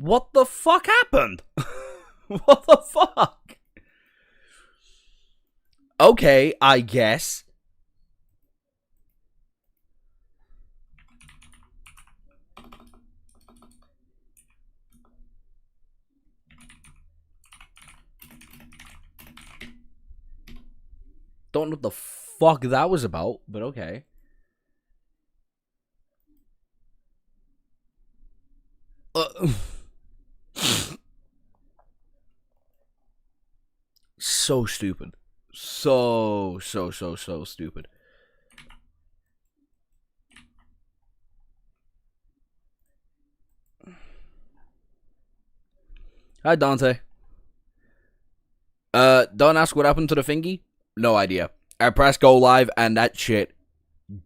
What the fuck happened? What the fuck? Okay, I guess. Don't know what the fuck that was about, but okay. So stupid. So stupid. Hi, Dante. Don't ask what happened to the thingy. No idea. I pressed go live and that shit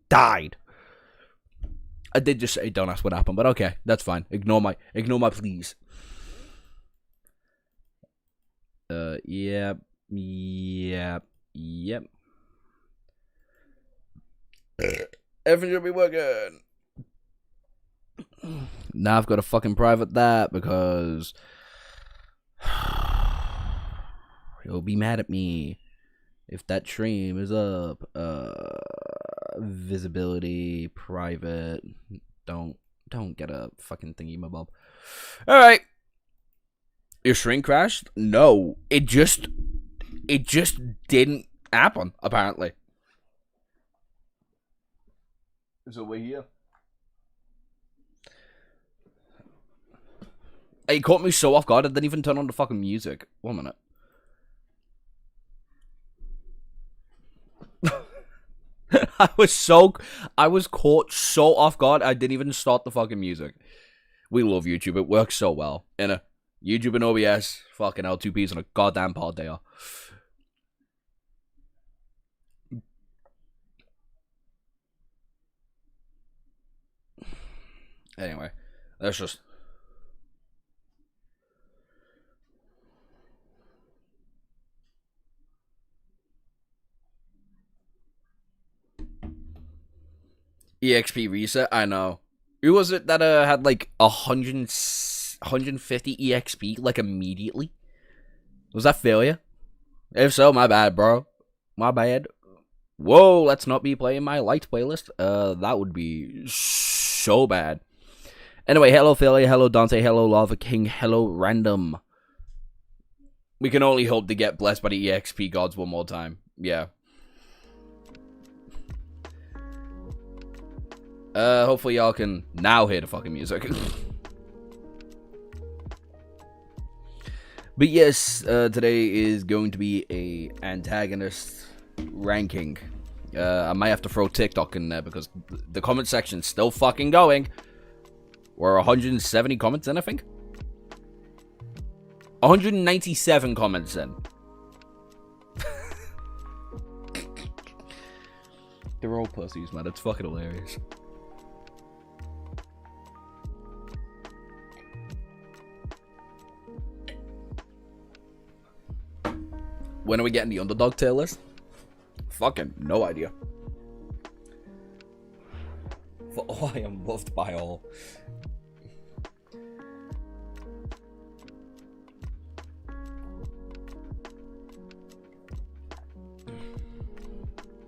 died. I did just say don't ask what happened, but okay, that's fine. Ignore my please. Yep. Everything should be working. Now I've got to fucking private that because he'll be mad at me if that stream is up. Visibility, private. Don't get a fucking thingy, my bob. All right. Your stream crashed? No, it just didn't happen. Apparently. So we're here. It caught me so off guard. I didn't even turn on the fucking music. 1 minute. I was caught so off guard. I didn't even start the fucking music. We love YouTube. It works so well. YouTube and OBS, fucking L2Ps on a goddamn pod they are. Anyway, let's just... EXP reset, I know. Who was it that had like 150 EXP like immediately? Was that failure? If so, my bad, bro. My bad. Whoa, let's not be playing my liked playlist. That would be so bad. Anyway, hello failure, hello Dante, hello Lava King, hello Random. We can only hope to get blessed by the EXP gods one more time. Yeah. Hopefully y'all can now hear the fucking music. But yes, today is going to be a antagonist ranking. I might have to throw TikTok in there because the comment section's still fucking going. We're 170 comments in, I think. 197 comments in. They're all pussies, man. It's fucking hilarious. When are we getting the underdog tier list? Fucking no idea. For all I am loved by all.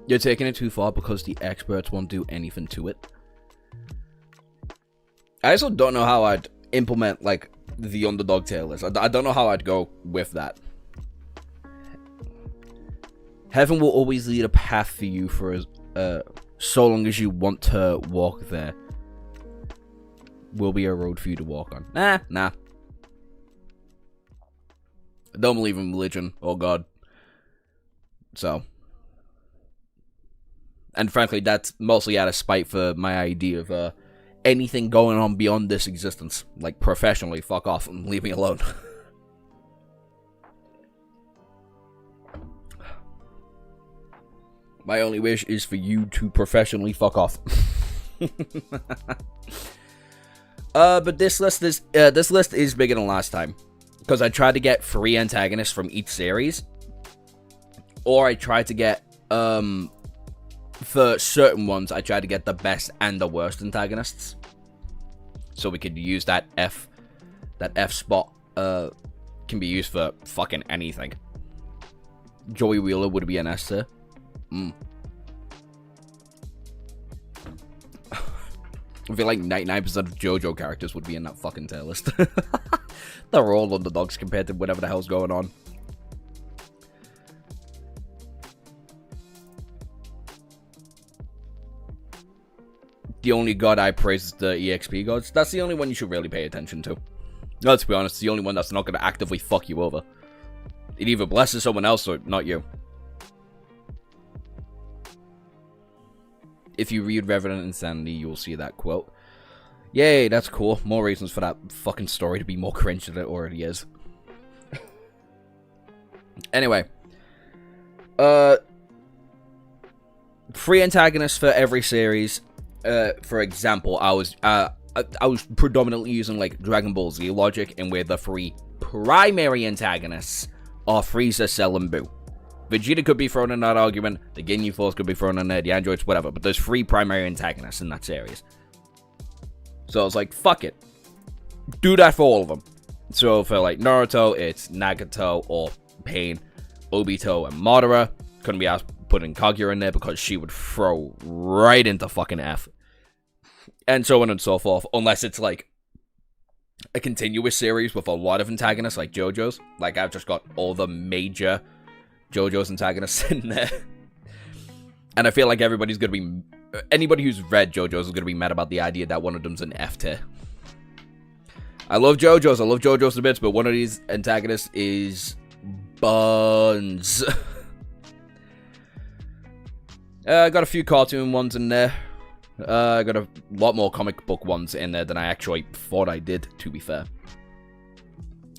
You're taking it too far because the experts won't do anything to it. I also don't know how I'd implement, like, the underdog tier list. I don't know how I'd go with that. Heaven will always lead a path for you for so long as you want to walk there. Will be a road for you to walk on. Nah. I don't believe in religion or God. So. And frankly, that's mostly out of spite for my idea of anything going on beyond this existence. Like, professionally, fuck off and leave me alone. My only wish is for you to professionally fuck off. But this list is bigger than last time. Because I tried to get 3 antagonists from each series. Or I tried to get, for certain ones, I tried to get the best and the worst antagonists. So we could use that That F spot can be used for fucking anything. Joey Wheeler would be an S tier. I feel like 99% of JoJo characters would be in that fucking tier list. They're all underdogs compared to whatever the hell's going on. The only god I praise is the EXP gods. That's the only one you should really pay attention to. Let's be honest, it's the only one that's not going to actively fuck you over. It either blesses someone else or not you. If you read Revenant Insanity, you'll see that quote. Yay, that's cool. More reasons for that fucking story to be more cringe than it already is. Anyway. Free antagonists for every series. For example, I was predominantly using like Dragon Ball Z logic, and where the three primary antagonists are Frieza, Cell, and Buu. Vegeta could be thrown in that argument, the Ginyu Force could be thrown in there, the androids, whatever, but there's three primary antagonists in that series. So I was like, fuck it. Do that for all of them. So for like Naruto, it's Nagato or Pain, Obito, and Madara. Couldn't be asked putting Kaguya in there because she would throw right into fucking F. And so on and so forth, unless it's like a continuous series with a lot of antagonists like JoJo's. Like I've just got all the major JoJo's antagonists in there. And I feel like everybody's gonna be... Anybody who's read JoJo's is gonna be mad about the idea that one of them's an F tier. I love JoJo's, a bit, but one of these antagonists is... Buns. I got a few cartoon ones in there. I got a lot more comic book ones in there than I actually thought I did, to be fair.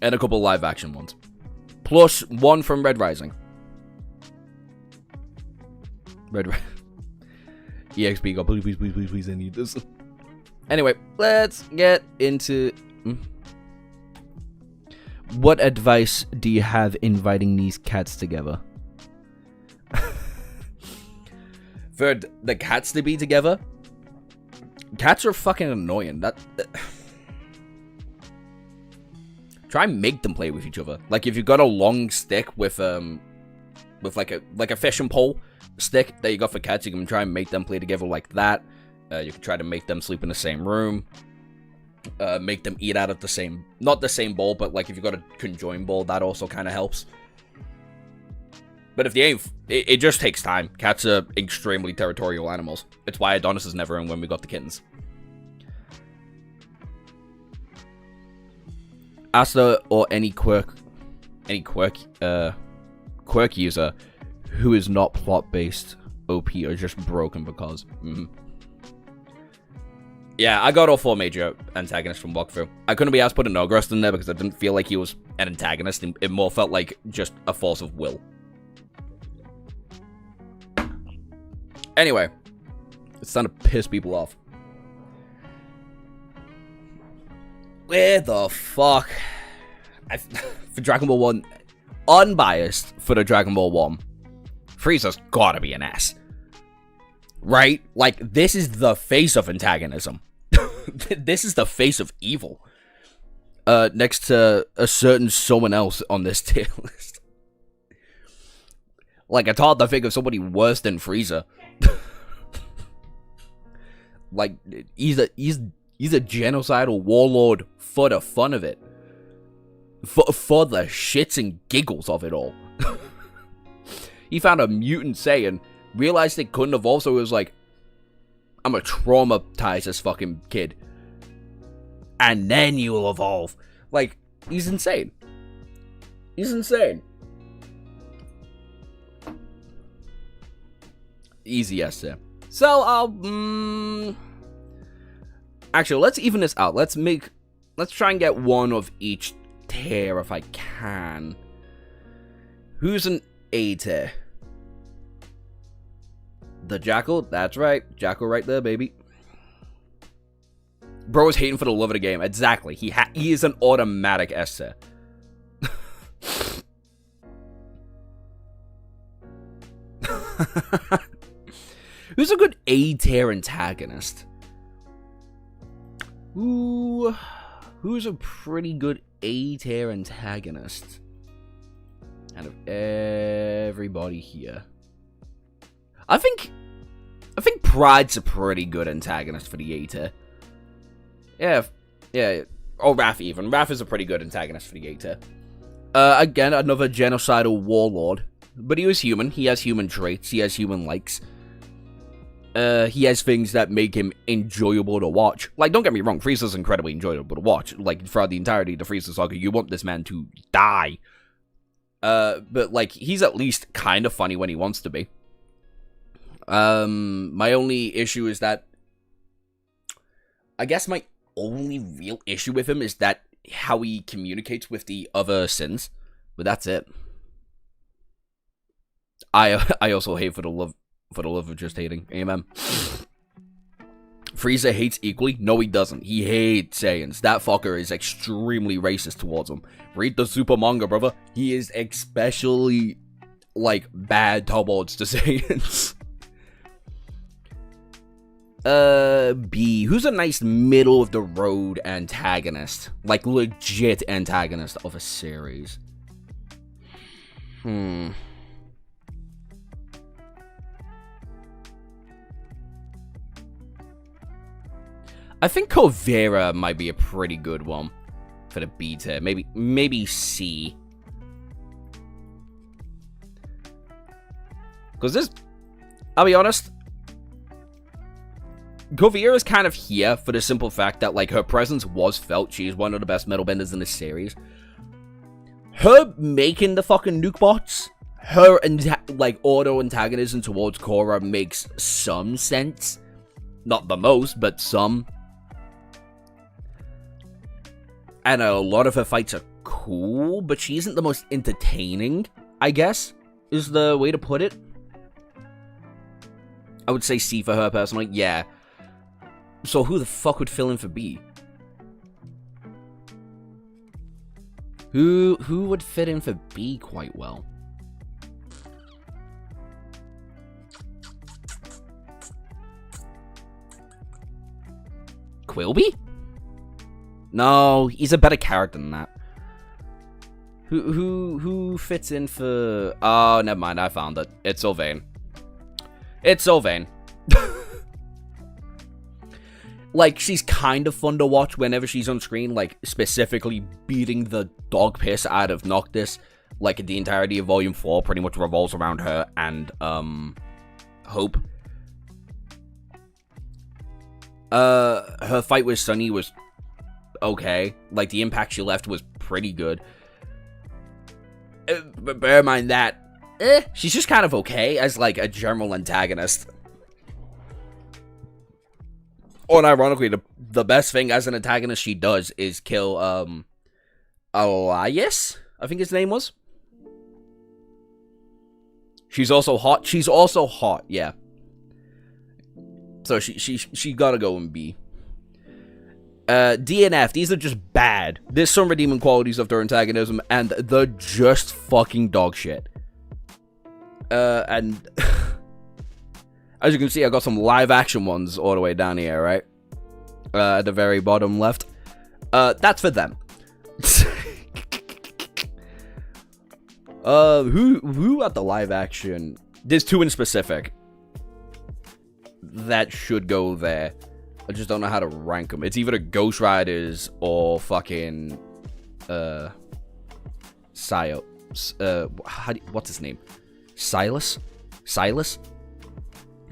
And a couple live action ones. Plus one from Red Rising. EXP God, please, I need this. Anyway, let's get into... What advice do you have inviting these cats together? For the cats to be together? Cats are fucking annoying. Try and make them play with each other. Like if you've got a long stick with like a fishing pole stick that you got for cats, you can try and make them play together like that. You can try to make them sleep in the same room. Make them eat out of the same, not the same bowl, but like if you've got a conjoined bowl, that also kind of helps. But if they ain't, it just takes time. Cats are extremely territorial animals. It's why Adonis is never in when we got the kittens. Asta or any quirk user who is not plot-based OP are just broken because. Yeah, I got all four major antagonists from walkthrough. I couldn't be asked to put a Nogrust in there because I didn't feel like he was an antagonist. It more felt like just a force of will. Anyway, it's time to piss people off. Where the fuck? For Dragon Ball 1, unbiased for the Dragon Ball 1, Frieza's gotta be an S. Right? Like, this is the face of antagonism. This is the face of evil. Next to a certain someone else on this tier list. Like, it's hard to think of somebody worse than Frieza. Like, he's a genocidal warlord for the fun of it. For the shits and giggles of it all. He found a mutant Saiyan, realized it couldn't evolve, so he was like, I'm gonna traumatize this fucking kid. And then you'll evolve. Like, he's insane. He's insane. Easy S there. So, actually, let's even this out. Let's try and get one of each tier if I can. Who's an A tier? The Jackal? That's right. Jackal right there, baby. Bro is hating for the love of the game. Exactly. He is an automatic S tier. Who's a good A tier antagonist? Ooh. who's a pretty good A-tier antagonist out of everybody here? I think Pride's a pretty good antagonist for the A-tier. Yeah. Or Wrath even. Wrath is a pretty good antagonist for the A-tier. Again, another genocidal warlord. But he was human. He has human traits. He has human likes. He has things that make him enjoyable to watch. Like, don't get me wrong, Frieza's incredibly enjoyable to watch. Like, throughout the entirety of the Frieza saga, you want this man to die. But, like, he's at least kind of funny when he wants to be. My only issue is that... I guess my only real issue with him is that how he communicates with the other sins. But that's it. I also hate for the love of just hating. Amen. Frieza hates equally? No, he doesn't. He hates Saiyans. That fucker is extremely racist towards them. Read the super manga, brother. He is especially, like, bad towards the Saiyans. B. Who's a nice middle-of-the-road antagonist? Like, legit antagonist of a series. I think Kovera might be a pretty good one for the B tier. Maybe C. Because this, I'll be honest, Kovera is kind of here for the simple fact that, like, her presence was felt. She is one of the best metal benders in this series. Her making the fucking nuke bots, her, like, auto-antagonism towards Korra makes some sense. Not the most, but some. And a lot of her fights are cool, but she isn't the most entertaining, I guess, is the way to put it. I would say C for her, personally. Yeah. So who the fuck would fill in for B? Who would fit in for B quite well? Quilby? No, he's a better character than that. Who fits in for... Oh, never mind, I found it. It's Sylvain. It's Sylvain. Like, she's kind of fun to watch whenever she's on screen, like, specifically beating the dog piss out of Noctis. Like, the entirety of Volume 4 pretty much revolves around her and, Hope. Her fight with Sunny was okay. Like, the impact she left was pretty good. But bear in mind that, she's just kind of okay as, like, a general antagonist. Oh, and ironically, the best thing as an antagonist she does is kill, Elias, I think his name was. She's also hot. She's also hot, yeah. So she gotta go in B. D and F, these are just bad. There's some redeeming qualities of their antagonism, and they're just fucking dog shit. And as you can see, I got some live action ones all the way down here, right? At the very bottom left. That's for them. Who at the live action? There's two in specific that should go there. I just don't know how to rank them. It's either the Ghost Riders or fucking what's his name? Silas?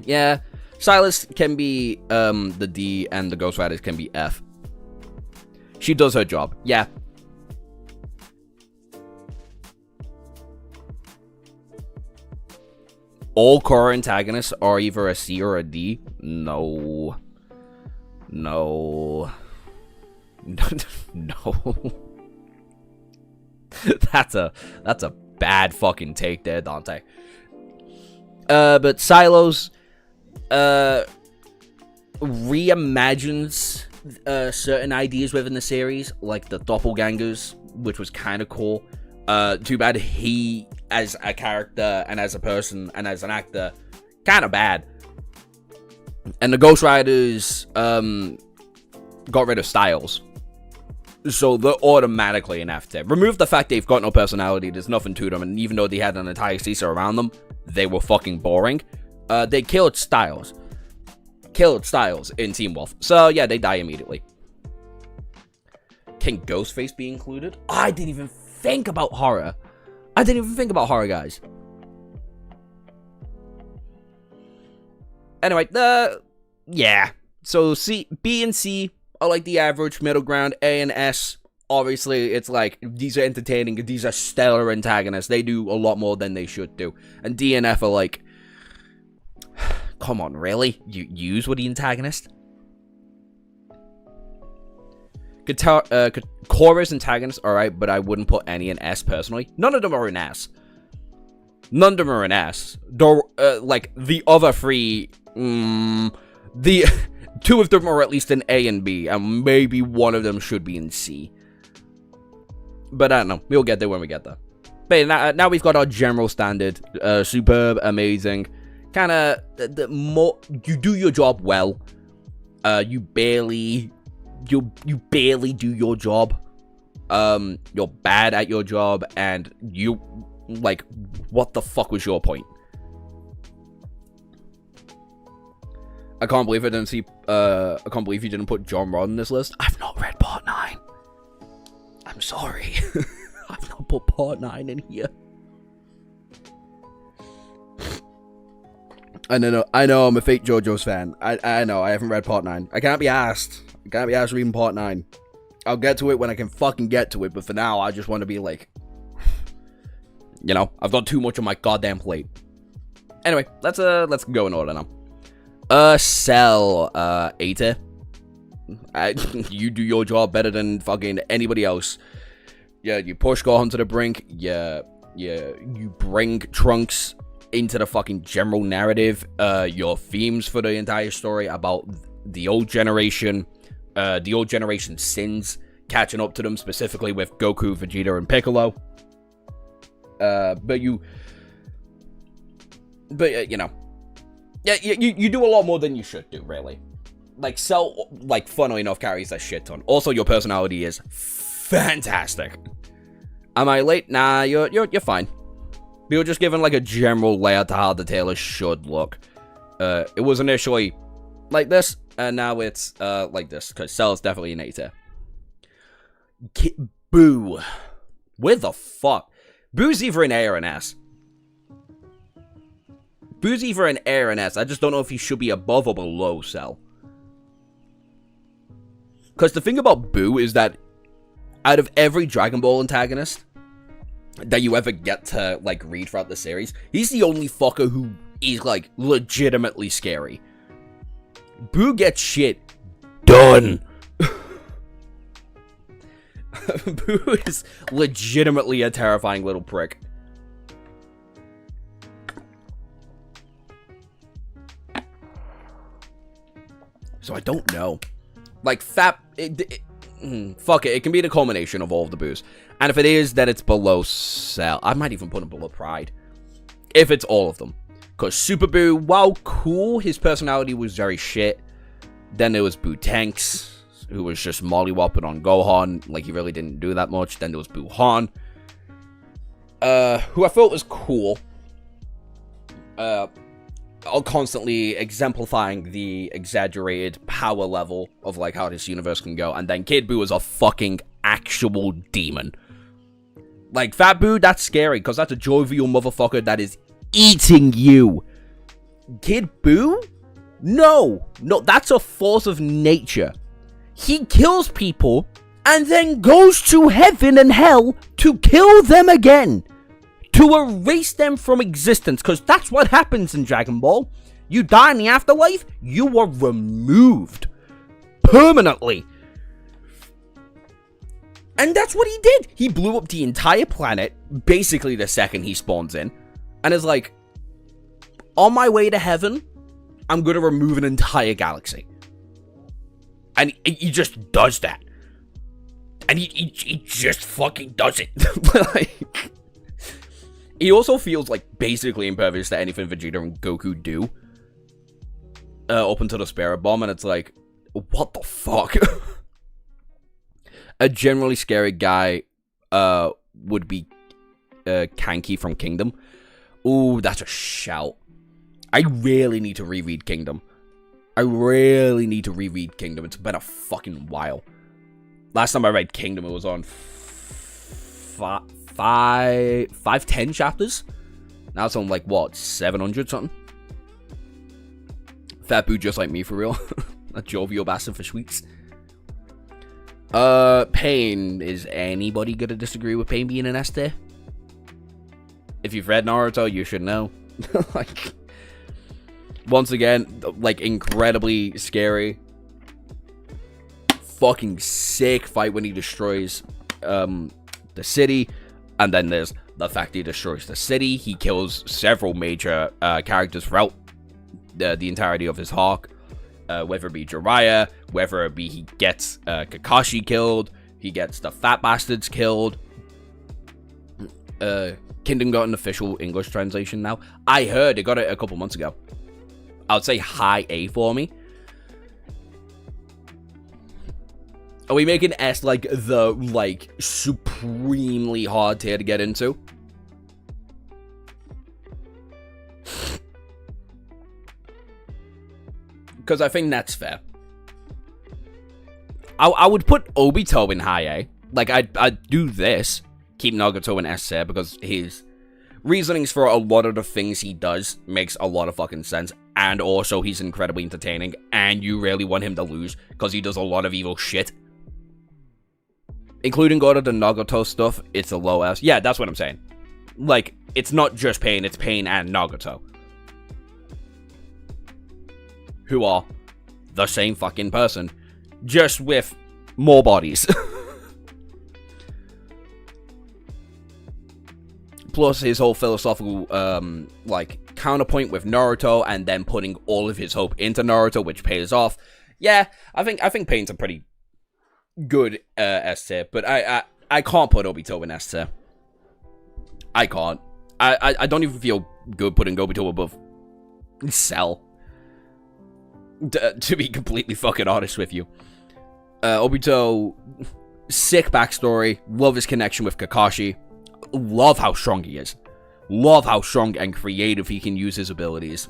Yeah, Silas can be the D and the Ghost Riders can be F. She does her job. Yeah. All core antagonists are either a C or a D? No. No. No. That's a bad fucking take there, Dante. But Silos reimagines certain ideas within the series, like the doppelgangers, which was kind of cool. Too bad he, as a character and as a person and as an actor, kind of bad. And the Ghost Riders got rid of Styles. So they're automatically an F tier. Remove the fact they've got no personality, there's nothing to them, and even though they had an entire CISA around them, they were fucking boring. They killed Styles. In Team Wolf. So yeah, they die immediately. Can Ghostface be included? I didn't even think about horror. Guys. Anyway, yeah. So B and C are like the average middle ground. A and S, obviously, it's like, these are entertaining, these are stellar antagonists. They do a lot more than they should do. And D and F are like, come on, really? Use with the antagonist? Korra's antagonists, alright, but I wouldn't put any in S personally. None of them are in S. Though, like, the other three, the two of them are at least in A and B, and maybe one of them should be in C. But I don't know. We'll get there when we get there. But now we've got our general standard. Superb, amazing. Kind of, you do your job well. You barely do your job. You're bad at your job, and you, like, what the fuck was your point? I can't believe you didn't put John Rod in this list. I've not read Part 9. I'm sorry. I've not put Part 9 in here. I know I'm a fake JoJo's fan. I know, I haven't read Part 9. I can't be asked reading Part 9. I'll get to it when I can fucking get to it, but for now, I just want to be like, you know, I've got too much on my goddamn plate. Anyway, let's go in order now. Cell, A tier. You do your job better than fucking anybody else. Yeah, you push Gohan to the brink. Yeah, you bring Trunks into the fucking general narrative. Your themes for the entire story about the old generation sins, catching up to them, specifically with Goku, Vegeta, and Piccolo. But you know, yeah, you do a lot more than you should do, really. Like, Cell, like, funnily enough, carries a shit ton. Also, your personality is fantastic. Am I late? Nah, you're fine. We were just given, like, a general layout to how the tailor should look. It was initially like this, and now it's, like this, because Cell is definitely an A tier. Boo. Where the fuck? Boo's either an A or an S. Boo's either an A or an S. I just don't know if he should be above or below Cell. Because the thing about Boo is that out of every Dragon Ball antagonist that you ever get to, like, read throughout the series, he's the only fucker who is, like, legitimately scary. Boo gets shit done. Boo is legitimately a terrifying little prick. So I don't know. Like, fuck it, it can be the culmination of all of the Boos. And if it is, then it's below Cell. I might even put him below Pride. If it's all of them. Because Super Boo, while cool, his personality was very shit. Then there was Boo Tanks, who was just mollywopping on Gohan. Like, he really didn't do that much. Then there was Boo Han, who I thought was cool. Constantly exemplifying the exaggerated power level of, like, how this universe can go. And then Kid Boo is a fucking actual demon. Like, Fat Boo, that's scary, because that's a jovial motherfucker that is eating you. Kid Boo? No, that's a force of nature. He kills people, and then goes to heaven and hell to kill them again. To erase them from existence, because that's what happens in Dragon Ball. You die in the afterlife, you are removed. Permanently. And that's what he did. He blew up the entire planet, basically the second he spawns in, and is like, on my way to heaven, I'm going to remove an entire galaxy. And he just does that. And he just fucking does it. Like, he also feels, like, basically impervious to anything Vegeta and Goku do. Up until the Spirit Bomb, and it's like, what the fuck? A generally scary guy would be Kanki from Kingdom. Ooh, that's a shout. I really need to reread Kingdom. It's been a fucking while. Last time I read Kingdom, it was on 510 chapters. Now it's on, like, what, 700 something? Fat boo just like me, for real. A jovial bastard for sweets. Pain. Is anybody gonna disagree with Pain being an S tier? If you've read Naruto, you should know. Like, once again, like, incredibly scary. Fucking sick fight when he destroys the city. And then there's the fact he destroys the city. He kills several major characters throughout the entirety of his arc. Whether it be Jiraiya, whether it be he gets Kakashi killed, he gets the fat bastards killed. Kingdom got an official English translation now. I heard it got it a couple months ago. I would say high A for me. Are we making S like the supremely hard tier to get into? Because I think that's fair. I would put Obito in high A. Like, I'd do this. Keep Nagato in S tier because his reasonings for a lot of the things he does makes a lot of fucking sense. And also, he's incredibly entertaining. And you really want him to lose because he does a lot of evil shit. Including all of the Nagato stuff, it's a low S. Yeah, that's what I'm saying. Like, it's not just Pain, it's Pain and Nagato. Who are the same fucking person, just with more bodies. Plus his whole philosophical, counterpoint with Naruto, and then putting all of his hope into Naruto, which pays off. Yeah, I think Pain's a pretty good S tier, but I can't put Obito in S tier. I can't. I don't even feel good putting Obito above Cell. To be completely fucking honest with you. Obito, sick backstory. Love his connection with Kakashi. Love how strong he is. Love how strong and creative he can use his abilities.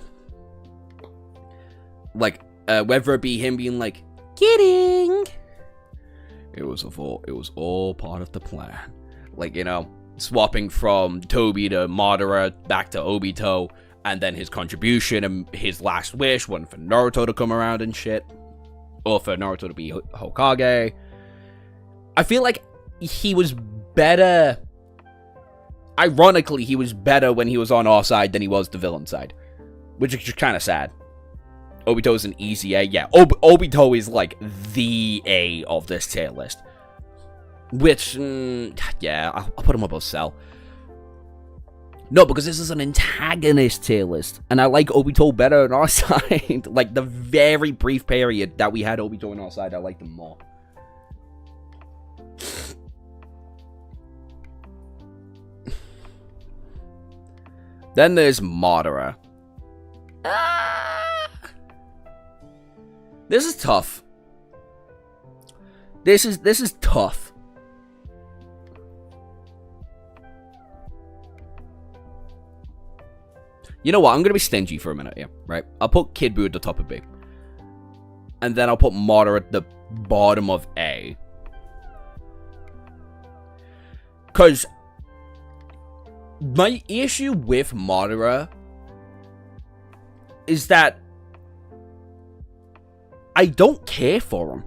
Like, whether it be him being like, kidding. It was all part of the plan. Like, you know, swapping from Tobi to Madara back to Obito. And then his contribution and his last wish, one for Naruto to come around and shit. Or for Naruto to be Hokage. I feel like he was better. Ironically, he was better when he was on our side than he was the villain side. Which is just kind of sad. Obito's an easy A. Yeah, Obito is like the A of this tier list. Which, yeah, I'll put him above Cell. No, because this is an antagonist tier list. And I like Obito better on our side. Like, the very brief period that we had Obito on our side, I liked him more. Then there's Madara. This is tough. This is tough. You know what? I'm going to be stingy for a minute here, right? I'll put Kid Buu at the top of B. And then I'll put Madara at the bottom of A. Because my issue with Madara is that I don't care for him.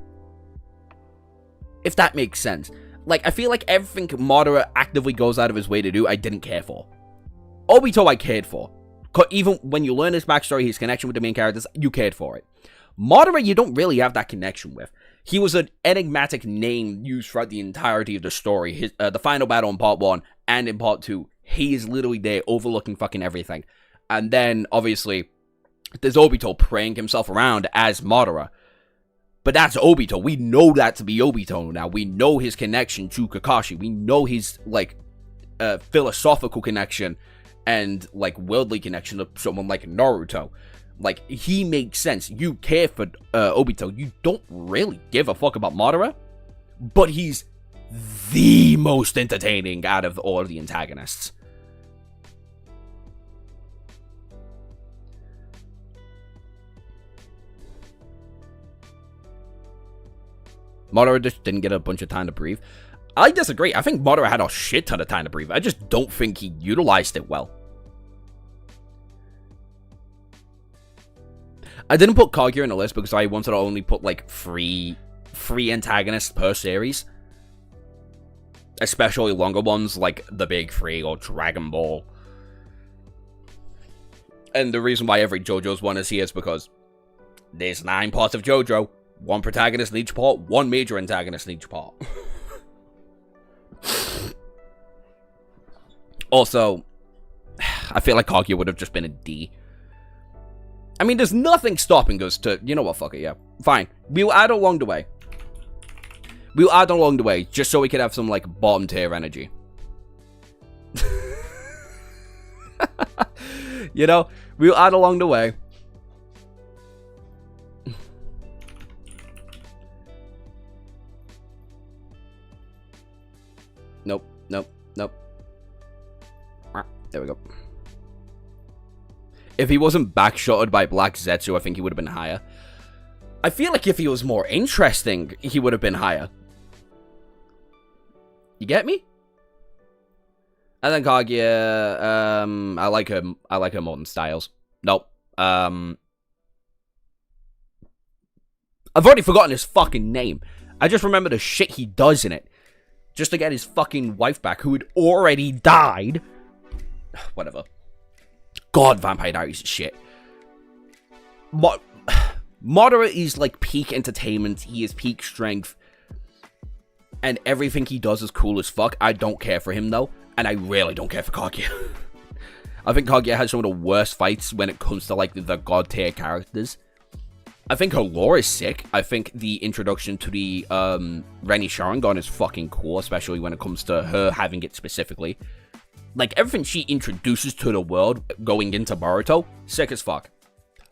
If that makes sense. Like, I feel like everything Madara actively goes out of his way to do, I didn't care for. Obito, I cared for. Even when you learn his backstory, his connection with the main characters, you cared for it. Madara, you don't really have that connection with. He was an enigmatic name used throughout the entirety of the story. The final battle in part 1 and in part 2, he is literally there overlooking fucking everything. And then, obviously, there's Obito praying himself around as Madara. But that's Obito. We know that to be Obito now. We know his connection to Kakashi. We know his, philosophical connection and, worldly connection to someone like Naruto. Like, he makes sense. You care for Obito. You don't really give a fuck about Madara. But he's the most entertaining out of all of the antagonists. Madara just didn't get a bunch of time to breathe. I disagree. I think Madara had a shit ton of time to breathe. I just don't think he utilized it well. I didn't put Kaguya in the list because I wanted to only put like three antagonists per series. Especially longer ones like the Big Three or Dragon Ball. And the reason why every JoJo's one is here is because there's 9 parts of JoJo. 1 protagonist in each part, 1 major antagonist in each part. Also, I feel like Kaguya would have just been a D. I mean, there's nothing stopping us to... You know what, fuck it, yeah. Fine. We'll add along the way. We'll add along the way, just so we could have some, like, bottom tier energy. You know? We'll add along the way. Nope, nope, nope. There we go. If he wasn't backshotted by Black Zetsu, I think he would have been higher. I feel like if he was more interesting, he would have been higher. You get me? And then Kaguya, I like her more than Styles. Nope. I've already forgotten his fucking name. I just remember the shit he does in it. Just to get his fucking wife back, who had already died. Whatever. God, Vampire Diaries is shit. Madara is like peak entertainment. He is peak strength. And everything he does is cool as fuck. I don't care for him, though. And I really don't care for Kaguya. I think Kaguya has some of the worst fights when it comes to, like, the god tier characters. I think her lore is sick. I think the introduction to the Renny Sharingan is fucking cool, especially when it comes to her having it specifically. Like, everything she introduces to the world going into Boruto, sick as fuck.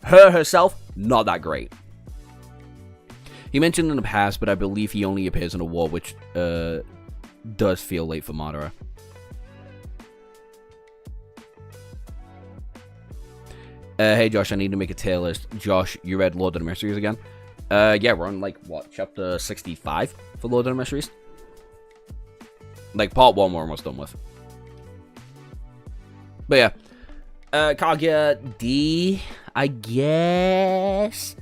Her herself, not that great. He mentioned in the past, but I believe he only appears in a war, which does feel late for Madara. Hey Josh, I need to make a tier list. Josh, you read Lord of the Mysteries again? Yeah, we're on, like, what, chapter 65 for Lord of the Mysteries? Like, part 1 we're almost done with. But yeah. Kaguya, D, I guess.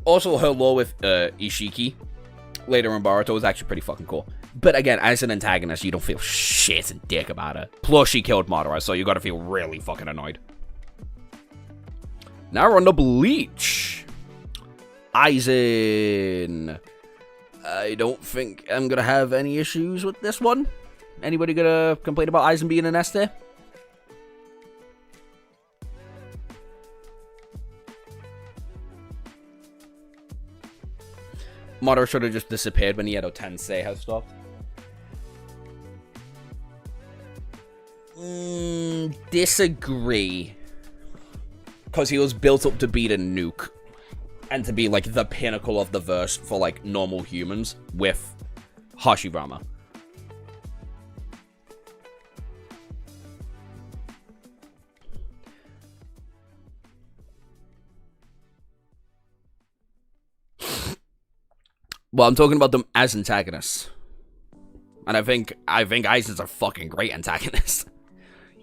Also, her lore with Ishiki later in Boruto is actually pretty fucking cool. But again, as an antagonist, you don't feel shit and dick about her. Plus, she killed Madara, so you gotta feel really fucking annoyed. Now we're on the Bleach. Aizen. I don't think I'm gonna have any issues with this one. Anybody gonna complain about Aizen being an S tier? Madara should have just disappeared when he had Tensei has stopped. Disagree. Because he was built up to be the nuke. And to be, like, the pinnacle of the verse for, like, normal humans with Hashirama. Well, I'm talking about them as antagonists. And I think Aizen's a fucking great antagonist.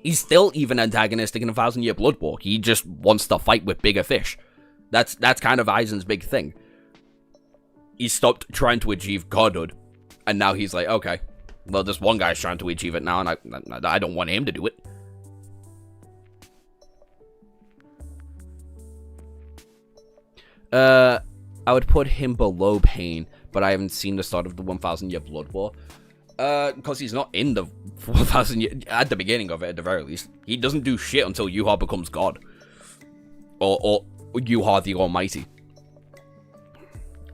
He's still even antagonistic in 1,000 Year Blood War. He just wants to fight with bigger fish. That's kind of Aizen's big thing. He stopped trying to achieve godhood. And now he's like, okay, well, this one guy's trying to achieve it now, and I don't want him to do it. I would put him below Pain, but I haven't seen the start of the 1,000 Year Blood War. Because he's not in the 1,000 year, at the beginning of it, at the very least. He doesn't do shit until Yuha becomes God. Or Yuha the Almighty.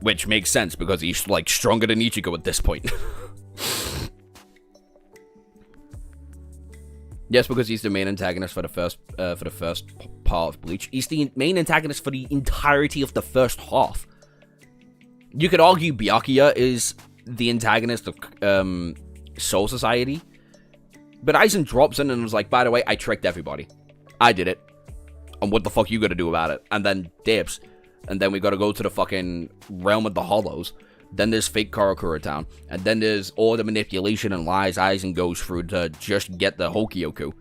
Which makes sense, because he's, like, stronger than Ichigo at this point. Yes, because he's the main antagonist for the first part of Bleach. He's the main antagonist for the entirety of the first half. You could argue Byakuya is the antagonist of Soul Society. But Aizen drops in and was like, by the way, I tricked everybody. I did it. And what the fuck you gotta do about it? And then dips. And then we gotta go to the fucking realm of the Hollows. Then there's fake Karakura Town. And then there's all the manipulation and lies Aizen goes through to just get the Hokyoku.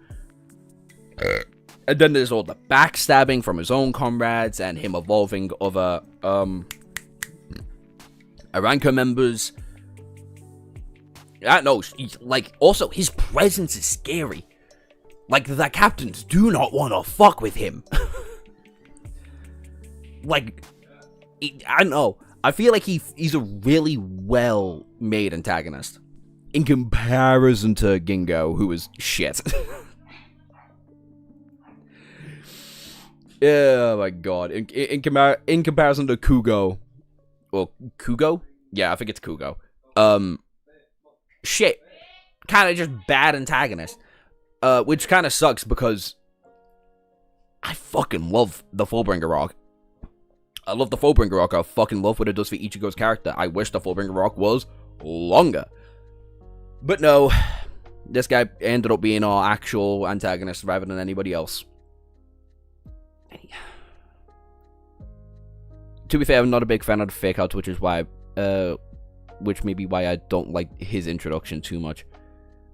And then there's all the backstabbing from his own comrades and him evolving other Aranka members. I know, like, also, his presence is scary. Like, the captains do not want to fuck with him. Like, I don't know. I feel like he's a really well-made antagonist. In comparison to Gingo, who is shit. Oh my god. In comparison to Kugo. Well, Kugo? Yeah, I think it's Kugo. Shit. Kind of just bad antagonist. Which kind of sucks because I fucking love the Fullbringer arc. I love the Fullbringer arc. I fucking love what it does for Ichigo's character. I wish the Fullbringer arc was longer. But no. This guy ended up being our actual antagonist rather than anybody else. To be fair, I'm not a big fan of the fake outs, which may be why I don't like his introduction too much.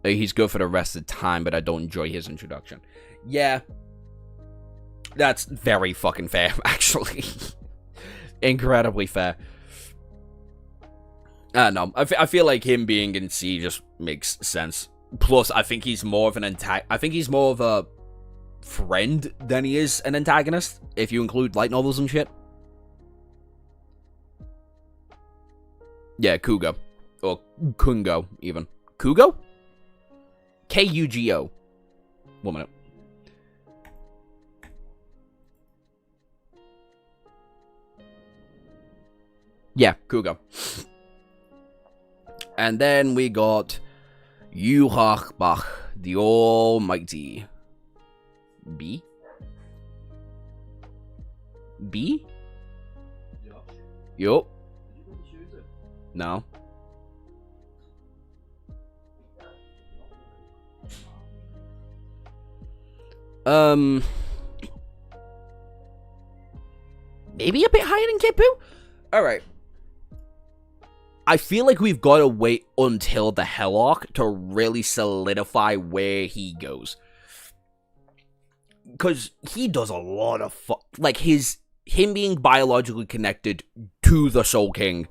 He's good for the rest of the time, but I don't enjoy his introduction. Yeah. That's very fucking fair, actually. Incredibly fair. No, I feel like him being in C just makes sense. Plus, I think he's more of I think he's more of a friend than he is an antagonist, if you include light novels and shit. Yeah, Kugo. Or Kungo, even. Kugo? Kugo. 1 minute. Yeah, Kugo. And then we got Yuhachbach, the Almighty. B? B? Yup. No. Maybe a bit higher than Kippu? Alright. I feel like we've got to wait until the Hell arc to really solidify where he goes. Because he does a lot of like, him being biologically connected to the Soul King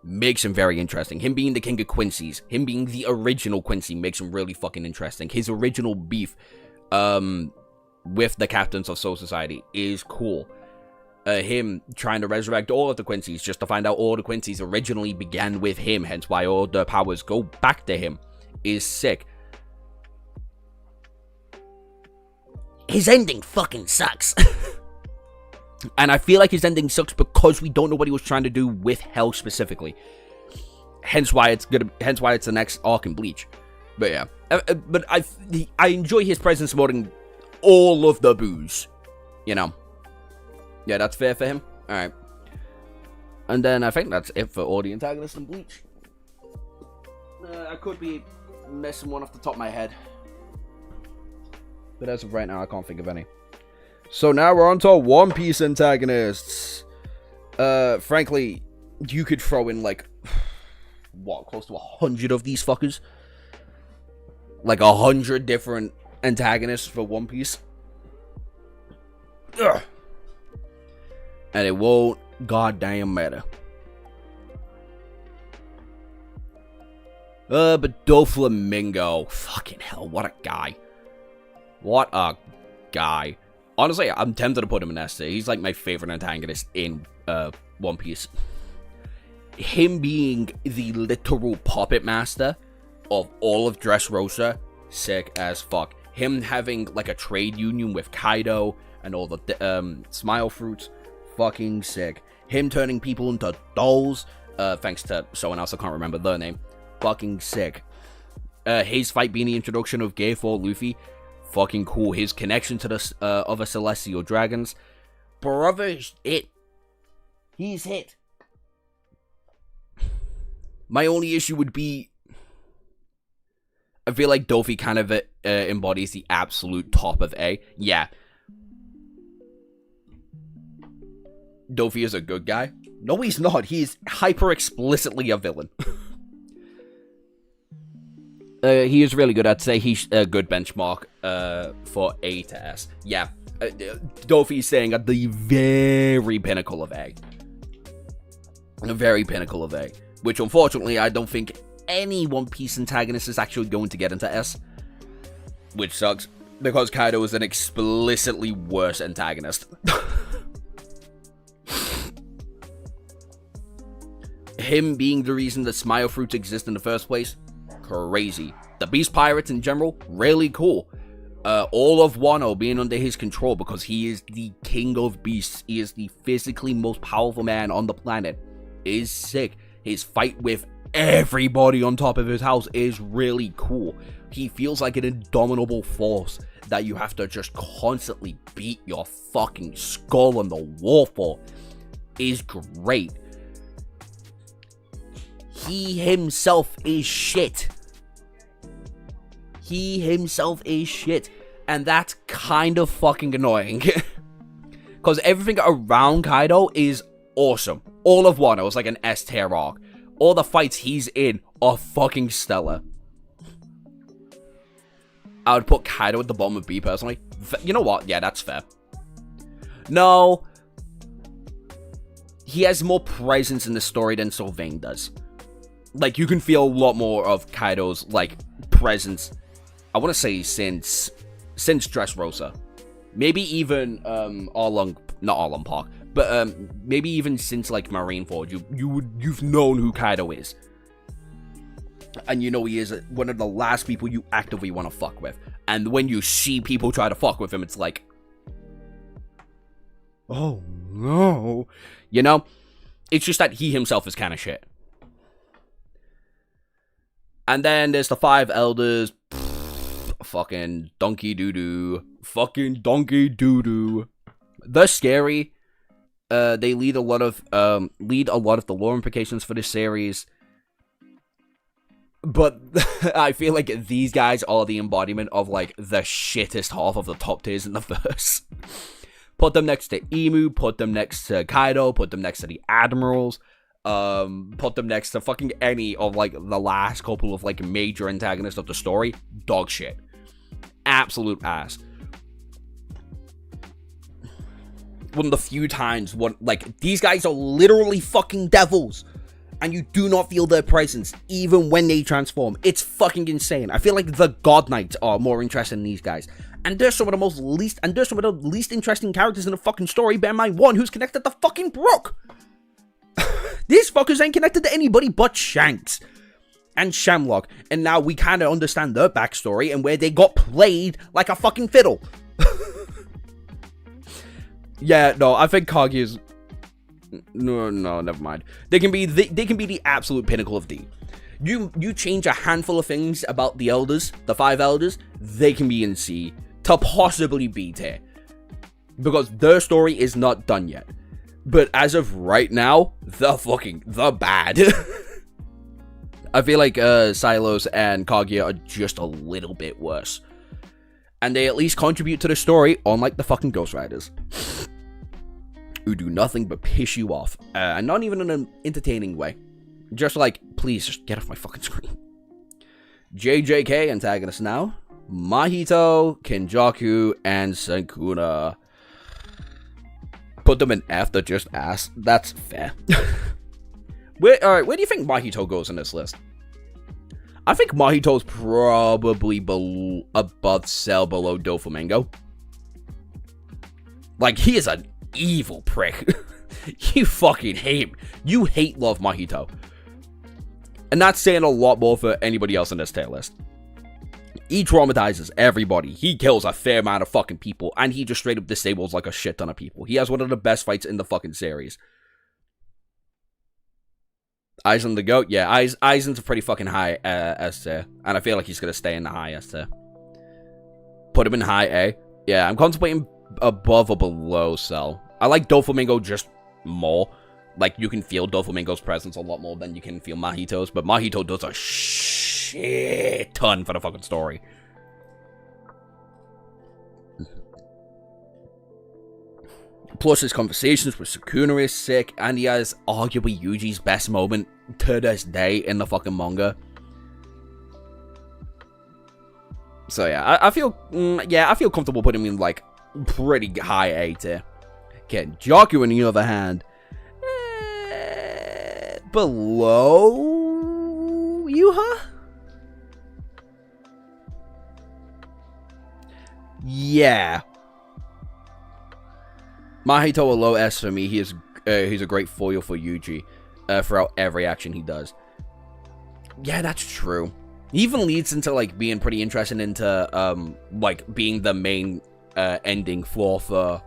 makes him very interesting. Him being the King of Quincy's, him being the original Quincy makes him really fucking interesting. His original beef, with the captains of Soul Society is cool. Him trying to resurrect all of the Quincy's just to find out all the Quincy's originally began with him, hence why all the powers go back to him, is sick. His ending fucking sucks. And I feel like his ending sucks because we don't know what he was trying to do with Hell specifically. Hence why it's the next arc in Bleach. But yeah. But I enjoy his presence more than all of the booze. You know. Yeah, that's fair for him. Alright. And then I think that's it for all the antagonists in Bleach. I could be missing one off the top of my head. But as of right now, I can't think of any. So now we're on to One Piece antagonists. Frankly, you could throw in, like, what, close to 100 of these fuckers? Like 100 different antagonists for One Piece. Ugh. And it won't goddamn matter. But Doflamingo, fucking hell, what a guy. What a guy. Honestly, I'm tempted to put him in S tier. He's like my favorite antagonist in One Piece. Him being the literal puppet master of all of Dressrosa, sick as fuck. Him having like a trade union with Kaido and all the Smile Fruits, fucking sick. Him turning people into dolls, thanks to someone else, I can't remember their name, fucking sick. His fight being the introduction of Gear 4 Luffy, fucking cool. His connection to the other Celestial Dragons, brother's it. He's hit. My only issue would be, I feel like Dofi kind of embodies the absolute top of A. Yeah. Dofi is a good guy. No, he's not. He's hyper explicitly a villain. He is really good. I'd say he's a good benchmark for A to S. Yeah. Dofi is staying at the very pinnacle of A. The very pinnacle of A. Which, unfortunately, I don't think any One Piece antagonist is actually going to get into S. Which sucks, because Kaido is an explicitly worse antagonist. Him being the reason that Smile Fruits exist in the first place, crazy. The Beast Pirates in general, really cool. All of Wano being under his control because he is the king of beasts. He is the physically most powerful man on the planet. Is sick. His fight with everybody on top of his house is really cool. He feels like an indomitable force that you have to just constantly beat your fucking skull on the wall for. Is great. He himself is shit. He himself is shit. And that's kind of fucking annoying. Because everything around Kaido is awesome. All of Wano is like an S tier arc. All the fights he's in are fucking stellar. I would put Kaido at the bottom of B personally. You know what? Yeah, that's fair. No. He has more presence in the story than Sylvain does. Like, you can feel a lot more of Kaido's, like, presence. I want to say since Dressrosa. Maybe even, not Arlong Park. But, maybe even since, like, Marineford, you've known who Kaido is. And you know he is one of the last people you actively want to fuck with. And when you see people try to fuck with him, it's like, oh, no. You know? It's just that he himself is kind of shit. And then there's the 5 elders. Fucking donkey doo-doo. Fucking donkey doo-doo. They're scary. They lead a lot of the lore implications for this series. But I feel like these guys are the embodiment of, like, the shittest half of the top tiers in the verse. Put them next to Emu, put them next to Kaido, put them next to the Admirals, put them next to fucking any of, like, the last couple of, like, major antagonists of the story. Dog shit. Absolute ass. One of the few times these guys are literally fucking devils. And you do not feel their presence, even when they transform. It's fucking insane. I feel like the God Knights are more interested in these guys. And they're some of the least interesting characters in the fucking story. Bear in mind, one who's connected to fucking Brook. These fuckers ain't connected to anybody but Shanks. And Shamrock. And now we kind of understand their backstory and where they got played like a fucking fiddle. Yeah, no, I think Kaguya's... No, never mind. They can be the absolute pinnacle of D. You change a handful of things about the elders, the 5 elders, they can be in C to possibly B tier. Because their story is not done yet. But as of right now, they're bad. I feel like Silos and Kaguya are just a little bit worse. And they at least contribute to the story, unlike the fucking Ghost Riders. Who do nothing but piss you off. And not even in an entertaining way. Just like, please, just get off my fucking screen. JJK antagonists now. Mahito, Kenjaku, and Sukuna. Put them in F, they're just ass. That's fair. Alright, where do you think Mahito goes in this list? I think Mahito's probably above Cell, below Doflamingo. Like, he is an evil prick. You fucking hate him. You hate love Mahito. And that's saying a lot more for anybody else in this tier list. He traumatizes everybody. He kills a fair amount of fucking people. And he just straight up disables like a shit ton of people. He has one of the best fights in the fucking series. Aizen the GOAT? Yeah, Aizen's a pretty fucking high S tier. And I feel like he's going to stay in the high S tier. Put him in high A. Yeah, I'm contemplating above or below Cell. I like Doflamingo just more. Like, you can feel Doflamingo's presence a lot more than you can feel Mahito's, but Mahito does a shit ton for the fucking story. Plus, his conversations with Sukuna is sick, and he has arguably Yuji's best moment to this day in the fucking manga. So yeah, I feel comfortable putting him in like pretty high A tier. Kenjaku, on the other hand, below Yuha? Yeah. Mahito a low S for me. He's a great foil for Yuji throughout every action he does. Yeah, that's true. He even leads into like being pretty interested into like being the main ending for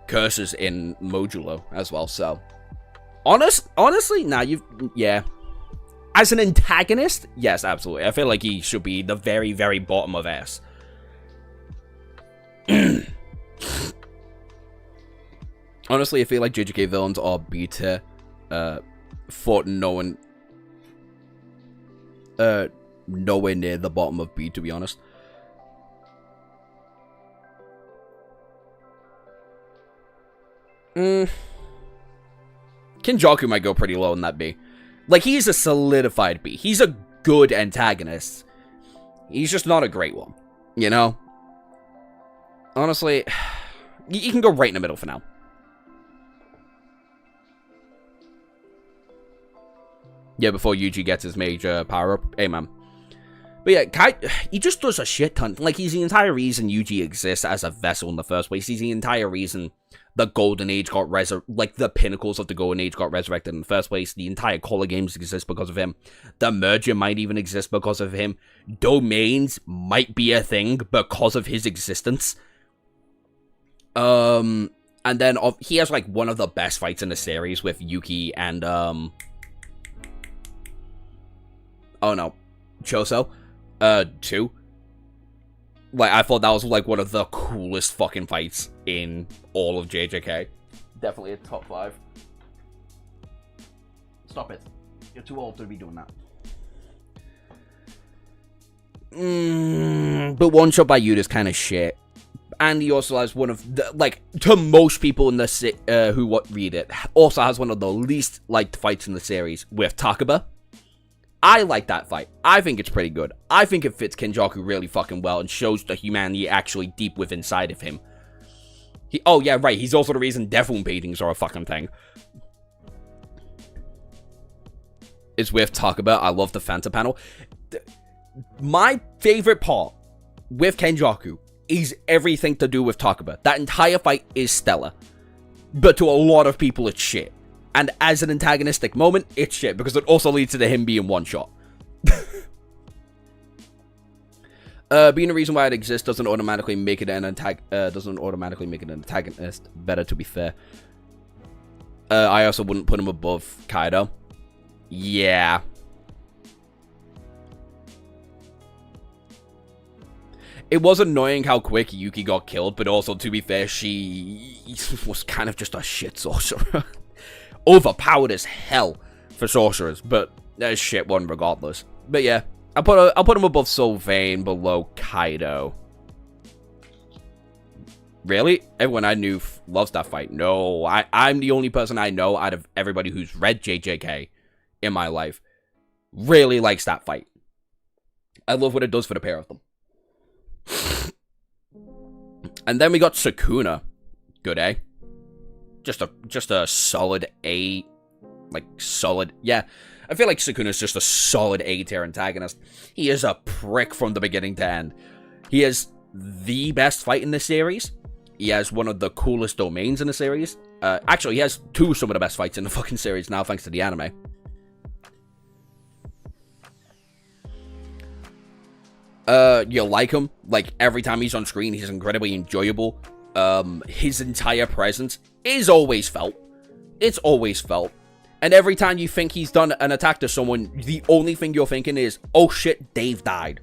curses in Modulo as well. So honestly, yeah. As an antagonist, yes, absolutely. I feel like he should be the very, very bottom of S. Honestly, I feel like JJK villains are B tier for nowhere near the bottom of B, to be honest. Kinjaku might go pretty low in that B. Like, he's a solidified B. He's a good antagonist. He's just not a great one, you know? Honestly, you can go right in the middle for now. Yeah, before Yuji gets his major power-up. Hey, man. But yeah, he just does a shit ton. Like, he's the entire reason Yuji exists as a vessel in the first place. He's the entire reason the Golden Age got like, the pinnacles of the Golden Age got resurrected in the first place. The entire Color Games exist because of him. The Merger might even exist because of him. Domains might be a thing because of his existence. And then he has, like, one of the best fights in the series with Yuki and, oh no, Choso, 2. Like, I thought that was, like, one of the coolest fucking fights in all of JJK. Definitely a top 5. Stop it. You're too old to be doing that. But One Shot by Yuta is kind of shit. And he also has one of the, like, to most people in the who read it, also has one of the least liked fights in the series with Takaba. I like that fight. I think it's pretty good. I think it fits Kenjaku really fucking well and shows the humanity actually deep within inside of him. Oh yeah, right. He's also the reason death wound paintings are a fucking thing. It's with Takaba. I love the Fanta panel. My favorite part with Kenjaku is everything to do with Takaba. That entire fight is stellar. But to a lot of people, it's shit. And as an antagonistic moment, it's shit, because it also leads to him being one shot. Being the reason why it exists doesn't automatically make it an antagonist. Better, to be fair. I also wouldn't put him above Kaido. Yeah. It was annoying how quick Yuki got killed, but also, to be fair, she was kind of just a shit sorcerer. Overpowered as hell for sorcerers, but there's shit one regardless. But yeah, I'll put him above Sylvain, below Kaido. Really? Everyone I knew loves that fight. No, I'm the only person I know out of everybody who's read JJK in my life really likes that fight. I love what it does for the pair of them. And then we got Sukuna. Good, eh? Just a solid A, like, solid, yeah. I feel like Sukuna's just a solid A tier antagonist. He is a prick from the beginning to end. He has the best fight in the series. He has one of the coolest domains in the series. Actually, he has some of the best fights in the fucking series now, thanks to the anime. You like him. Like, every time he's on screen, he's incredibly enjoyable. His entire presence is always felt. It's always felt. And every time you think he's done an attack to someone, the only thing you're thinking is, oh shit, Dave died.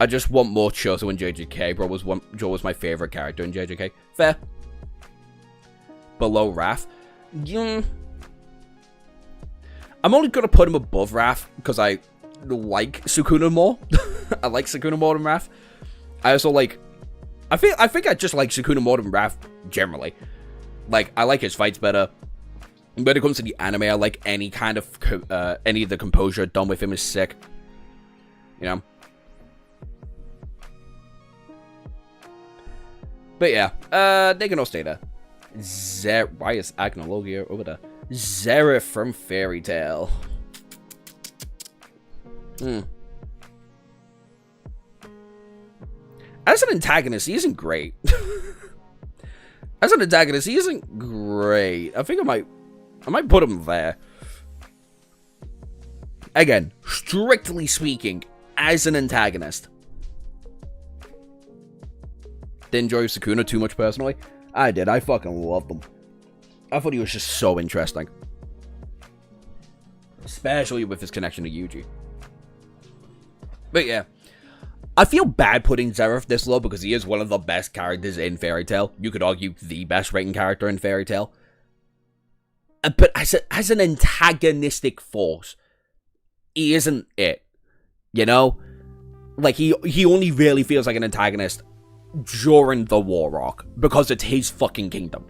I just want more Chozo in JJK, bro. Joe was my favorite character in JJK. Fair. Below Raph. Yeah. I'm only gonna put him above Raph because I like Sukuna more. I like Sukuna more than Raph. I also like... I think I just like Sukuna more than Raph generally. Like, I like his fights better. When it comes to the anime, I like any kind of... any of the composure done with him is sick. You know? But yeah, they can all stay there. Why is Agnologia over there? Zeref from Fairy Tail. As an antagonist, he isn't great. As an antagonist, he isn't great. I think I might put him there. Again, strictly speaking, as an antagonist. Didn't enjoy Sukuna too much personally. I did. I fucking loved him. I thought he was just so interesting. Especially with his connection to Yuji. But yeah. I feel bad putting Zeref this low because he is one of the best characters in Fairy Tail. You could argue the best rating character in Fairy Tail. But as an antagonistic force, he isn't it. You know? Like, he only really feels like an antagonist during the war arc, because it's his fucking kingdom.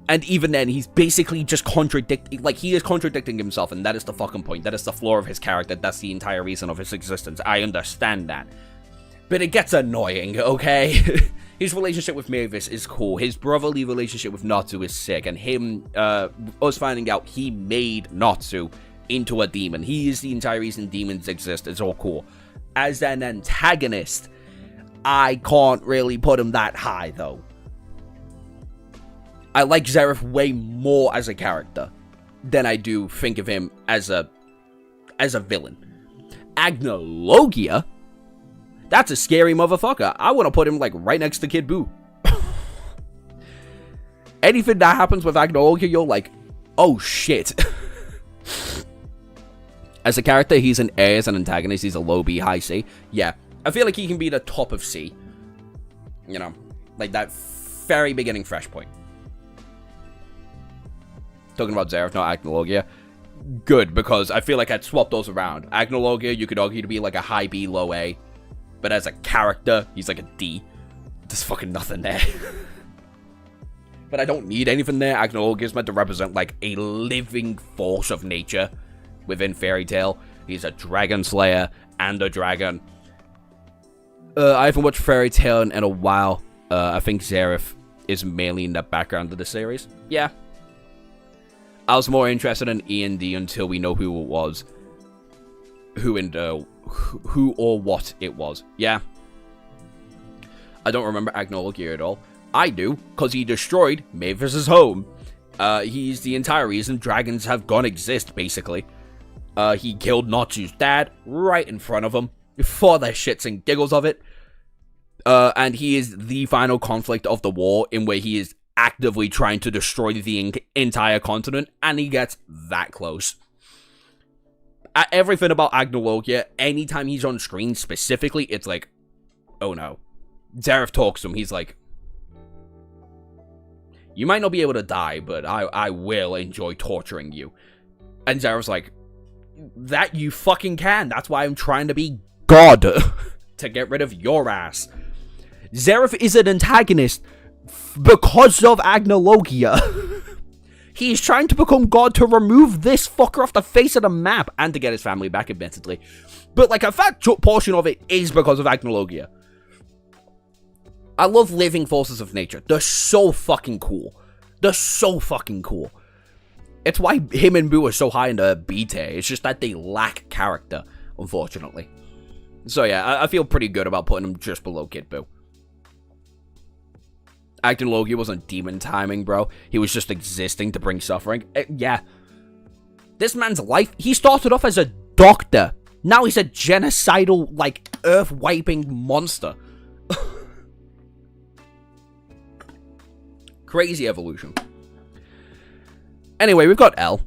And even then, he's basically just he is contradicting himself, and that is the fucking point. That is the flaw of his character. That's the entire reason of his existence. I understand that. But it gets annoying, okay? His relationship with Mavis is cool. His brotherly relationship with Natsu is sick, and us finding out he made Natsu into a demon. He is the entire reason demons exist. It's all cool. As an antagonist, I can't really put him that high, though. I like Zeref way more as a character than I do think of him as a villain. Agnologia? That's a scary motherfucker. I want to put him, like, right next to Kid Buu. Anything that happens with Agnologia, you're like, oh, shit. As a character, he's an A. As an antagonist, he's a low B, high C. Yeah. I feel like he can be the top of C. You know, like that very beginning Fresh Point. Talking about Zeref, not Agnologia. Good, because I feel like I'd swap those around. Agnologia, you could argue to be like a high B, low A. But as a character, he's like a D. There's fucking nothing there. But I don't need anything there. Agnologia is meant to represent like a living force of nature within Fairy Tail. He's a dragon slayer and a dragon. I haven't watched Fairy Tail in a while. I think Zeref is mainly in the background of the series. Yeah. I was more interested in E&D until we know who it was. Who or what it was. Yeah. I don't remember Agnologia at all. I do, because he destroyed Mavis's home. He's the entire reason dragons have gone exist, basically. He killed Natsu's dad right in front of him. For the shits and giggles of it. And he is the final conflict of the war, in where he is actively trying to destroy the entire continent, and he gets that close. Everything about Agnologia, anytime he's on screen specifically, it's like, oh no. Zeref talks to him, he's like, you might not be able to die, but I will enjoy torturing you. And Zeref's like, that you fucking can, that's why I'm trying to be God, to get rid of your ass. Zeref is an antagonist because of Agnologia. He's trying to become God to remove this fucker off the face of the map, and to get his family back, admittedly. But like a fat portion of it is because of Agnologia. I love living forces of nature. They're so fucking cool. They're so fucking cool. It's why him and Boo are so high in the B tier. It's just that they lack character, unfortunately. So yeah, I feel pretty good about putting him just below Kid Buu. Agnologia wasn't demon timing, bro. He was just existing to bring suffering. Yeah. This man's life, he started off as a doctor. Now he's a genocidal, like, earth-wiping monster. Crazy evolution. Anyway, we've got L.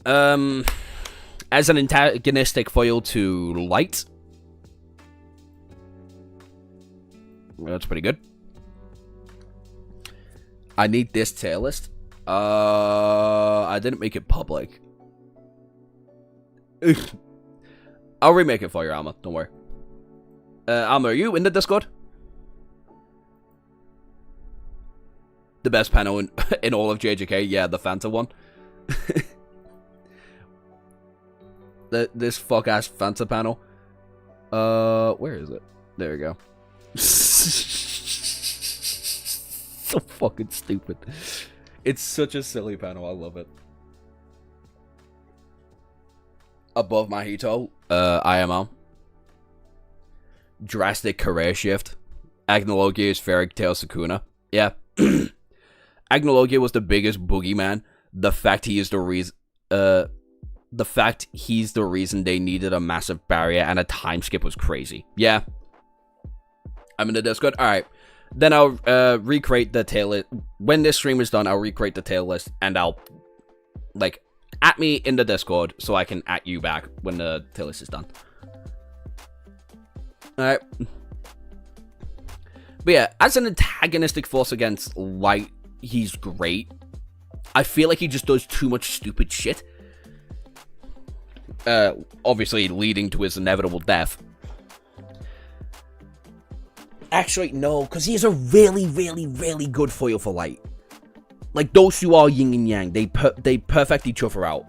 As an antagonistic foil to Light. That's pretty good. I need this tier list. I didn't make it public. I'll remake it for you, Alma. Don't worry. Alma, are you in the Discord? The best panel in all of JJK? Yeah, the Fanta one. This fuck-ass Fanta panel. Where is it? There we go. So fucking stupid. It's such a silly panel. I love it. Above Mahito, IMO. Drastic career shift. Agnologia is Fairy Tail Sakuna. Yeah. Agnologia was the biggest boogeyman. The fact he's the reason they needed a massive barrier and a time skip was crazy. Yeah. I'm in the Discord. Alright. Then I'll recreate the tier list. When this stream is done, I'll recreate the tier list and I'll, like, at me in the Discord so I can at you back when the tier list is done. Alright. But yeah, as an antagonistic force against Light, he's great. I feel like he just does too much stupid shit. Obviously leading to his inevitable death. Actually, no, because he's a really, really, really good foil for Light. Like, those two are yin and yang. They perfect each other out.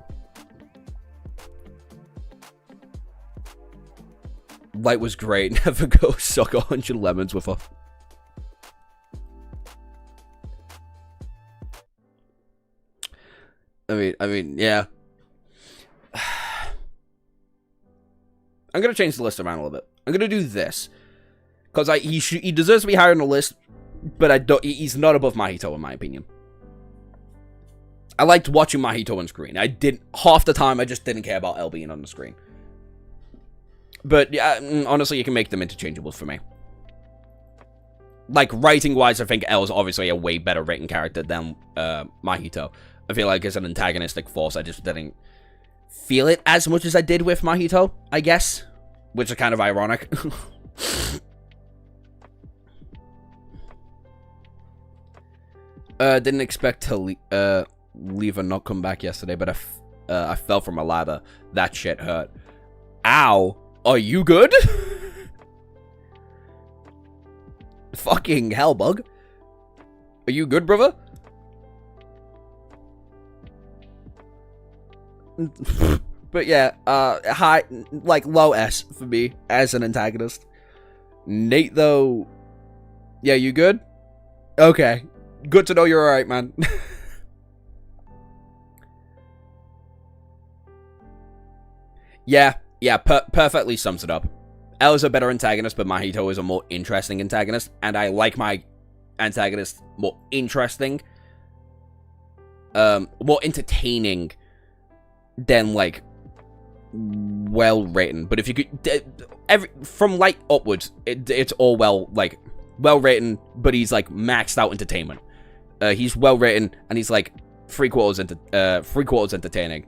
Light was great. Never go suck 100 lemons with her. I mean, yeah. I'm gonna change the list around a little bit. I'm gonna do this. Because he deserves to be higher on the list, but he's not above Mahito in my opinion. I liked watching Mahito on screen. Half the time I just didn't care about L being on the screen. But yeah, honestly, you can make them interchangeable for me. Like, writing-wise, I think L is obviously a way better written character than Mahito. I feel like as an antagonistic force, I just didn't feel it as much as I did with Mahito, I guess. Which is kind of ironic. Didn't expect to leave and not come back yesterday, but I fell from a ladder. That shit hurt. Ow. Are you good? Fucking hell, bug. Are you good, brother? But yeah, high, like, low S for me as an antagonist. Nate, though. Yeah, you good? Okay. Good to know you're alright, man. Yeah, perfectly sums it up. L is a better antagonist, but Mahito is a more interesting antagonist, and I like my antagonist more interesting, more entertaining than, like, well written. But if you could, from Light upwards, it's all well written, but he's like maxed out entertainment. He's well written, and he's like three quarters entertaining.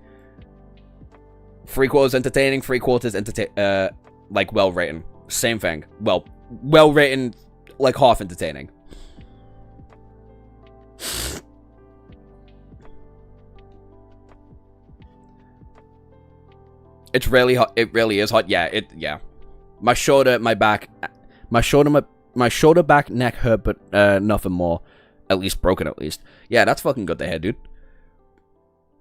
3/4 entertaining, 3/4 like well written. Same thing. Well written, like half entertaining. It's really hot. It really is hot. Yeah. My shoulder, my back, my shoulder, back, neck hurt, but nothing more. At least broken, at least. Yeah, that's fucking good to hear, dude.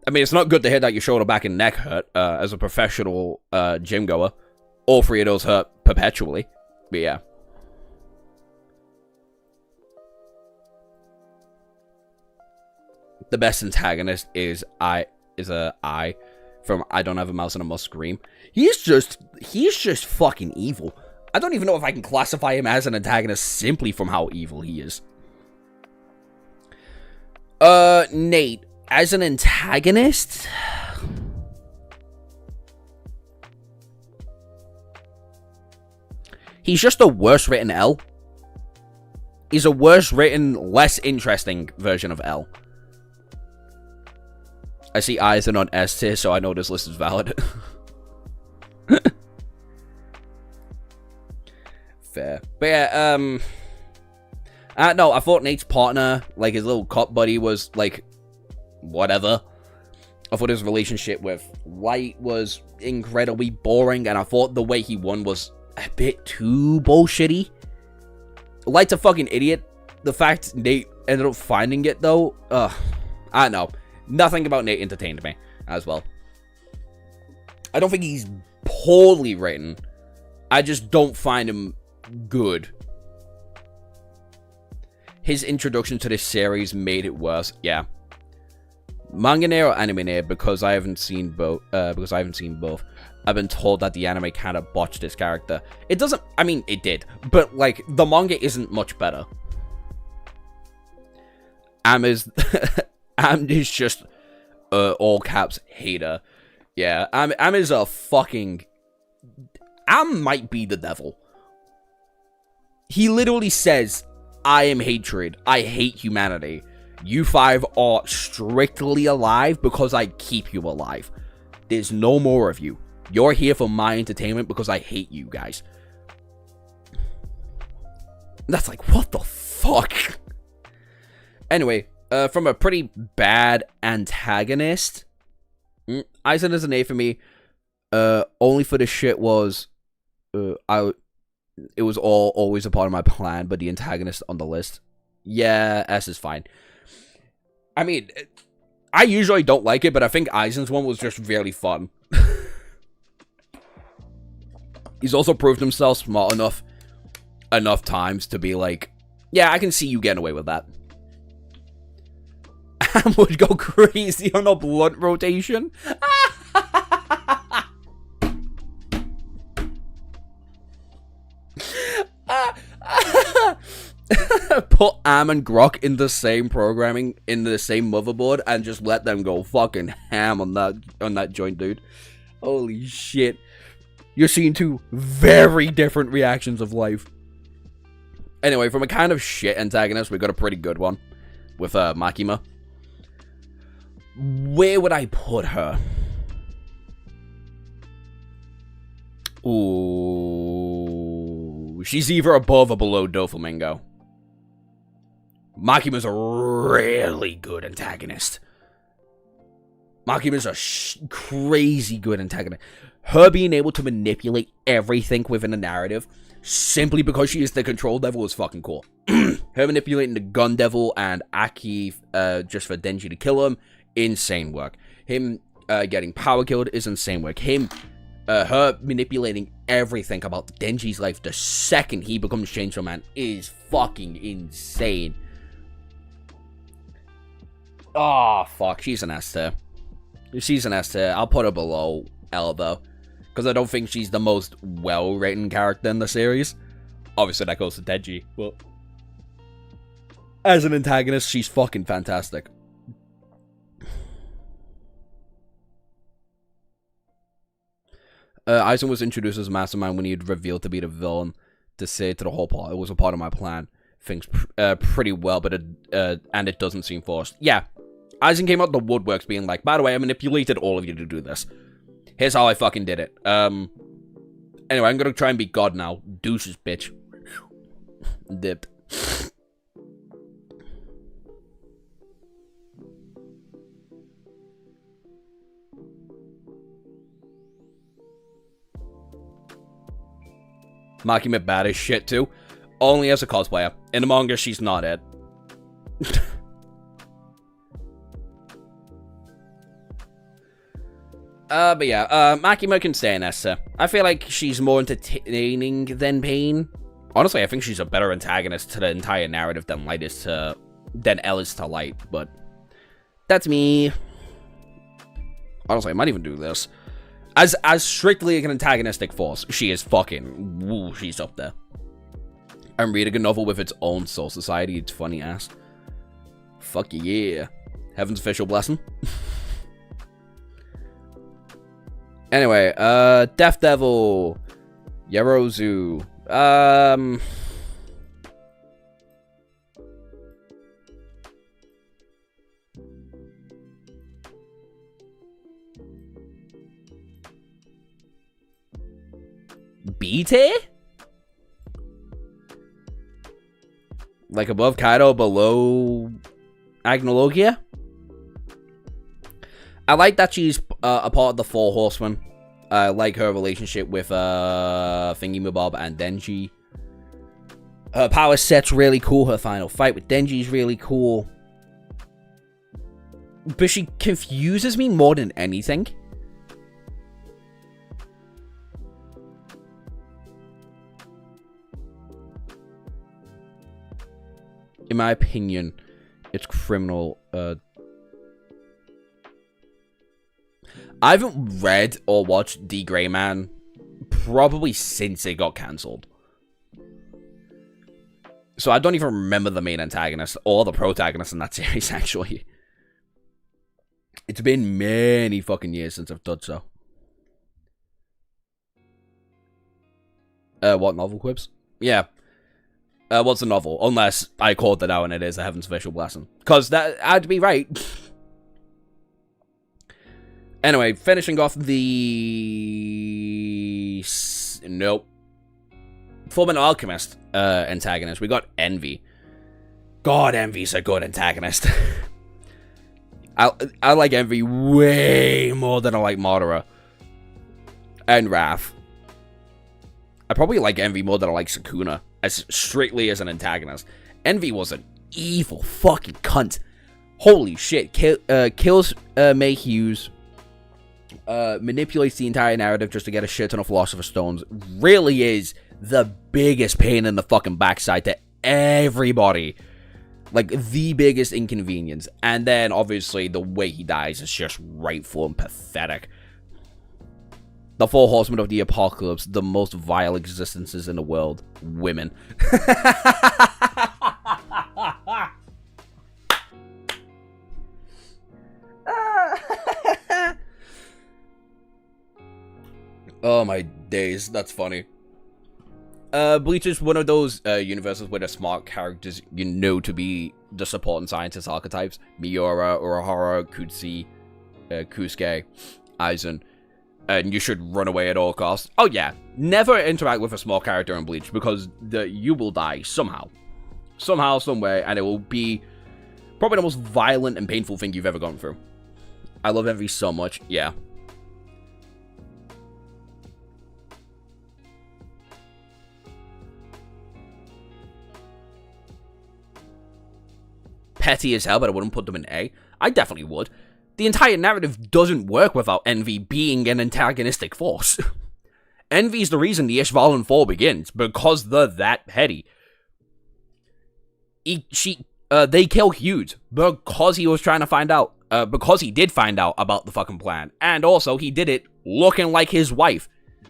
I mean, it's not good to hear that your shoulder, back, and neck hurt as a professional gym goer. All three of those hurt perpetually. But yeah. The best antagonist is I from I Don't Have a Mouse and I Must Scream. He's just fucking evil. I don't even know if I can classify him as an antagonist simply from how evil he is. Nate, as an antagonist, he's just a worse written L. He's a worse written, less interesting version of L. I see I's are on S tier, so I know this list is valid. Fair. But yeah, No, I thought Nate's partner, like his little cop buddy, was like, whatever. I thought his relationship with Light was incredibly boring, and I thought the way he won was a bit too bullshitty. Light's a fucking idiot. The fact Nate ended up finding it, though, I don't know. Nothing about Nate entertained me, as well. I don't think he's poorly written. I just don't find him good. His introduction to this series made it worse. Yeah. Manga or anime because I haven't seen both. I've been told that the anime kind of botched this character. It doesn't. I mean, it did, but like the manga isn't much better. Am is just all caps hater. Yeah, Am is a fucking. Am might be the devil. He literally says, "I am hatred. I hate humanity. You five are strictly alive because I keep you alive. There's no more of you. You're here for my entertainment because I hate you guys." That's like, what the fuck? Anyway, from a pretty bad antagonist, Aizen is an A for me. Only for the shit was, it was always a part of my plan, but the antagonist on the list, yeah, S is fine. I mean, I usually don't like it, but I think Aizen's one was just really fun. He's also proved himself smart enough times to be like, yeah, I can see you getting away with that. Am would go crazy on a blunt rotation. Put Am and Grok in the same programming, in the same motherboard, and just let them go fucking ham on that joint, dude. Holy shit. You're seeing two very different reactions of life. Anyway, from a kind of shit antagonist, we got a pretty good one with Makima. Where would I put her? Ooh, she's either above or below Doflamingo. Makima's a really good antagonist. Makima's a crazy good antagonist. Her being able to manipulate everything within a narrative simply because she is the control devil is fucking cool. Her manipulating the gun devil and Aki just for Denji to kill him, insane work. Him getting power killed is insane work. Her manipulating everything about Denji's life the second he becomes Chainsaw Man is fucking insane. Oh, fuck. She's an S tier. She's an S tier. I'll put her below L, though. Because I don't think she's the most well-written character in the series. Obviously, that goes to Denji, but as an antagonist, she's fucking fantastic. Aizen was introduced as Mastermind when he had revealed to be the villain to say to the whole part, it was a part of my plan. Things pretty well, but it doesn't seem forced. Yeah, Aizen came out the woodworks being like, by the way, I manipulated all of you to do this. Here's how I fucking did it. Anyway, I'm gonna try and be God now. Deuces, bitch. Dipped. Makima bad as shit too. Only as a cosplayer. In the manga, she's not it. But yeah, Makima can stay in Esther. I feel like she's more entertaining than Pain. Honestly, I think she's a better antagonist to the entire narrative than L is to Light, but that's me. Honestly, I might even do this. As strictly an antagonistic force, she is fucking, woo, she's up there. I'm reading a novel with its own soul society, it's funny ass. Fuck yeah. Heaven's official blessing. Anyway, Death Devil. Yarozu. B tier? like above Kaido, below Agnologia. I like that she's a part of the Four Horsemen. I like her relationship with Thingy-Mabob and Denji. Her power set's really cool. Her final fight with Denji's really cool. But she confuses me more than anything. In my opinion, it's criminal. I haven't read or watched The Grey Man probably since it got cancelled. So I don't even remember the main antagonist or the protagonist in that series, actually. It's been many fucking years since I've done so. What novel, Quips? Yeah. What's the novel? Unless I called that out and it is a Heaven's Official Blessing. Because that I'd be right. Anyway, finishing off the... Nope. Fullmetal Alchemist antagonist. We got Envy. God, Envy's a good antagonist. I like Envy way more than I like Madara. And Raph. I probably like Envy more than I like Sukuna. As strictly as an antagonist. Envy was an evil fucking cunt. Holy shit. Kills May Hughes. Manipulates the entire narrative just to get a shit ton of Philosopher's Stones. Really is the biggest pain in the fucking backside to everybody. Like, the biggest inconvenience. And then, obviously, the way he dies is just rightful and pathetic. The Four Horsemen of the Apocalypse, the most vile existences in the world. Women. Oh my days, that's funny. Bleach is one of those universes where the smart characters you know to be the supporting scientist archetypes. Miura, Urahara, Kutsi, Kusuke, Aizen. And you should run away at all costs. Oh yeah, never interact with a small character in Bleach because you will die somehow. Somehow, somewhere, and it will be probably the most violent and painful thing you've ever gone through. I love Envy so much, yeah. Petty as hell, but I wouldn't put them in A. I definitely would. The entire narrative doesn't work without Envy being an antagonistic force. Envy's the reason the Ishvalan 4 begins, because they're that petty. They kill Hughes because he was trying to find out, because he did find out about the fucking plan. And also, he did it looking like his wife.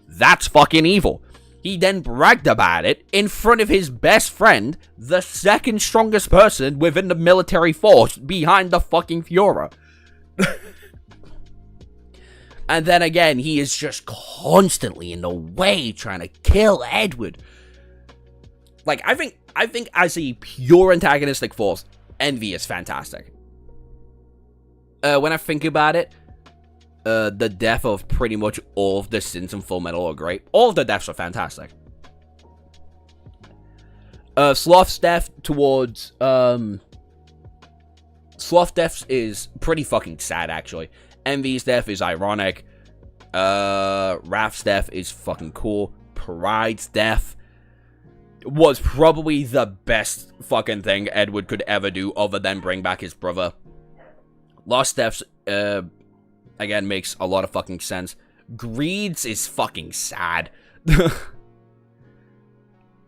That's fucking evil. He then bragged about it in front of his best friend, the second strongest person within the military force behind the fucking Führer. And then again, he is just constantly in the way trying to kill Edward. Like, I think as a pure antagonistic force, Envy is fantastic. When I think about it, the death of pretty much all of the sins in Fullmetal are great. All of the deaths are fantastic. Sloth's death towards, Sloth death is pretty fucking sad, actually. Envy's death is ironic. Raph's death is fucking cool. Pride's death was probably the best fucking thing Edward could ever do other than bring back his brother. Lost deaths, again, makes a lot of fucking sense. Greed's is fucking sad.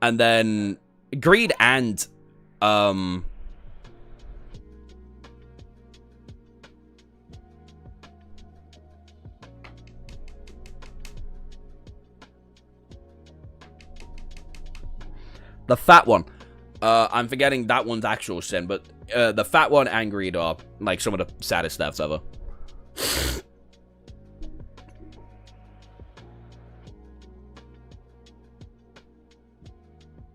And then Greed and the fat one. I'm forgetting that one's actual sin, but the fat one and Greed are like some of the saddest deaths ever.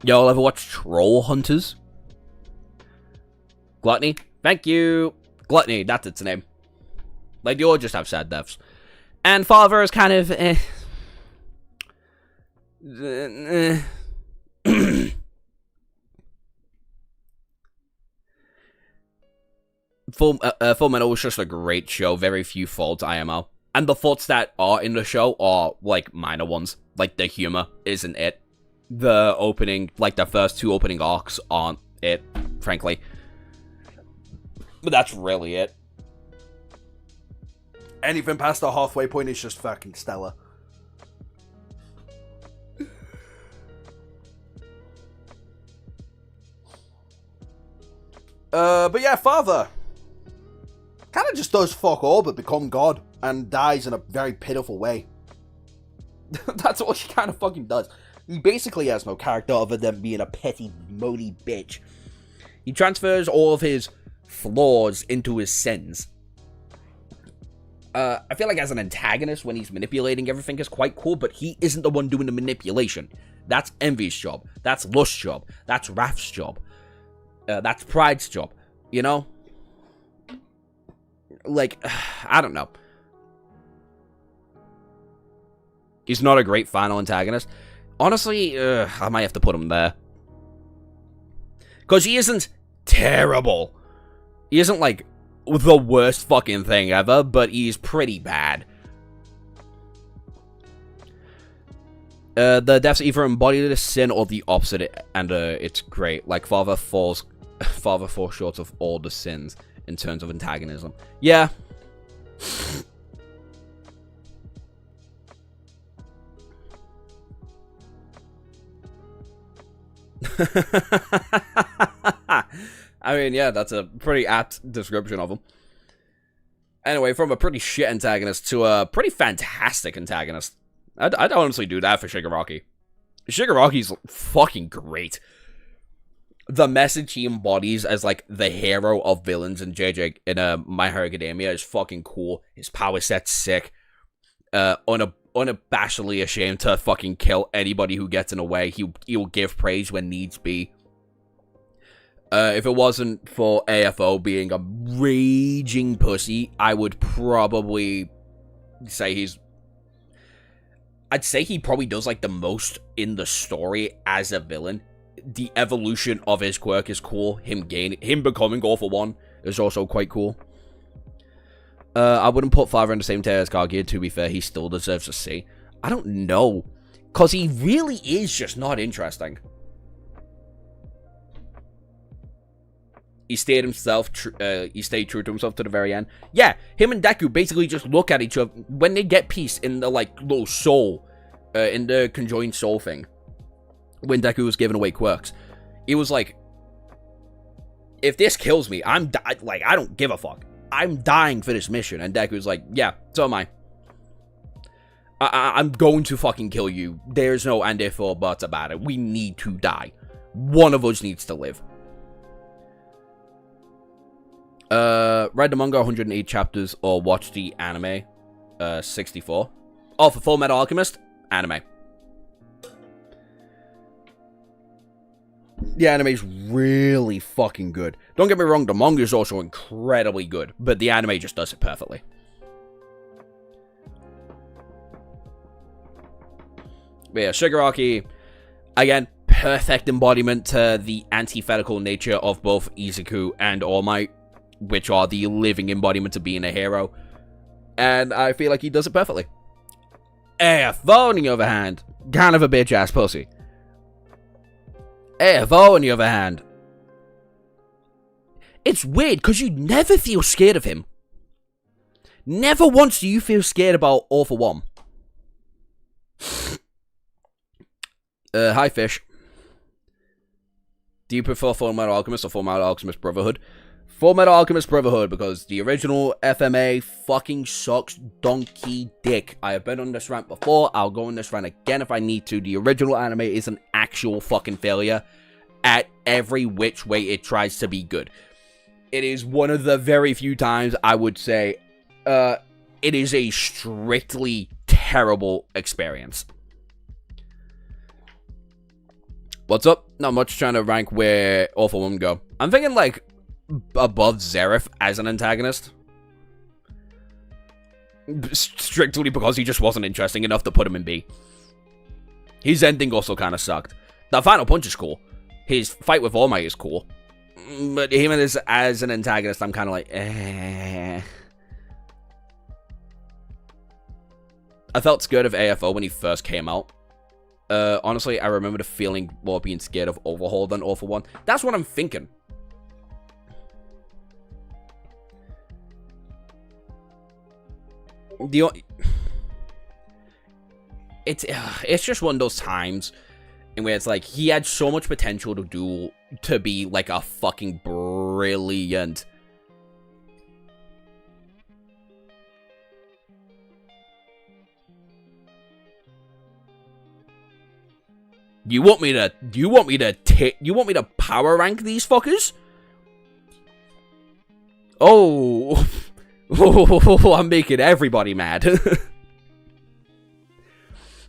Y'all ever watch Troll Hunters? Gluttony? Thank you. Gluttony, that's its name. Like, they all just have sad deaths. And Father is kind of, Full Metal was just a great show. Very few faults, IMO. And the faults that are in the show are, like, minor ones. Like, the humor isn't it. The opening, like, the first 2 opening arcs aren't it, frankly. But that's really it. Anything past the halfway point is just fucking stellar. But yeah, Father kind of just does fuck all but become God and dies in a very pitiful way. That's all he kind of fucking does. He basically has no character other than being a petty, moany bitch. He transfers all of his flaws into his sins. I feel like as an antagonist, when he's manipulating everything is quite cool, but he isn't the one doing the manipulation. That's Envy's job. That's Lust's job. That's Wrath's job. That's Pride's job. You know? Like, I don't know. He's not a great final antagonist. Honestly, I might have to put him there. Because he isn't terrible. He isn't, like, the worst fucking thing ever, but he's pretty bad. The deaths either embody the sin or the opposite, and it's great. Like, Father falls short of all the sins in terms of antagonism. Yeah. I mean, yeah, that's a pretty apt description of him. Anyway, from a pretty shit antagonist to a pretty fantastic antagonist. I'd honestly do that for Shigaraki. Shigaraki's fucking great. The message he embodies as, like, the hero of villains in My Hero Academia is fucking cool. His power set's sick. Unabashedly ashamed to fucking kill anybody who gets in the way. He'll give praise when needs be. If it wasn't for AFO being a raging pussy, I would probably say I'd say he probably does, like, the most in the story as a villain. The evolution of his quirk is cool. Him becoming All for One is also quite cool. I wouldn't put Father in the same tier as Kaguya, to be fair. He still deserves a C. I don't know. Because he really is just not interesting. He stayed true to himself to the very end. Yeah, him and Deku basically just look at each other when they get peace in the, like, little soul, in the conjoined soul thing. When Deku was giving away quirks. He was like, if this kills me, I don't give a fuck. I'm dying for this mission. And Deku's like, yeah, so am I. I'm going to fucking kill you. There's no and if or buts about it. We need to die. One of us needs to live. Read the manga 108 chapters or watch the anime 64. Oh, for Full Metal Alchemist, anime. The anime's really fucking good. Don't get me wrong, the manga is also incredibly good, but the anime just does it perfectly. But yeah, Shigaraki, again, perfect embodiment to the antithetical nature of both Izuku and All Might, which are the living embodiment of being a hero. And I feel like he does it perfectly. AFO, on the other hand, kind of a bitch-ass pussy. AFO, on the other hand, it's weird, because you never feel scared of him. Never once do you feel scared about All for One. Hi, Fish. Do you prefer Full Metal Alchemist or Full Metal Alchemist Brotherhood? Full Metal Alchemist Brotherhood, because the original FMA fucking sucks donkey dick. I have been on this rant before. I'll go on this rant again if I need to. The original anime is an actual fucking failure at every which way it tries to be good. It is one of the very few times I would say it is a strictly terrible experience. What's up? Not much, trying to rank where All for One go. I'm thinking, like, above Zeref as an antagonist. Strictly because he just wasn't interesting enough to put him in B. His ending also kind of sucked. The final punch is cool. His fight with All Might is cool. But him as an antagonist, I'm kind of like, eh. I felt scared of AFO when he first came out. Honestly, I remember the feeling more being scared of Overhaul than All for One. That's what I'm thinking. It's just one of those times in where it's like he had so much potential to be like a fucking brilliant. You want me to power rank these fuckers? Oh, I'm making everybody mad.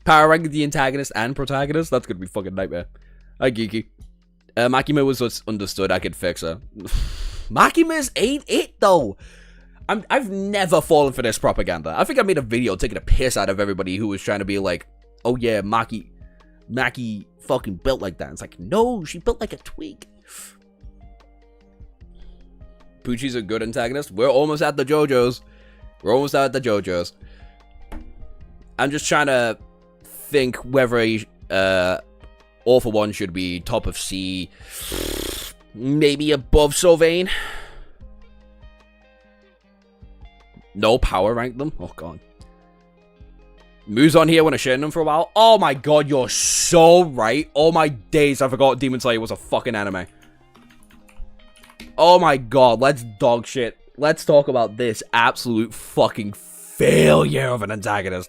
Power ranking the antagonist and protagonist? That's gonna be fucking nightmare. Hi, Geeky. Makima was understood. I could fix her. Makima's ain't it, though. I've never fallen for this propaganda. I think I made a video taking a piss out of everybody who was trying to be like, oh yeah, Maki fucking built like that. It's like, no, she built like a twig. Poochie's a good antagonist. We're almost at the JoJo's. I'm just trying to think whether All for One should be top of C, maybe above Sylvain. No power rank them. Oh god. Muzan here when I shared them for a while. Oh my god, you're so right. Oh my days, I forgot Demon Slayer was a fucking anime. Oh my god, let's dog shit. Let's talk about this absolute fucking failure of an antagonist.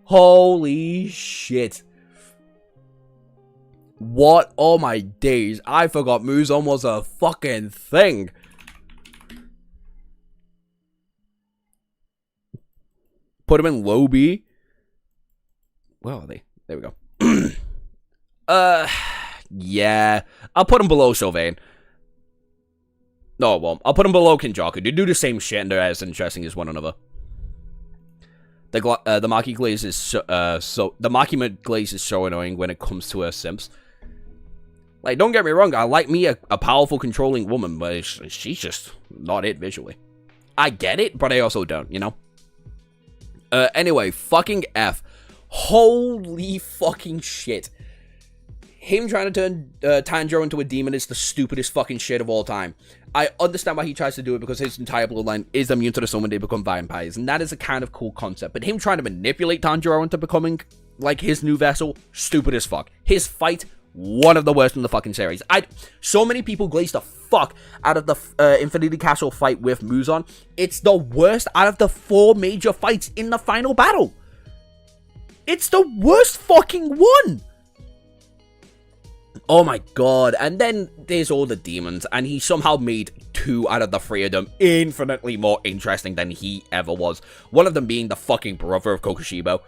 Holy shit. What? Oh my days, I forgot Muzan was a fucking thing. Put him in low B. Where are they? There we go. Yeah. I'll put him below Sylvain. No, I won't. I'll put him below Kinjaku. They do the same shit and they're as interesting as one another. The Maki glaze is the Makima glaze is so annoying when it comes to her simps. Like, don't get me wrong, I like me a powerful controlling woman, but she's just not it visually. I get it, but I also don't, you know? Anyway, fucking F. Holy fucking shit. Him trying to turn Tanjiro into a demon is the stupidest fucking shit of all time. I understand why he tries to do it because his entire bloodline is immune to the sun when they become vampires, and that is a kind of cool concept. But him trying to manipulate Tanjiro into becoming, like, his new vessel, stupid as fuck. His fight, one of the worst in the fucking series. So many people glazed the fuck out of the Infinity Castle fight with Muzan. It's the worst out of the 4 major fights in the final battle. It's the worst fucking one. Oh my god. And then there's all the demons, and he somehow made 2 out of the 3 of them infinitely more interesting than he ever was. One of them being the fucking brother of Kokushibo.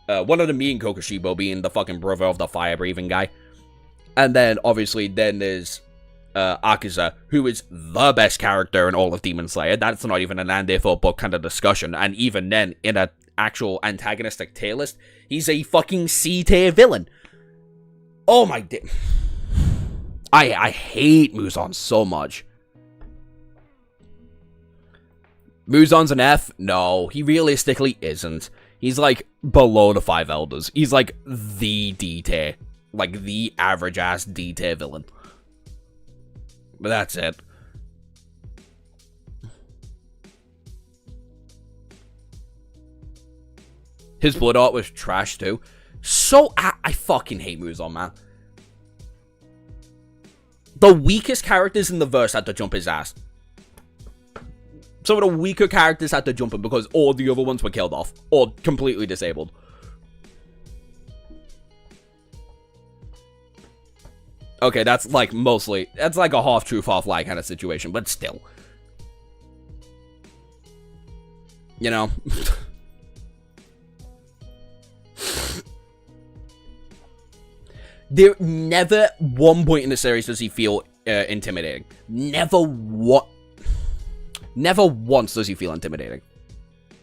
One of them being Kokushibo being the fucking brother of the fire-breathing guy. And then, obviously, then there's Akaza, who is the best character in all of Demon Slayer. That's not even an and therefore book kind of discussion. And even then, in an actual antagonistic tier list, he's a fucking C-tier villain. Oh my day. I hate Muzan so much. Muzan's an F? No, he realistically isn't. He's like below the 5 elders. He's like the D tier. Like the average ass D tier villain. But that's it. His blood art was trash too. So, I fucking hate Muzan, man. The weakest characters in the verse had to jump his ass. Some of the weaker characters had to jump him because all the other ones were killed off. Or completely disabled. Okay, that's like mostly... That's like a half-truth, half-lie kind of situation, but still. You know? There never one point in the series does he feel intimidating. Never once does he feel intimidating.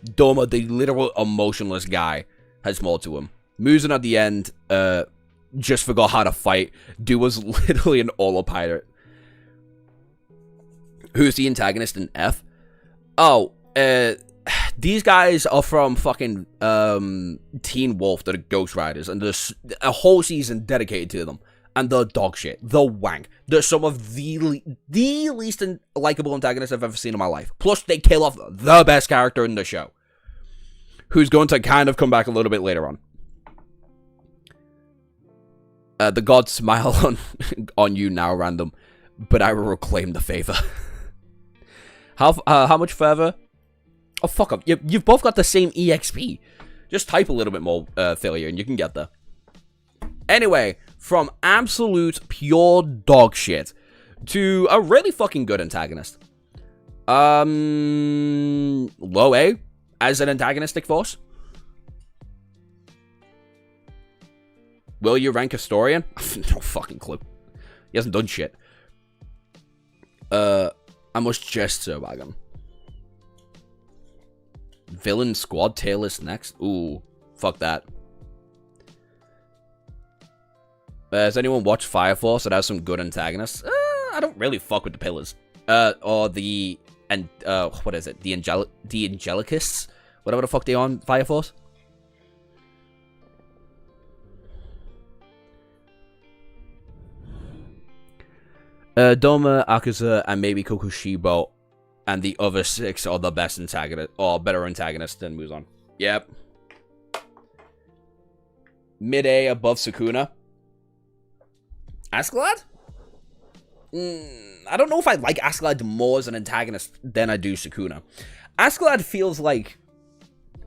Doma, the literal emotionless guy, has more to him. Muzan at the end, just forgot how to fight. Dude was literally an autopilot. Who's the antagonist in F? Oh, these guys are from fucking Teen Wolf, that are Ghost Riders, and there's a whole season dedicated to them. And they're dog shit. They're wank. They're some of the least likable antagonists I've ever seen in my life. Plus, they kill off the best character in the show, who's going to kind of come back a little bit later on. The gods smile on you now, random, but I will reclaim the favor. How much further? Oh, fuck up. You've both got the same EXP. Just type a little bit more, failure, and you can get there. Anyway, from absolute pure dog shit to a really fucking good antagonist. Low A as an antagonistic force. Will you rank historian? No fucking clue. He hasn't done shit. I must just wagon. Villain squad tier list next. Ooh, fuck that. Has anyone watched Fire Force that has some good antagonists? I don't really fuck with the pillars. Or the what is it? The Angelicists? Whatever the fuck they on Fire Force. Doma, Akaza, and maybe Kokushibo, and the other 6 are the best antagonist or better antagonists than Muzan. Yep. Mid A above Sukuna. Askeladd? I don't know if I like Askeladd more as an antagonist than I do Sukuna. Askeladd feels like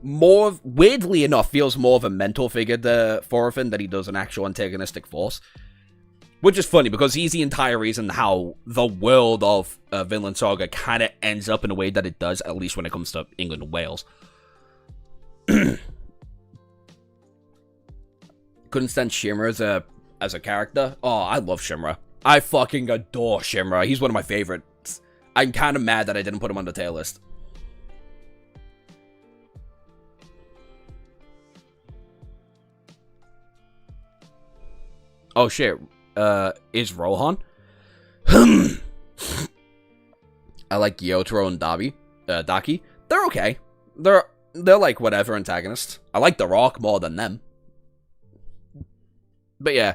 more, weirdly enough, feels more of a mentor figure to Thorfinn than he does an actual antagonistic force. Which is funny, because he's the entire reason how the world of Vinland Saga kind of ends up in the way that it does, at least when it comes to England and Wales. Couldn't stand Shimura as a character. Oh, I love Shimura. I fucking adore Shimura. He's one of my favorites. I'm kind of mad that I didn't put him on the tail list. Oh shit. Is Rohan? I like Gyotaro and Daki. They're okay. They're like whatever antagonists. I like The Rock more than them. But yeah.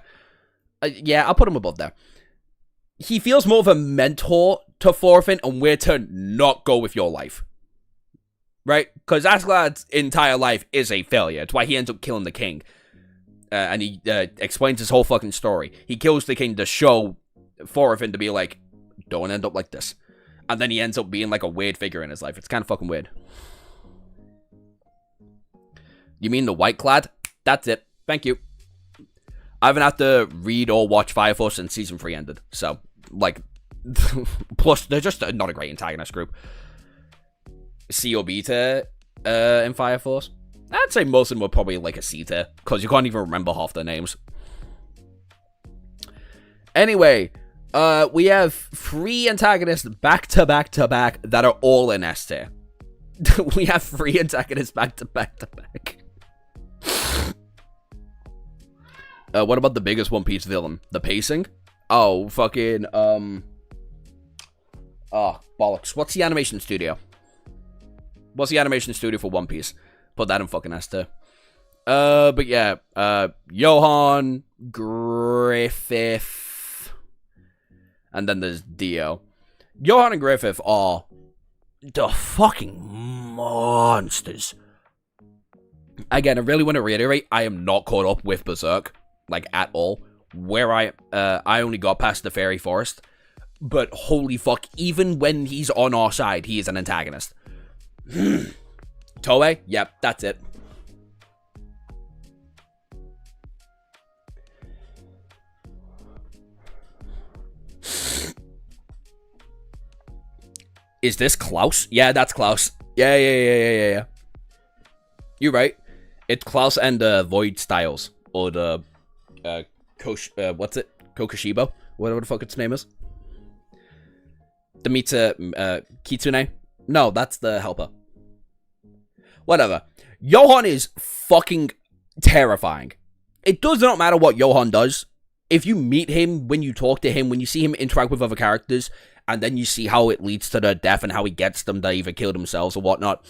I'll put him above there. He feels more of a mentor to Thorfinn on where to not go with your life. Right? Because Askeladd's entire life is a failure. It's why he ends up killing the king. And he explains his whole fucking story. He kills the king to show Thorfinn to be like, don't end up like this. And then he ends up being like a weird figure in his life. It's kind of fucking weird. You mean the White Clad? That's it. Thank you. I haven't had to read or watch Fire Force since Season 3 ended. So, like, plus, they're just not a great antagonist group. C or B tier in Fire Force? I'd say most of them were probably like a C tier, because you can't even remember half their names. Anyway, we have 3 antagonists back to back to back that are all in S tier. We have 3 antagonists back to back to back. What about the biggest One Piece villain? The pacing? Oh, fucking, oh, bollocks. What's the animation studio? What's the animation studio for One Piece? Put that in fucking S tier. But yeah, Johan, Griffith, and then there's Dio. Johan and Griffith are the fucking monsters. Again, I really want to reiterate, I am not caught up with Berserk, like, at all. Where I only got past the Fairy Forest. But holy fuck, even when he's on our side, he is an antagonist. Toei? Yep, that's it. Is this Klaus? Yeah, that's Klaus. Yeah. You're right. It's Klaus and Void Styles. Or the what's it? Kokushibo? Whatever the fuck its name is. The Kitsune? No, that's the helper. Whatever. Johan is fucking terrifying. It does not matter what Johan does. if you meet him, when you talk to him, when you see him interact with other characters, and then you see how it leads to their death and how he gets them to either kill themselves or whatnot,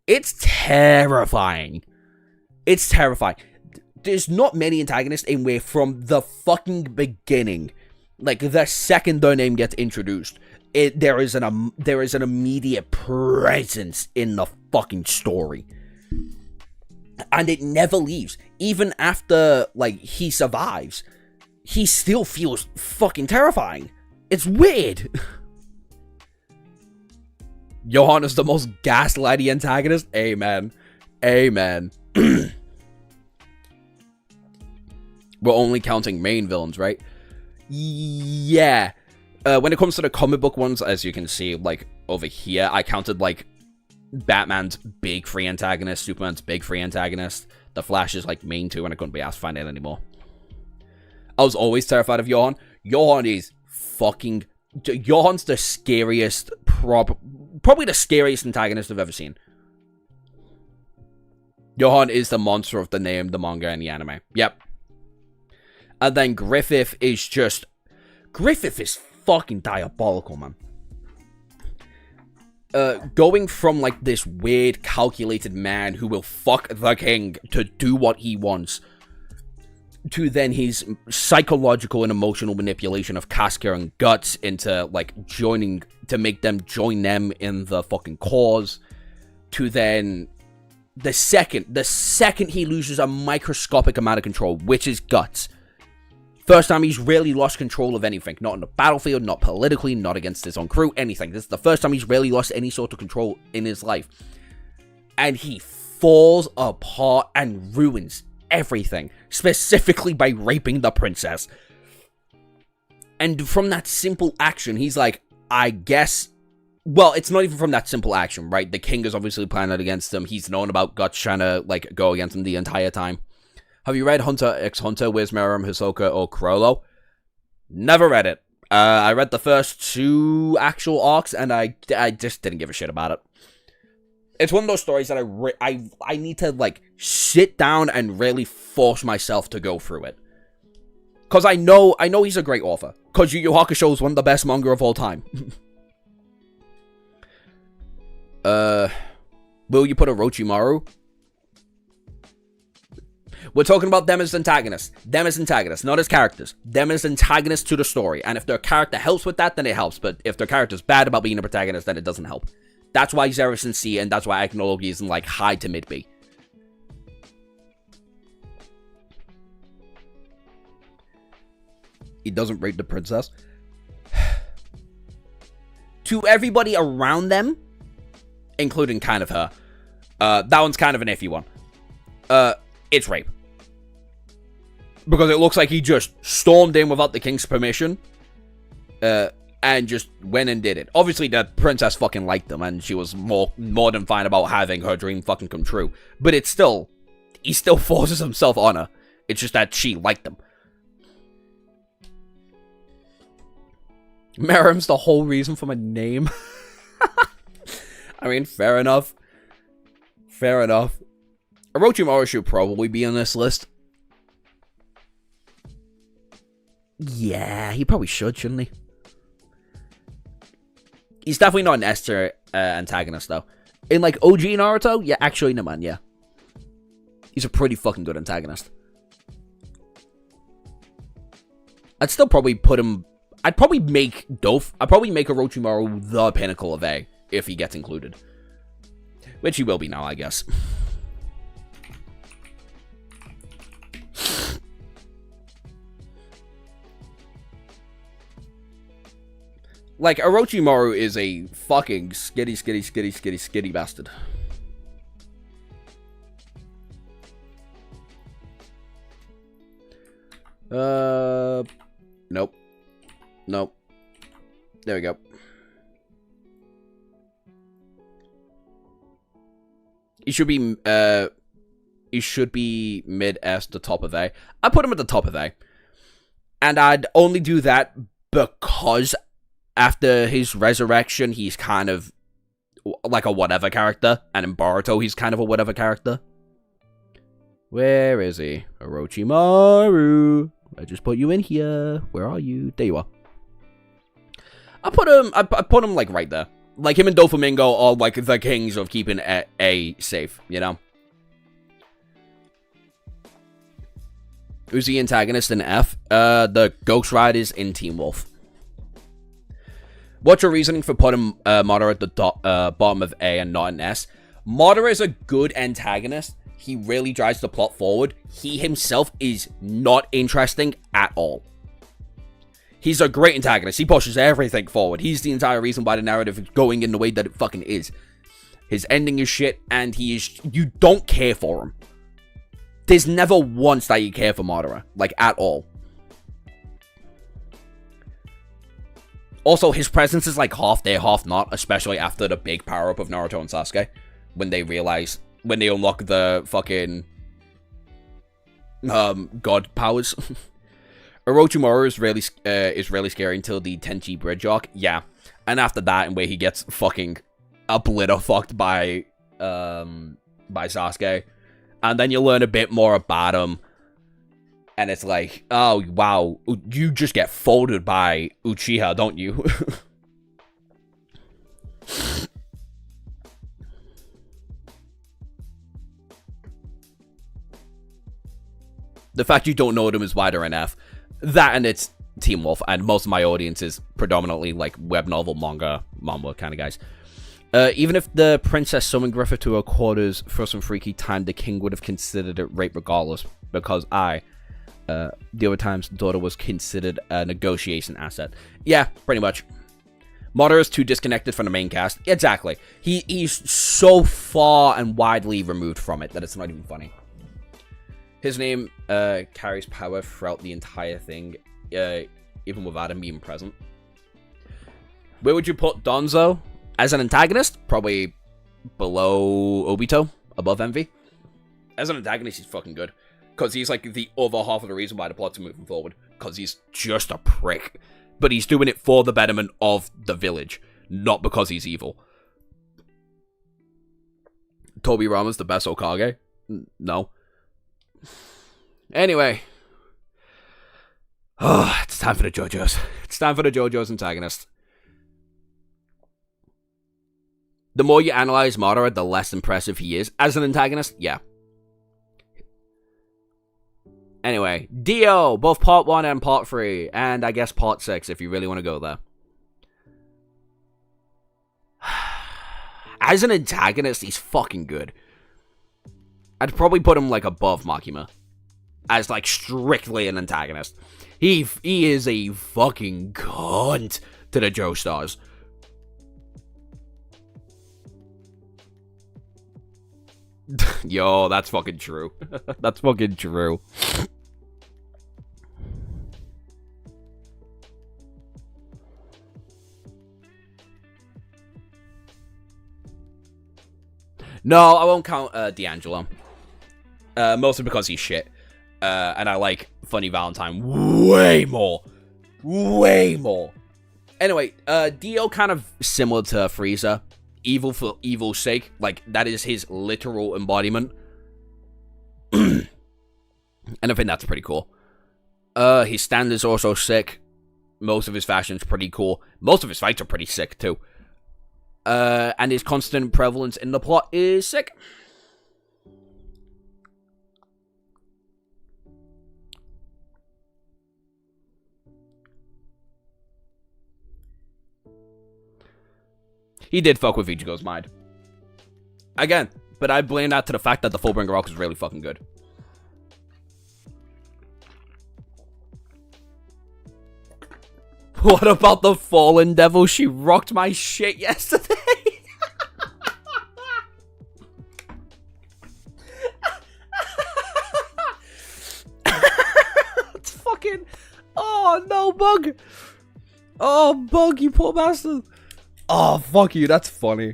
it's terrifying. It's terrifying. There's not many antagonists in where from the fucking beginning, like the second their name gets introduced, there is an immediate presence in the fucking story. And it never leaves. Even after, like, he survives, he still feels fucking terrifying. It's weird. Johann is the most gaslighty antagonist? Amen. Amen. We're only counting main villains, right? Yeah. When it comes to the comic book ones, as you can see, like, over here, I counted, like, Batman's big free antagonist, Superman's big free antagonist, the Flash's, like, main two, and I couldn't be asked to find it anymore. I was always terrified of Johann. Johann is fucking... Johann's the scariest, probably the scariest antagonist I've ever seen. Johann is the monster of the name, the manga, and the anime. Yep. And then Griffith is just... Griffith is fucking diabolical, man. Going from, like, this weird, calculated man who will fuck the king to do what he wants, to then his psychological and emotional manipulation of Casca and Guts into, like, joining, to make them join them in the fucking cause, to then... The second he loses a microscopic amount of control, which is Guts. First time he's really lost control of anything. Not on the battlefield, not politically, not against his own crew, anything. This is the first time he's really lost any sort of control in his life. And he falls apart and ruins everything. Specifically by raping the princess. And from that simple action, he's like, I guess... Well, it's not even from that simple action, right? The king is obviously planning against him. He's known about Guts trying to, like, go against him the entire time. Have you read Hunter x Hunter, Where's Meruem, Hisoka, or Chrollo? Never read it. I read the first 2 actual arcs, and I just didn't give a shit about it. It's one of those stories that I need to, like, sit down and really force myself to go through it. Because I know he's a great author. Because Yu Yu Hakusho is one of the best manga of all time. Will you put Orochimaru? We're talking about them as antagonists. Them as antagonists, not as characters. Them as antagonists to the story. And if their character helps with that, then it helps. But if their character's bad about being a protagonist, then it doesn't help. That's why Zerus in C, and that's why Iconology is in, like, high to mid B. He doesn't rape the princess. To everybody around them, including kind of her, that one's kind of an iffy one. It's rape. Because it looks like he just stormed in without the king's permission. And just went and did it. Obviously, the princess fucking liked him, and she was more than fine about having her dream fucking come true. But it's still... He still forces himself on her. It's just that she liked him. Meruem's the whole reason for my name. I mean, fair enough. Fair enough. Orochimaru should probably be on this list. Yeah, he probably shouldn't he? He's definitely not an S tier antagonist, though. In, like, OG Naruto? Yeah, actually, no, man, yeah. He's a pretty fucking good antagonist. I'd still probably put him... I'd probably make Orochimaru the pinnacle of A, if he gets included. Which he will be now, I guess. Like, Orochimaru is a fucking skitty bastard. Nope. Nope. There we go. He should be mid S to top of A. I put him at the top of A. And I'd only do that because after his resurrection, he's kind of like a whatever character. And in Boruto, he's kind of a whatever character. Where is he? Orochimaru. I just put you in here. Where are you? There you are. I put him like right there. Like him and Doflamingo are like the kings of keeping A safe, you know? Who's the antagonist in F? The Ghost Riders in Team Wolf. What's your reasoning for putting Madara at the bottom of A and not in S? Madara is a good antagonist. He really drives the plot forward. He himself is not interesting at all. He's a great antagonist. He pushes everything forward. He's the entire reason why the narrative is going in the way that it fucking is. His ending is shit, and you don't care for him. There's never once that you care for Madara. Like, at all. Also, his presence is like half there, half not. Especially after the big power-up of Naruto and Sasuke. When they unlock the fucking god powers. Orochimaru is really scary until the Tenchi Bridge arc. Yeah. And after that, and where he gets fucking fucked by Sasuke. And then you learn a bit more about him. And it's like, oh, wow. You just get folded by Uchiha, don't you? The fact you don't know them is wider in F. That and it's Team Wolf. And most of my audience is predominantly like web novel, manga kind of guys. Even if the princess summoned Griffith to her quarters for some freaky time, the king would have considered it rape regardless. Because the other times, the daughter was considered a negotiation asset. Yeah, pretty much. Madara is too disconnected from the main cast. Exactly. He's so far and widely removed from it that it's not even funny. His name carries power throughout the entire thing, even without him being present. Where would you put Danzo? As an antagonist, probably below Obito, above Envy. As an antagonist, he's fucking good. Because he's like the other half of the reason why the plot's moving forward. Because he's just a prick. But he's doing it for the betterment of the village. Not because he's evil. Tobirama's the best Hokage? No. Anyway. Oh, it's time for the JoJo's. It's time for the JoJo's antagonist. The more you analyze Madara, the less impressive he is. As an antagonist, yeah. Anyway, Dio, both part 1 and part 3, and I guess part 6 if you really want to go there. As an antagonist, he's fucking good. I'd probably put him like above Makima. As like strictly an antagonist. He is a fucking cunt to the Joestars. Yo, that's fucking true. That's fucking true. No, I won't count D'Angelo. Mostly because he's shit. And I like Funny Valentine way more. Way more. Anyway, Dio kind of similar to Frieza. Evil for evil's sake. Like, that is his literal embodiment. And I think that's pretty cool. His stand is also sick. Most of his fashion's pretty cool. Most of his fights are pretty sick, too. And his constant prevalence in the plot is sick. He did fuck with Ichigo's mind. Again, but I blame that to the fact that the Fullbringer arc is really fucking good. What about the Fallen Devil? She rocked my shit yesterday. It's fucking... Oh, no, Bug. Oh, Bug, you poor bastard. Oh, fuck you, that's funny.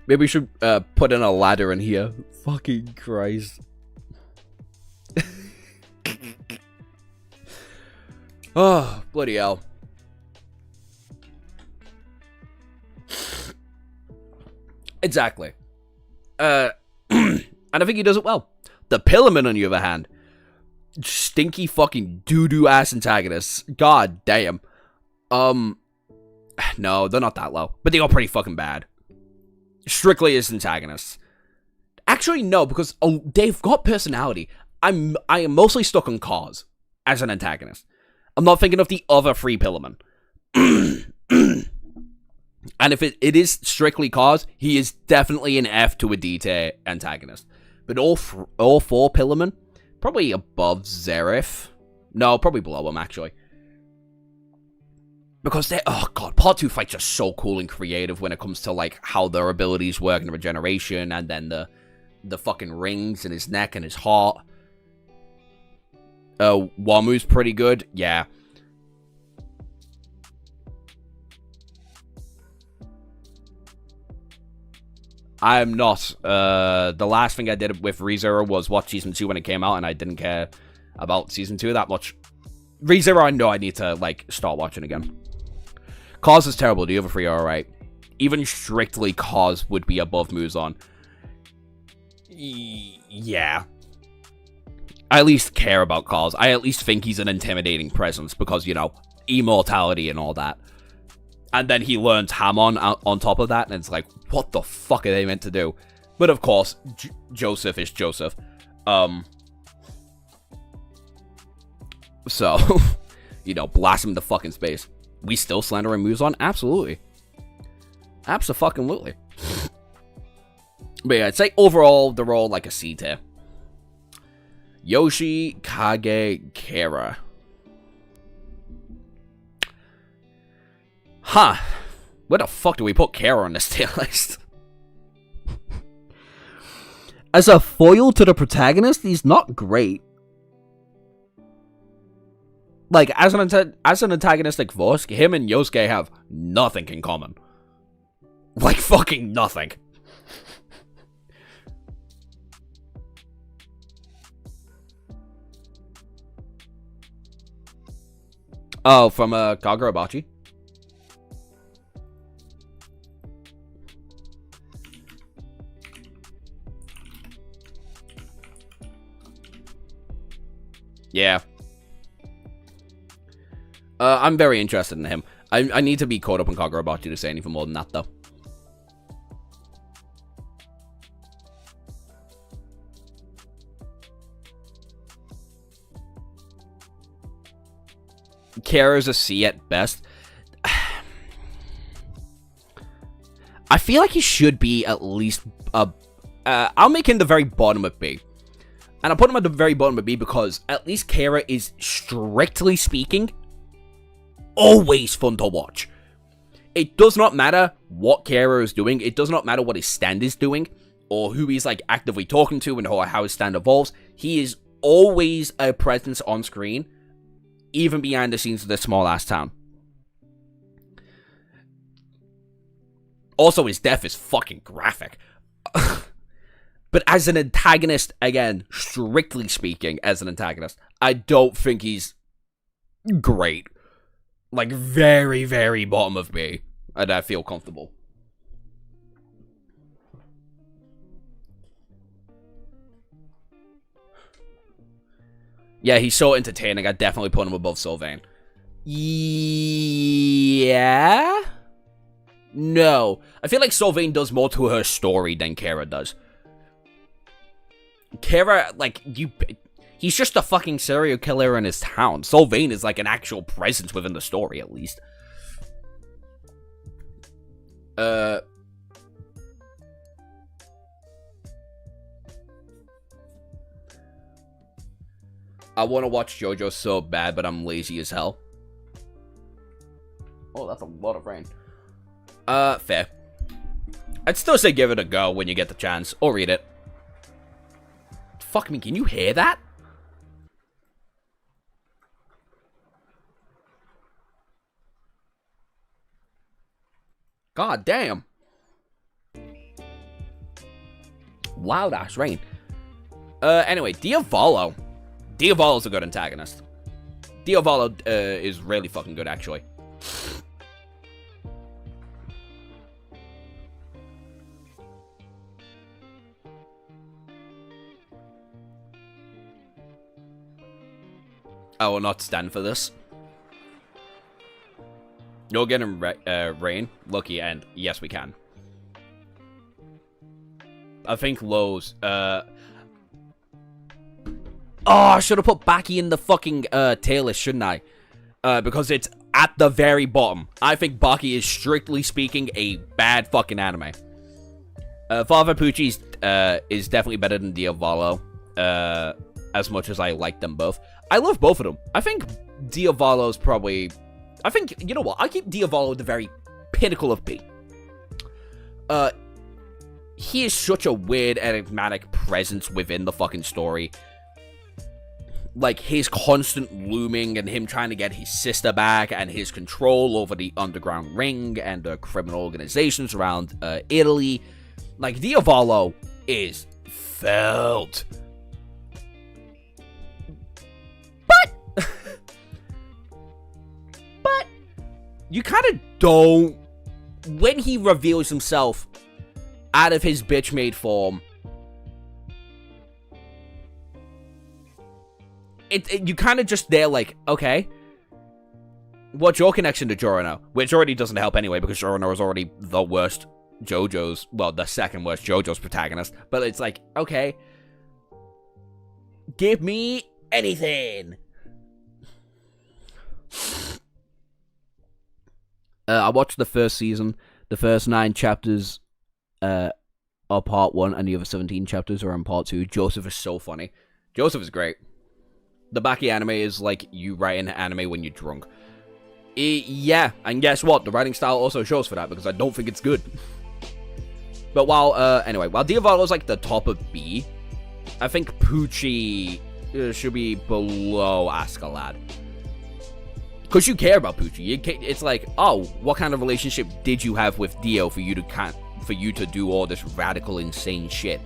Maybe we should put in a ladder in here. Fucking Christ. Oh, bloody hell. Exactly. And I think he does it well. The Pillarman, on the other hand. stinky fucking doo-doo ass antagonists. God damn. No, they're not that low, but they are pretty fucking bad. Strictly as antagonists. Actually, no, because they've got personality. I am mostly stuck on Cause as an antagonist. I'm not thinking of the other three Pillarmen. And if it is strictly Cause, he is definitely an F to a D tier antagonist. But all four Pillarmen, probably above Zerif. No, probably below him, actually. Because they're, oh god, Part 2 fights are so cool and creative when it comes to, like, how their abilities work and regeneration, and then the fucking rings in his neck and his heart. Wamu's pretty good, yeah. I'm not. The last thing I did with ReZero was watch Season 2 when it came out, and I didn't care about Season 2 that much. ReZero, I know I need to, like, start watching again. Cause is terrible, the other three are alright. Even strictly Cause would be above Muzan. Yeah. I at least care about Cause. I at least think he's an intimidating presence because, you know, immortality and all that. And then he learns Hamon on top of that, and it's like, what the fuck are they meant to do? But of course, Joseph is Joseph. So, you know, blast him to fucking space. We still slandering Muzan? Absolutely. Abso-fucking-lutely. But yeah, I'd say overall, they're all like a C tier. Yoshi, Kage, Kara. Huh. Where the fuck do we put Kara on this tier list? As a foil to the protagonist, he's not great. Like, as an antagonistic force, him and Yosuke have nothing in common. Like, fucking nothing. Oh, from Kagurabachi? Yeah. I'm very interested in him. I need to be caught up on Kagurabachi to say anything more than that, though. Kara's a C at best. I feel like he should be at least I'll make him the very bottom of B. And I'll put him at the very bottom of B because at least Kara is, strictly speaking, always fun to watch. It does not matter what Kara is doing. It does not matter what his stand is doing or who he's like actively talking to and how his stand evolves. He is always a presence on screen, even behind the scenes of this small ass town. Also, his death is fucking graphic. But as an antagonist, again, strictly speaking, as an antagonist, I don't think he's great. Like, very, very bottom of B. And I feel comfortable. Yeah, he's so entertaining. I definitely put him above Sylvain. Yeah? No. I feel like Sylvain does more to her story than Kara does. Kara, like, he's just a fucking serial killer in his town. Sylvain is like an actual presence within the story, at least. I want to watch JoJo so bad, but I'm lazy as hell. Oh, that's a lot of rain. Fair. I'd still say give it a go when you get the chance, or read it. Fuck me, can you hear that? God damn. Loud ass rain. Anyway, Diavolo. Diavolo's a good antagonist. Diavolo is really fucking good, actually. I will not stand for this. You're getting rain. Lucky, and yes, we can. I think Lowe's. Oh, I should have put Baki in the fucking tier list, shouldn't I? Because it's at the very bottom. I think Baki is, strictly speaking, a bad fucking anime. Father Pucci's is definitely better than Diavolo. As much as I like them both. I love both of them. I think Diavolo's probably... I think, you know what? I keep Diavolo at the very pinnacle of B. He is such a weird, enigmatic presence within the fucking story. Like, his constant looming and him trying to get his sister back and his control over the underground ring and the criminal organizations around Italy. Like, Diavolo is felt. But you kind of don't. When he reveals himself out of his bitch-made form, you kind of just there like, okay, what's your connection to Giorno? Which already doesn't help anyway, because Giorno is already the worst JoJo's, well, the second worst JoJo's protagonist. But it's like, okay, give me anything. I watched the first season. The first 9 chapters are part 1, and the other 17 chapters are in part 2. Joseph is so funny. Joseph is great. The Baki anime is like you write an anime when you're drunk. Yeah, and guess what? The writing style also shows for that, because I don't think it's good. But anyway, while Diavolo's like the top of B, I think Pucci should be below Askeladd. Because you care about Pucci. It's like, oh, what kind of relationship did you have with Dio for you to do all this radical, insane shit?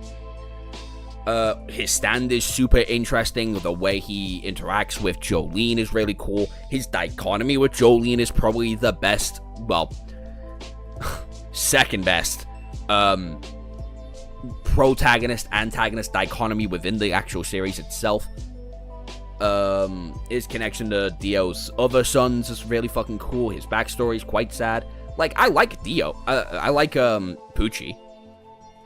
His stand is super interesting. The way he interacts with Jolene is really cool. His dichotomy with Jolene is probably the best, well, second best, protagonist-antagonist dichotomy within the actual series itself. His connection to Dio's other sons is really fucking cool. His backstory is quite sad. Like, I like Dio. I like, Pucci.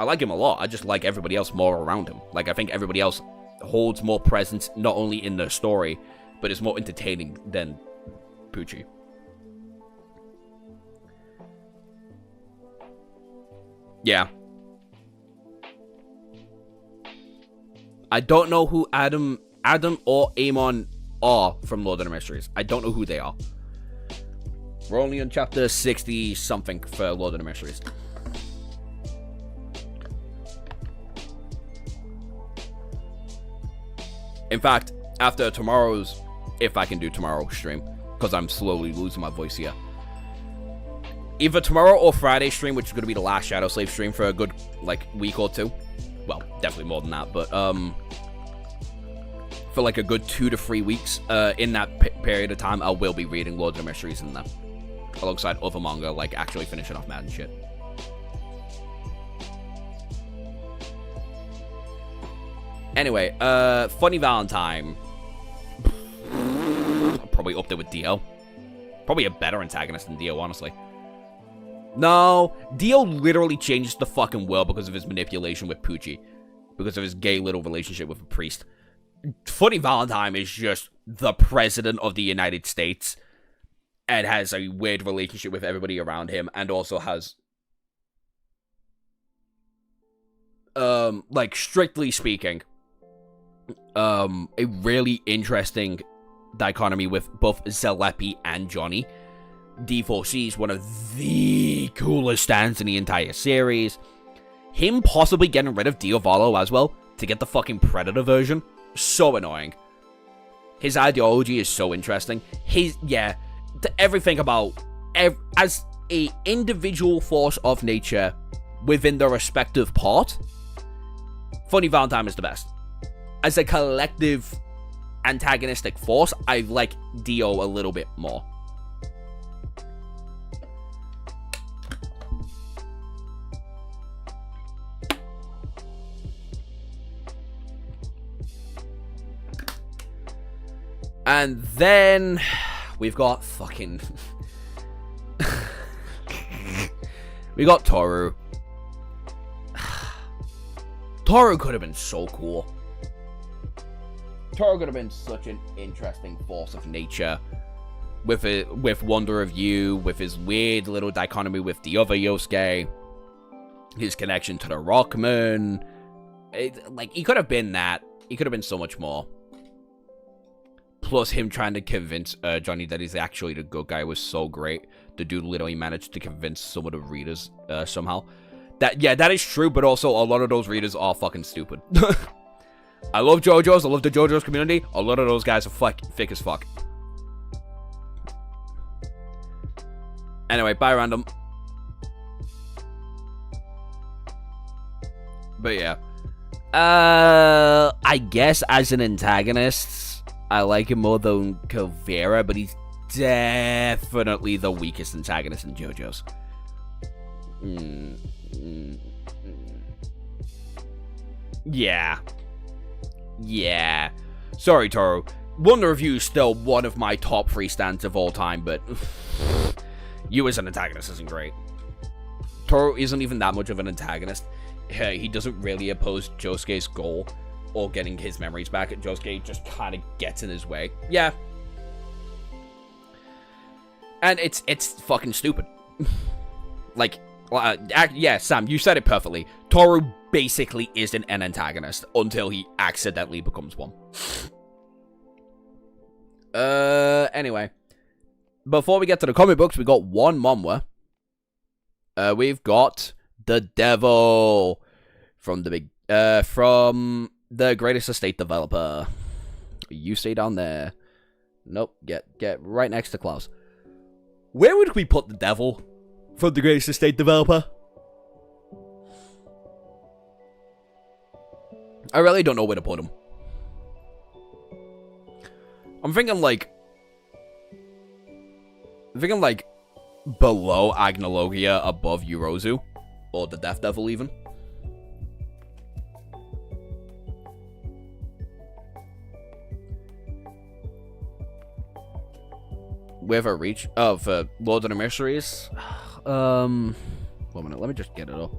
I like him a lot. I just like everybody else more around him. Like, I think everybody else holds more presence, not only in the story, but is more entertaining than Pucci. Yeah. I don't know who Adam or Amon are from Lord of the Mysteries. I don't know who they are. We're only on chapter 60-something for Lord of the Mysteries. In fact, after tomorrow's, if I can do tomorrow's stream, because I'm slowly losing my voice here. Either tomorrow or Friday stream, which is going to be the last Shadow Slave stream for a good, like, week or 2. Well, definitely more than that, but, for like a good 2 to 3 weeks, in that period of time, I will be reading Lord of the Mysteries in them. Alongside other manga, like actually finishing off Mad and shit. Anyway, Funny Valentine. Probably up there with Dio. Probably a better antagonist than Dio, honestly. No, Dio literally changes the fucking world because of his manipulation with Pucci. Because of his gay little relationship with a priest. Funny Valentine is just the president of the United States. And has a weird relationship with everybody around him. And also has... like, strictly speaking... a really interesting dichotomy with both Zalepi and Johnny. D4C is one of the coolest stands in the entire series. Him possibly getting rid of Diavolo as well to get the fucking Predator version. So annoying. His ideology is so interesting. Everything about... as a individual force of nature within the respective part, Funny Valentine is the best. As a collective antagonistic force, I like Dio a little bit more. And then we've got fucking... we got Toru. Toru could have been so cool. Toru could have been such an interesting force of nature. With Wonder of You, with his weird little dichotomy with the other Yosuke. His connection to the Rockman. Like, he could have been that. He could have been so much more. Plus, him trying to convince Johnny that he's actually the good guy was so great. The dude literally managed to convince some of the readers somehow. That is true, but also a lot of those readers are fucking stupid. I love JoJo's. I love the JoJo's community. A lot of those guys are thick as fuck. Anyway, bye, random. But yeah. I guess as an antagonist, I like him more than Kuvira, but he's definitely the weakest antagonist in JoJo's. Yeah. Sorry, Toru. Wonder of You is still one of my top 3 stands of all time, but you as an antagonist isn't great. Toru isn't even that much of an antagonist. He doesn't really oppose Josuke's goal or getting his memories back. Josuke just kind of gets in his way. Yeah. And it's fucking stupid. Like, yeah, Sam, you said it perfectly. Toru basically isn't an antagonist until he accidentally becomes one. Anyway. Before we get to the comic books, we got one manhwa. We've got The Devil from the Greatest Estate developer. You stay down there. Nope, get right next to Klaus. Where would we put The Devil from the Greatest Estate developer? I really don't know where to put him. I'm thinking like below Agnologia, above Yorozu, or the Death Devil even. With a reach of Lord of the Mysteries. 1 minute, let me just get it up.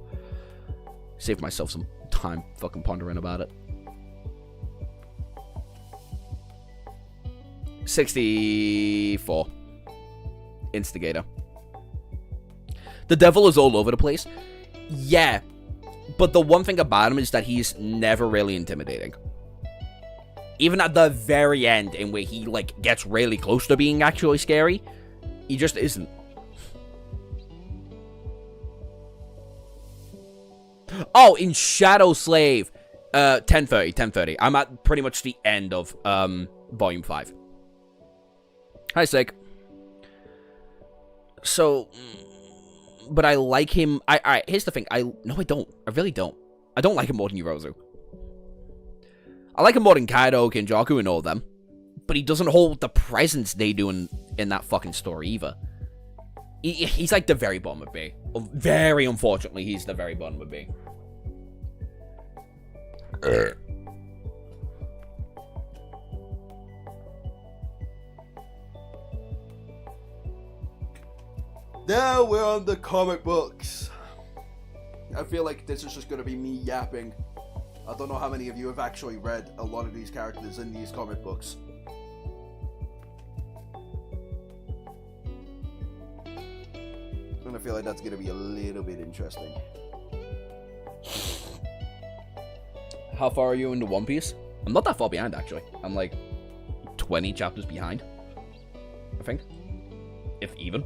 Save myself some time fucking pondering about it. 64. Instigator. The Devil is all over the place. Yeah. But the one thing about him is that he's never really intimidating. Even at the very end, in where he, like, gets really close to being actually scary, he just isn't. Oh, in Shadow Slave. 10:30. I'm at pretty much the end of, Volume 5. Hi, Sig. So, but I like him. Alright, here's the thing. No, I don't. I really don't. I don't like him more than Yorozu. I like him more than Kaido, Kinjaku, and all of them. But he doesn't hold the presence they do in that fucking story either. He's like the very bottom of B. Very unfortunately, he's the very bottom of B. Now we're on the comic books. I feel like this is just going to be me yapping. I don't know how many of you have actually read a lot of these characters in these comic books. And I feel like that's going to be a little bit interesting. How far are you into One Piece? I'm not that far behind, actually. I'm like 20 chapters behind, I think. If even.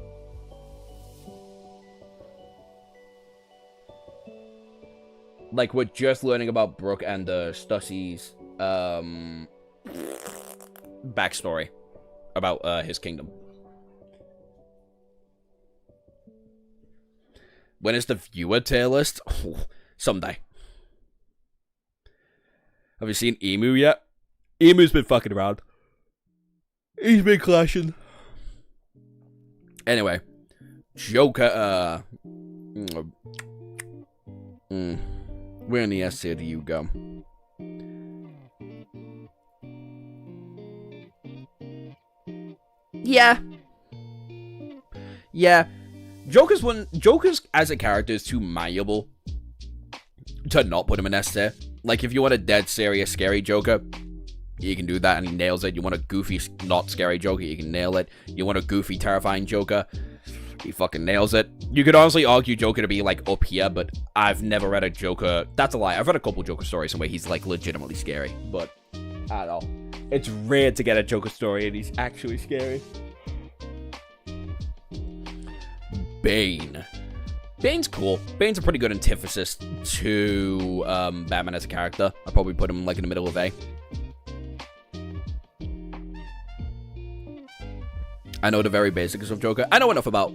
Like, we're just learning about Brook and Stussy's backstory about his kingdom. When is the viewer tier list? Oh, someday. Have you seen Emu yet? Emu's been fucking around. He's been clashing. Anyway. Joker, where in the S tier do you go? Yeah. Yeah. Joker's as a character is too malleable to not put him in S tier. Like, if you want a dead serious scary Joker, you can do that and he nails it. You want a goofy not scary Joker, you can nail it. You want a goofy terrifying Joker, he fucking nails it. You could honestly argue Joker to be like up here, but I've never read a Joker. That's a lie. I've read a couple Joker stories where he's like legitimately scary, but I don't know. It's rare to get a Joker story and he's actually scary. Bane. Bane's cool. Bane's a pretty good antithesis to Batman as a character. I'll probably put him like in the middle of A. I know the very basics of Joker. I know enough about,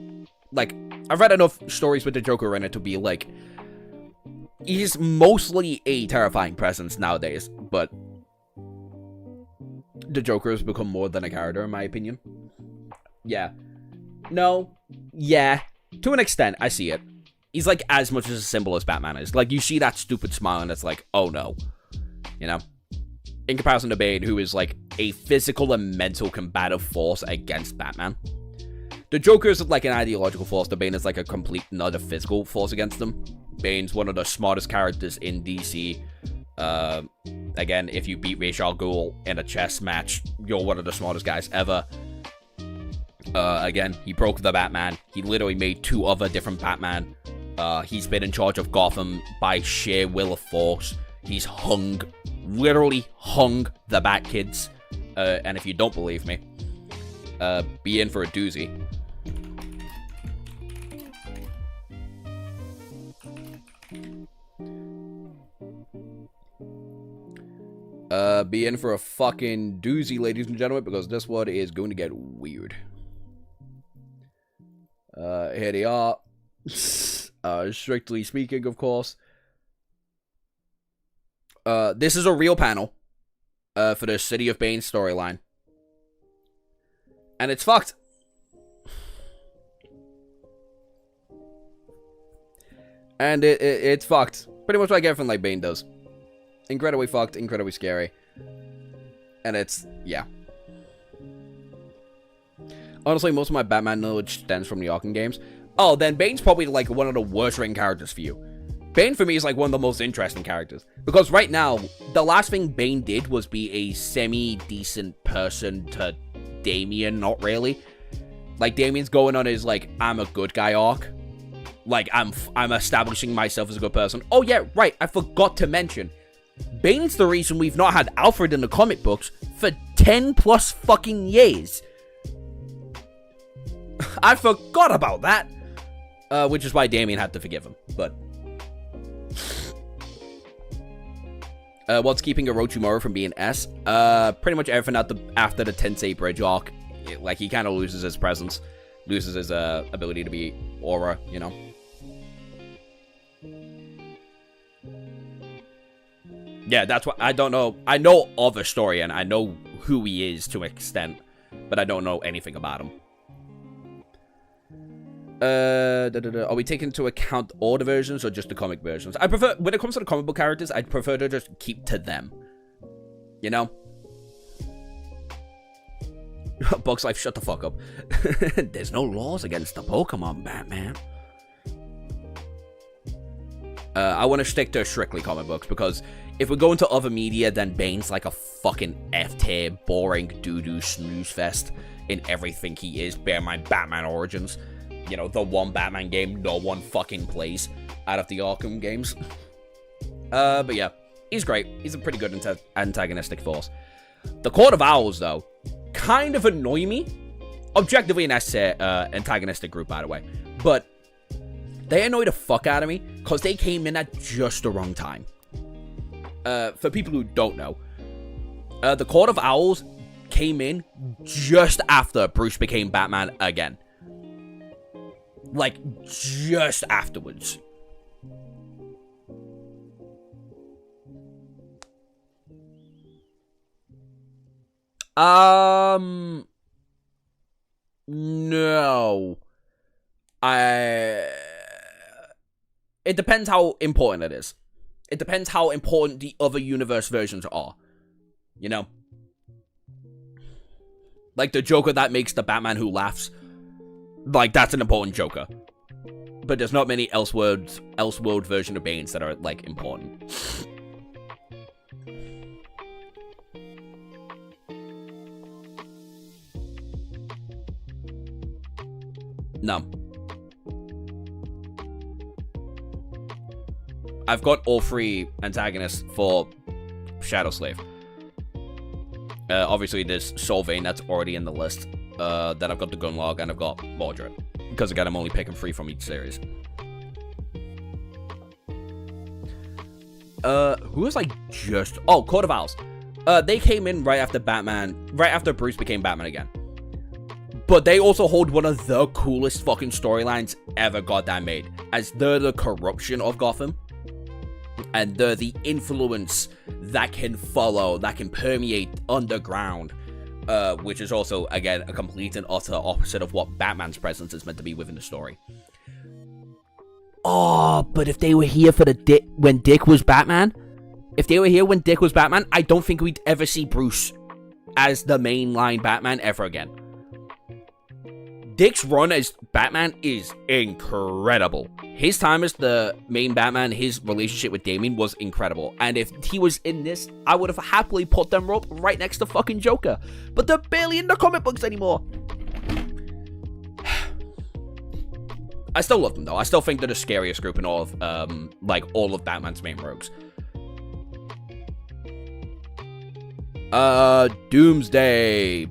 like, I've read enough stories with the Joker in it to be like, he's mostly a terrifying presence nowadays, but the Joker has become more than a character, in my opinion. Yeah. No. Yeah. To an extent, I see it. He's like as much as a symbol as Batman is. Like, you see that stupid smile and it's like, oh no. You know? In comparison to Bane, who is like a physical and mental combative force against Batman. The Joker is like an ideological force. The Bane is like a complete another physical force against them. Bane's one of the smartest characters in DC. Again, if you beat Ra's al Ghul in a chess match, you're one of the smartest guys ever. Again, he broke the Batman. He literally made 2 other different Batman. He's been in charge of Gotham by sheer will of force. He's literally hung the Bat Kids. And if you don't believe me, be in for a doozy. Be in for a fucking doozy, ladies and gentlemen, because this one is going to get weird. Here they are. Strictly speaking, of course. This is a real panel. For the City of Bane storyline. And it's fucked. And it's fucked. Pretty much like everything like Bane does. Incredibly fucked, incredibly scary. And it's, yeah. Honestly, most of my Batman knowledge stems from the Arkham games. Oh, then Bane's probably like one of the worst written characters for you. Bane for me is like one of the most interesting characters. Because right now, the last thing Bane did was be a semi-decent person to Damian, not really. Like, Damian's going on his, like, I'm a good guy arc. Like, I'm establishing myself as a good person. Oh yeah, right, I forgot to mention. Bane's the reason we've not had Alfred in the comic books for 10 plus fucking years. I forgot about that. Which is why Damian had to forgive him, but... what's keeping Orochimaru from being S? Pretty much everything after the Tensei Bridge arc. Like, he kind of loses his presence. Loses his ability to be Aura, you know? Yeah, that's what I don't know. I know of the story and I know who he is to an extent, but I don't know anything about him. Are we taking into account all the versions or just the comic versions? I prefer, when it comes to the comic book characters, I'd prefer to just keep to them. You know? Bugs Life, shut the fuck up. There's no laws against the Pokemon, Batman. I want to stick to strictly comic books, because if we go into other media, then Bane's like a fucking F-tier, boring doo-doo snooze fest in everything he is. Bear in mind, Batman Origins. You know, the one Batman game no one fucking plays out of the Arkham games. But yeah, he's great. He's a pretty good antagonistic force. The Court of Owls, though, kind of annoy me. Objectively an S-tier antagonistic group, by the way. But they annoy the fuck out of me because they came in at just the wrong time. For people who don't know, the Court of Owls came in just after Bruce became Batman again. Like, just afterwards. No. It depends how important it is. It depends how important the other universe versions are. You know? Like, the Joker that makes the Batman who laughs. Like, that's an important Joker. But there's not many Elseworld version of Banes that are, like, important. No. I've got all 3 antagonists for Shadow Slave. Obviously, there's Solvane, that's already in the list. Then I've got the Gunlog, and I've got Mordred. Because, again, I'm only picking 3 from each series. Who was, like, just... Oh, Court of Owls. They came in right after Bruce became Batman again. But they also hold one of the coolest fucking storylines ever goddamn made. As they're the corruption of Gotham. And they're the influence that can follow, that can permeate underground. Which is also, again, a complete and utter opposite of what Batman's presence is meant to be within the story. Oh, but if they were here for when Dick was Batman, I don't think we'd ever see Bruce as the mainline Batman ever again. Dick's run as Batman is incredible. His time as the main Batman, his relationship with Damian was incredible. And if he was in this, I would have happily put them up right next to fucking Joker. But they're barely in the comic books anymore. I still love them, though. I still think they're the scariest group in all of, all of Batman's main rogues. Doomsday.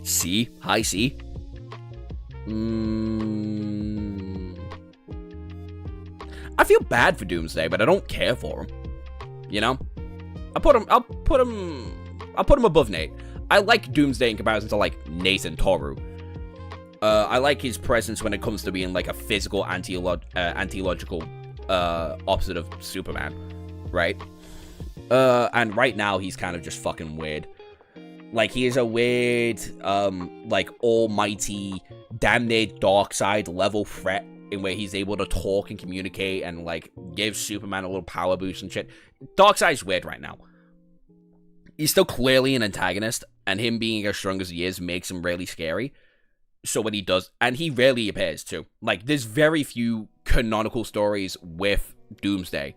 C. High C. I feel bad for Doomsday, but I don't care for him. You know? I'll put him above Nate. I like Doomsday in comparison to, like, Nathan Toru. I like his presence when it comes to being, like, a physical anti-logical opposite of Superman, right? And right now, he's kind of just fucking weird. Like, he is a weird, like, almighty, damn near Darkseid level threat in where he's able to talk and communicate and, like, give Superman a little power boost and shit. Darkseid's weird right now. He's still clearly an antagonist, and him being as strong as he is makes him really scary. So when he does, and he rarely appears, too. Like, there's very few canonical stories with Doomsday.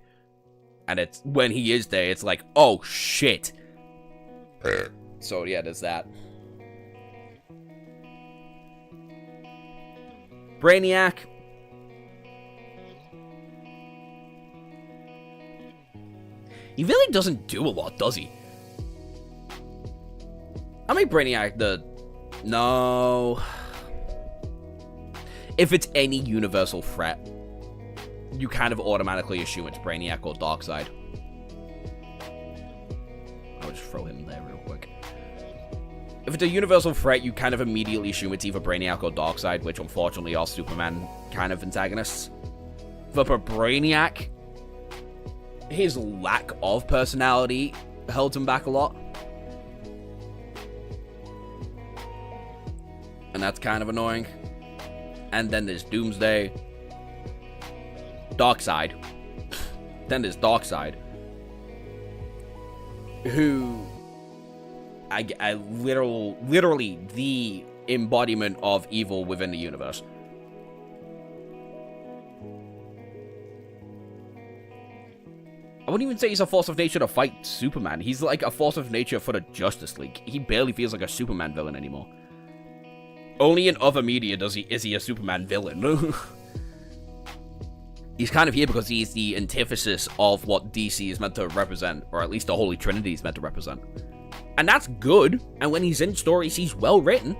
And it's, when he is there, it's like, oh, shit. So, yeah, there's that. Brainiac. He really doesn't do a lot, does he? I mean, Brainiac, no. If it's any universal threat, you kind of automatically assume it's Brainiac or Darkseid. I'll just throw him there real quick. If it's a universal threat, you kind of immediately assume it's either Brainiac or Darkseid, which unfortunately are Superman kind of antagonists. But for Brainiac, his lack of personality held him back a lot. And that's kind of annoying. And then there's Doomsday. Darkseid. Then there's Darkseid. Who... I literally the embodiment of evil within the universe. I wouldn't even say he's a force of nature to fight Superman. He's like a force of nature for the Justice League. He barely feels like a Superman villain anymore. Only in other media is he a Superman villain. He's kind of here because he's the antithesis of what DC is meant to represent, or at least the Holy Trinity is meant to represent. And that's good, and when he's in stories, he's well written.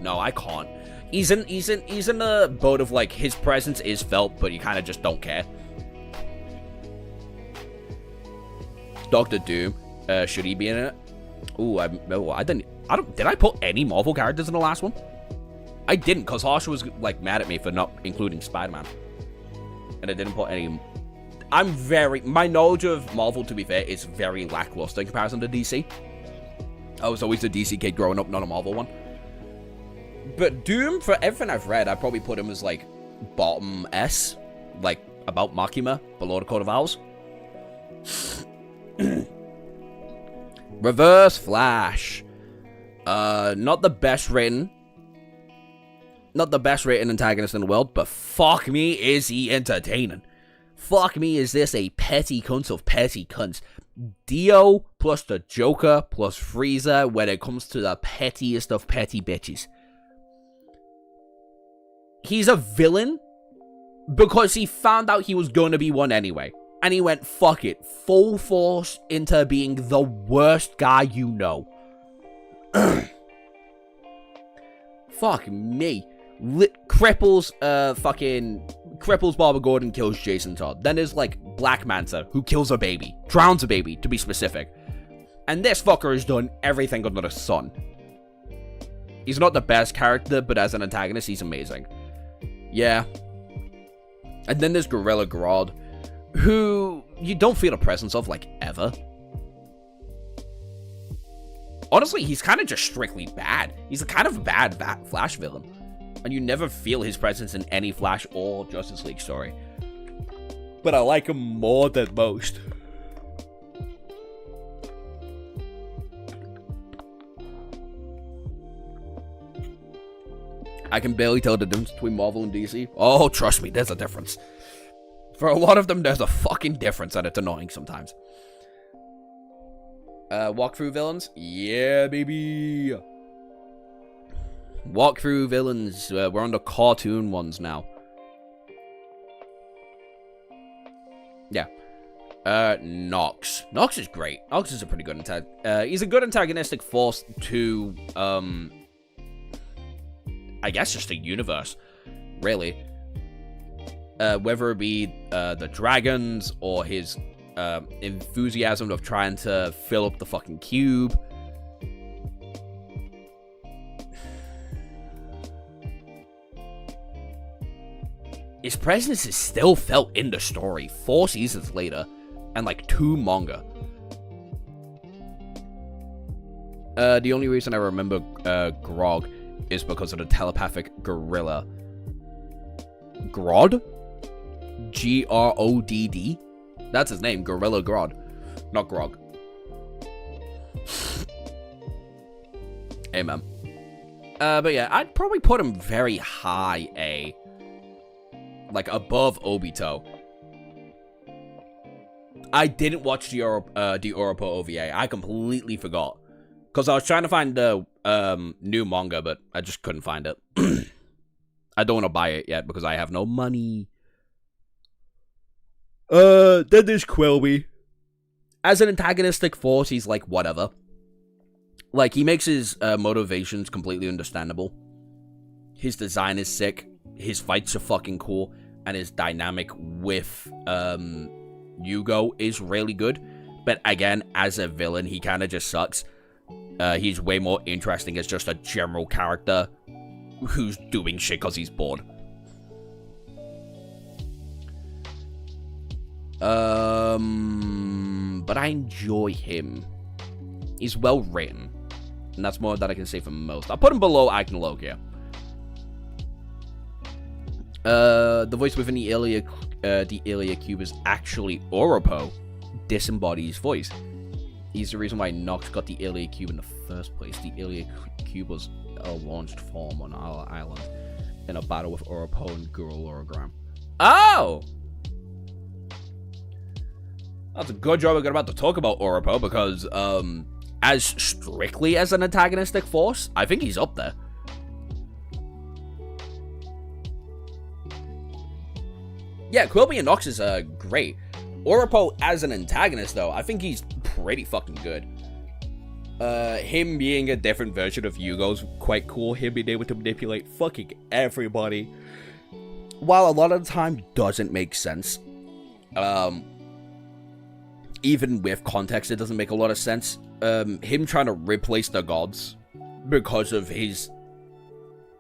No, I can't. He's in a boat of, like, his presence is felt, but you kind of just don't care. Doctor Doom, should he be in it? Ooh, did I put any Marvel characters in the last one? I didn't, because Harsha was, like, mad at me for not including Spider-Man. And I didn't put any... my knowledge of Marvel, to be fair, is very lackluster in comparison to DC. I was always a DC kid growing up, not a Marvel one. But Doom, for everything I've read, I'd probably put him as, like, bottom S. Like, about Makima, below the Court of Owls. Reverse Flash. Not the best written antagonist in the world, but fuck me, is he entertaining. Fuck me, is this a petty cunt of petty cunts. Dio plus the Joker plus Frieza when it comes to the pettiest of petty bitches. He's a villain because he found out he was going to be one anyway. And he went, fuck it, full force into being the worst guy you know. Fuck me. Cripples Barbara Gordon, kills Jason Todd. Then there's like Black Manta, who kills a baby, drowns a baby to be specific. And this fucker has done everything under the sun. He's not the best character, but as an antagonist, he's amazing. Yeah. And then there's Gorilla Grodd, who you don't feel the presence of like ever. Honestly, he's kind of just strictly bad. He's a kind of bad Flash villain. And you never feel his presence in any Flash or Justice League story. But I like him more than most. I can barely tell the difference between Marvel and DC. Oh, trust me, there's a difference. For a lot of them, there's a fucking difference, and it's annoying sometimes. Walkthrough villains? Yeah, baby! Walkthrough villains. We're on the cartoon ones now. Yeah. Nox. Nox is great. Nox is a pretty good he's a good antagonistic force to, I guess just a universe, really. Whether it be the dragons or his enthusiasm of trying to fill up the fucking cube. His presence is still felt in the story 4 seasons later, and like 2 manga. The only reason I remember Grog is because of the telepathic gorilla. Grodd? Grodd? That's his name, Gorilla Grodd. Not Grog. Amen. But yeah, I'd probably put him very high A. Like, above Obito. I didn't watch the Oropo OVA. I completely forgot. Because I was trying to find the new manga, but I just couldn't find it. I don't want to buy it yet because I have no money. Then there's Quilby. As an antagonistic force, he's like, whatever. Like, he makes his motivations completely understandable. His design is sick. His fights are fucking cool. And his dynamic with Yugo is really good. But again, as a villain, he kind of just sucks. He's way more interesting as just a general character who's doing shit because he's bored. But I enjoy him. He's well written. And that's more than I can say for most. I'll put him below Agnologia. The voice within the Ilia Cube is actually Oropo. Disembodies voice. He's the reason why Nox got the Ilia Cube in the first place. The Ilia Cube was a launched form on our island in a battle with Oropo and Guru Orogram. Oh! That's a good job we're about to talk about Oropo because, as strictly as an antagonistic force, I think he's up there. Yeah, Quilby and Nox is great. Oropo as an antagonist, though, I think he's pretty fucking good. Him being a different version of Yugo's quite cool. Him being able to manipulate fucking everybody, while a lot of the time doesn't make sense. Even with context, it doesn't make a lot of sense. Him trying to replace the gods because of his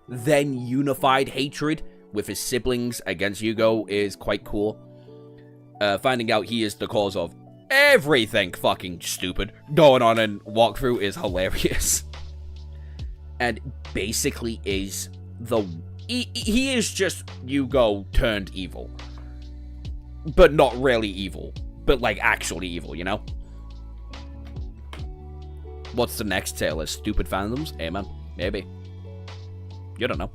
then unified hatred with his siblings against Yugo is quite cool. Finding out he is the cause of everything fucking stupid going on in Walkthrough is hilarious. And basically is he is just Yugo turned evil. But not really evil. but, like, actually evil, you know? What's the next tale? Is stupid fandoms? Hey, man. Maybe. You don't know.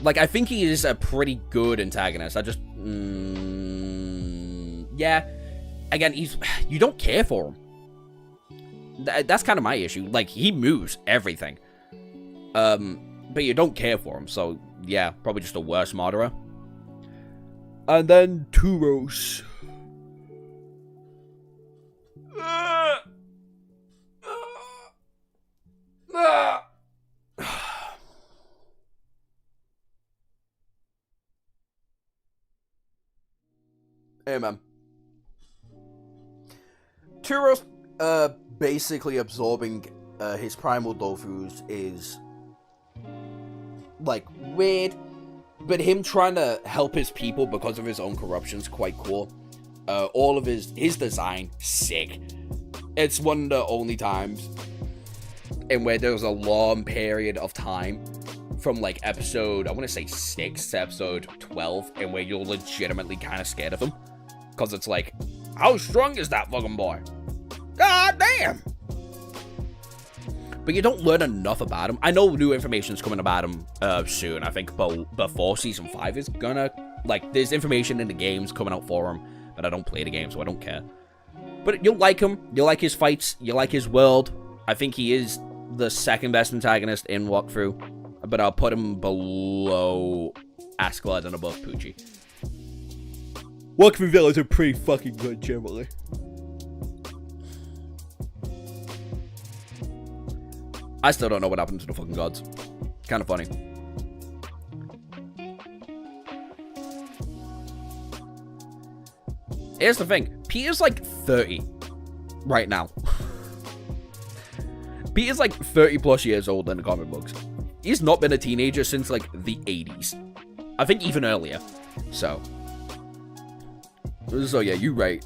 Like, I think he is a pretty good antagonist. I just... yeah. Again, you don't care for him. That's kind of my issue. Like, he moves everything. But you don't care for him, so, yeah. Probably just a worse murderer. And then Turos. Hey, man. Turos, basically absorbing, his primal dofus is, like, weird. But him trying to help his people because of his own corruption is quite cool. All of his design, sick. It's one of the only times in where there's a long period of time from, like, episode, I want to say 6 to episode 12, and where you're legitimately kind of scared of him. Because it's like, how strong is that fucking boy? God damn! But you don't learn enough about him. I know new information's coming about him soon. I think before Season 5 is gonna... Like, there's information in the games coming out for him, but I don't play the game, so I don't care. But you'll like him. You'll like his fights. You like his world. I think he is the second best antagonist in Walkthrough, but I'll put him below Askeladd and above Poochie. Walkthrough villains are pretty fucking good, generally. I still don't know what happened to the fucking gods. Kind of funny. Here's the thing. Peter's like 30 right now. Peter's like 30 plus years old in the comic books. He's not been a teenager since like the 80s. I think even earlier. So yeah, you're right.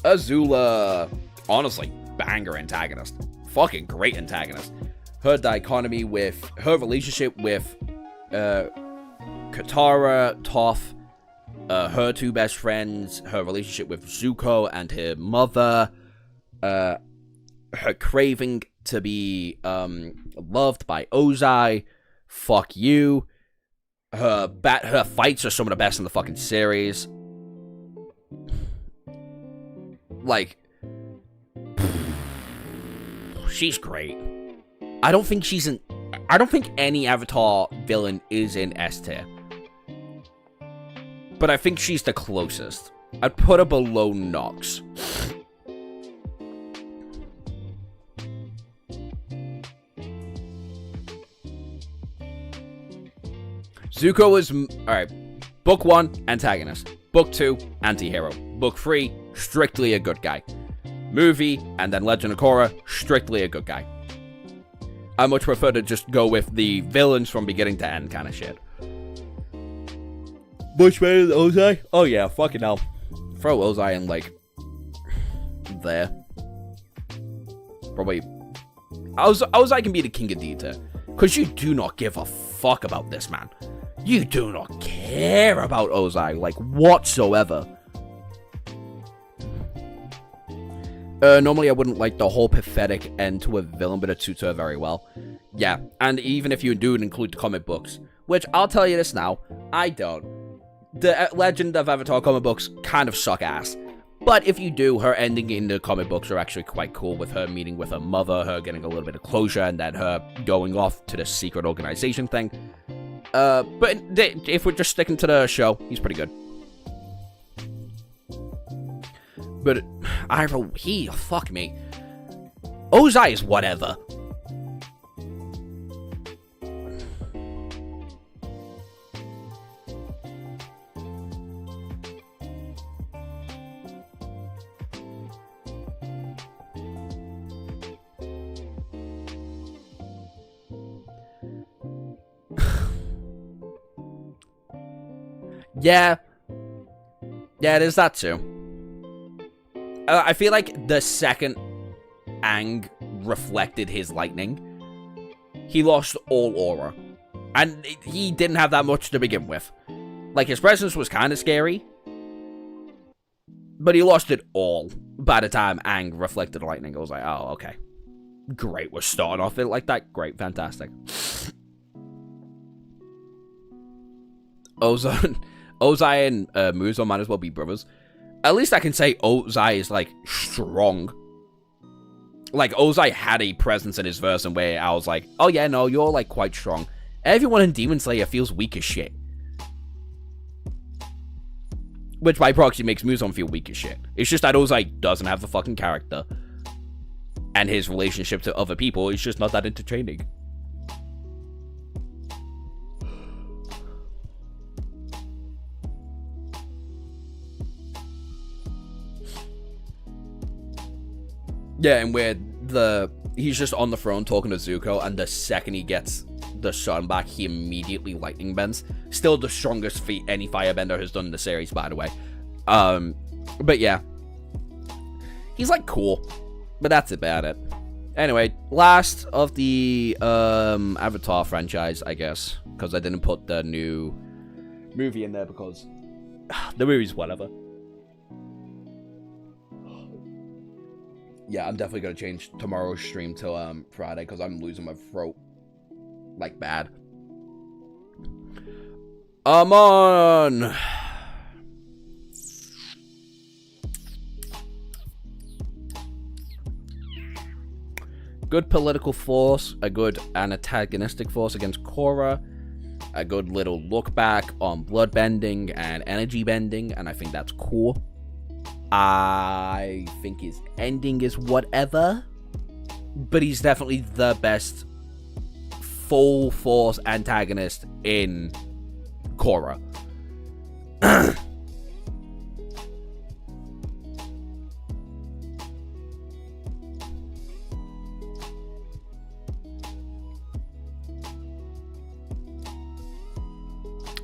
Azula, honestly, banger antagonist. Fucking great antagonist. Her dichotomy with her relationship with Katara, Toph, her two best friends, her relationship with Zuko and her mother, her craving to be loved by Ozai, fuck you. Her fights are some of the best in the fucking series. Like, she's great. I don't think any Avatar villain is in S tier. But I think she's the closest. I'd put her below Nox. Zuko is... Alright. Book 1, antagonist. Book 2, anti-hero. Book 3, strictly a good guy. Movie, and then Legend of Korra, strictly a good guy. I much prefer to just go with the villains from beginning to end kind of shit. Much better than Ozai? Oh yeah, fucking hell. Throw Ozai in, like... there. Probably... Ozai can be the king of D-tier. Because you do not give a fuck about this man. You do not care about Ozai, like, whatsoever. Normally I wouldn't like the whole pathetic end to a villain, but it suits her very well. Yeah, and even if you do include the comic books, which I'll tell you this now, I don't. The Legend of Avatar comic books kind of suck ass. But if you do, her ending in the comic books are actually quite cool, with her meeting with her mother, her getting a little bit of closure, and then her going off to the secret organization thing. But if we're just sticking to the show, he's pretty good. But fuck me. Ozai is whatever. Yeah, there's that too. I feel like the second Aang reflected his lightning, he lost all aura. And he didn't have that much to begin with. Like, his presence was kind of scary, but he lost it all by the time Aang reflected lightning. I was like, oh, okay. Great, we're starting off it like that. Great, fantastic. Ozai and Muzan might as well be brothers. At least I can say Ozai is, like, strong. Like, Ozai had a presence in his verse and where I was like, oh yeah, no, you're, like, quite strong. Everyone in Demon Slayer feels weak as shit. Which by proxy makes Muzan feel weak as shit. It's just that Ozai doesn't have the fucking character. And his relationship to other people is just not that entertaining. Yeah, and where he's just on the throne talking to Zuko, and the second he gets the sun back, he immediately lightning bends. Still the strongest feat any firebender has done in the series, by the way. But yeah. He's, like, cool. But that's about it. Anyway, last of the Avatar franchise, I guess. Because I didn't put the new movie in there because the movie's whatever. Yeah, I'm definitely going to change tomorrow's stream to Friday because I'm losing my throat. Like, bad. On! Good political force, a good antagonistic force against Korra, a good little look back on blood bending and energy bending, and I think that's cool. I think his ending is whatever, but he's definitely the best full force antagonist in Korra.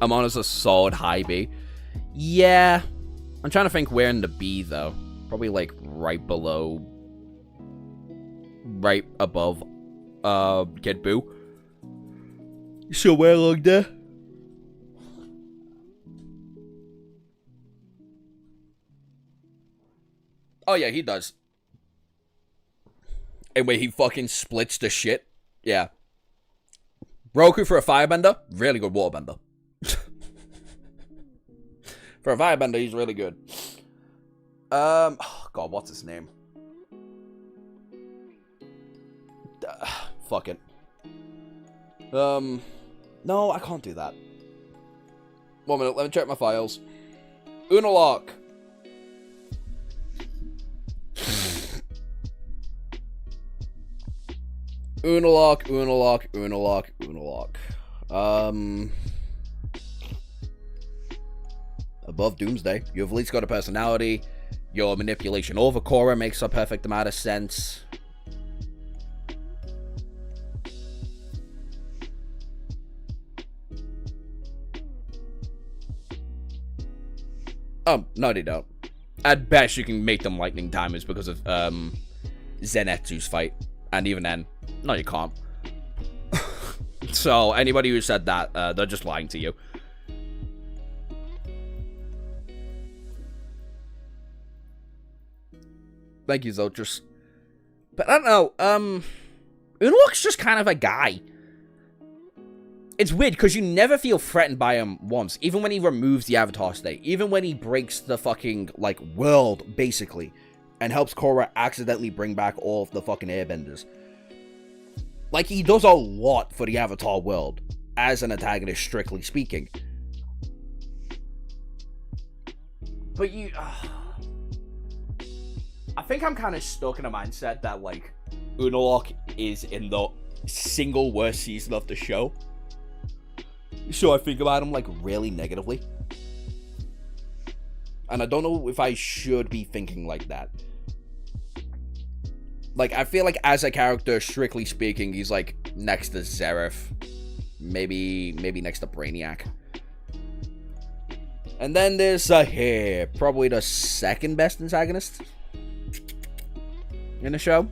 Amon is a solid high B. Yeah. I'm trying to think where in the B, though. Probably, like, right below... right above, Kid Buu. So where along there? Oh, yeah, he does. And where he fucking splits the shit. Yeah. Roku for a firebender, really good waterbender. For a firebender, he's really good. Oh God, what's his name? Fuck it. No, I can't do that. 1 minute, let me check my files. Unalak. Unalak. Above Doomsday. You've at least got a personality. Your manipulation over Korra makes a perfect amount of sense. No, they don't. At best, you can make them lightning timers because of, Zenitsu's fight. And even then, no, you can't. So, anybody who said that, they're just lying to you. Thank you, Zoltrus. But I don't know, Unalak's just kind of a guy. It's weird, because you never feel threatened by him once. Even when he removes the Avatar state. Even when he breaks the fucking, like, world, basically. And helps Korra accidentally bring back all of the fucking airbenders. Like, he does a lot for the Avatar world. As an antagonist, strictly speaking. But you... I think I'm kind of stuck in a mindset that, like, Unalak is in the single worst season of the show. So I think about him, like, really negatively. And I don't know if I should be thinking like that. Like, I feel like as a character, strictly speaking, he's, like, next to Zeref. Maybe next to Brainiac. And then there's here, probably the second best antagonist in the show.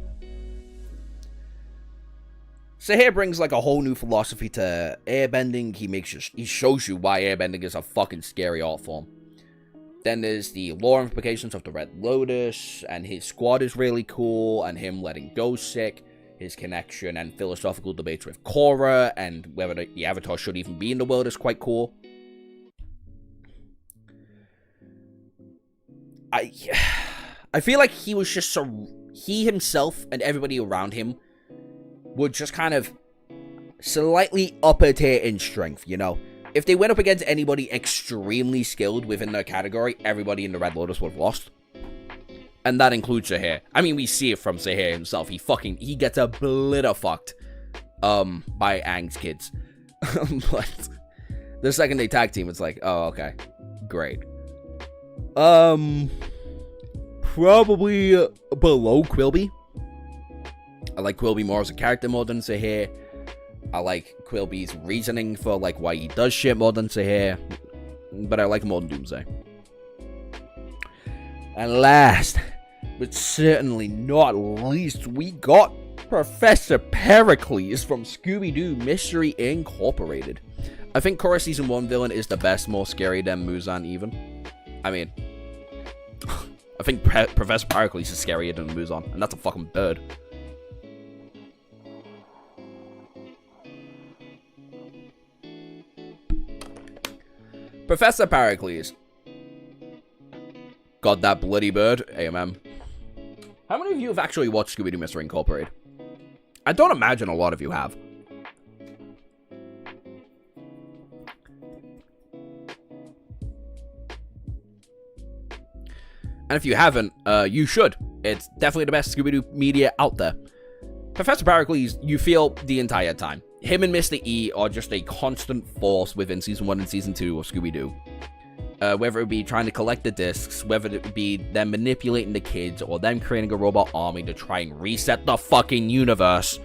So here brings like a whole new philosophy to airbending. He shows you why airbending is a fucking scary art form. Then there's the lore implications of the Red Lotus, and his squad is really cool, and him letting go sick, his connection and philosophical debates with Korra, and whether the Avatar should even be in the world is quite cool. I feel like he was just he himself and everybody around him would just kind of slightly upper tier in strength, you know? If they went up against anybody extremely skilled within their category, everybody in the Red Lotus would have lost. And that includes Zahir. I mean, we see it from Zahir himself. He gets a blitter fucked by Aang's kids. But the second they tag team, it's like, oh, okay. Great. Probably below Quilby. I like Quilby more as a character more than Zahir. I like Quilby's reasoning for, like, why he does shit more than Zahir. But I like him more than Doomsday. And last, but certainly not least, we got Professor Pericles from Scooby-Doo Mystery Incorporated. I think Korra Season 1 villain is the best, more scary than Muzan even. I mean, I think Professor Pericles is scarier than Muzan, and that's a fucking bird. Professor Pericles. God, that bloody bird. AMM. How many of you have actually watched Scooby-Doo Mystery Incorporated? I don't imagine a lot of you have. And if you haven't, you should. It's definitely the best Scooby-Doo media out there. Professor Pericles, you feel the entire time. Him and Mr. E are just a constant force within Season 1 and Season 2 of Scooby-Doo. Whether it be trying to collect the discs, whether it be them manipulating the kids, or them creating a robot army to try and reset the fucking universe.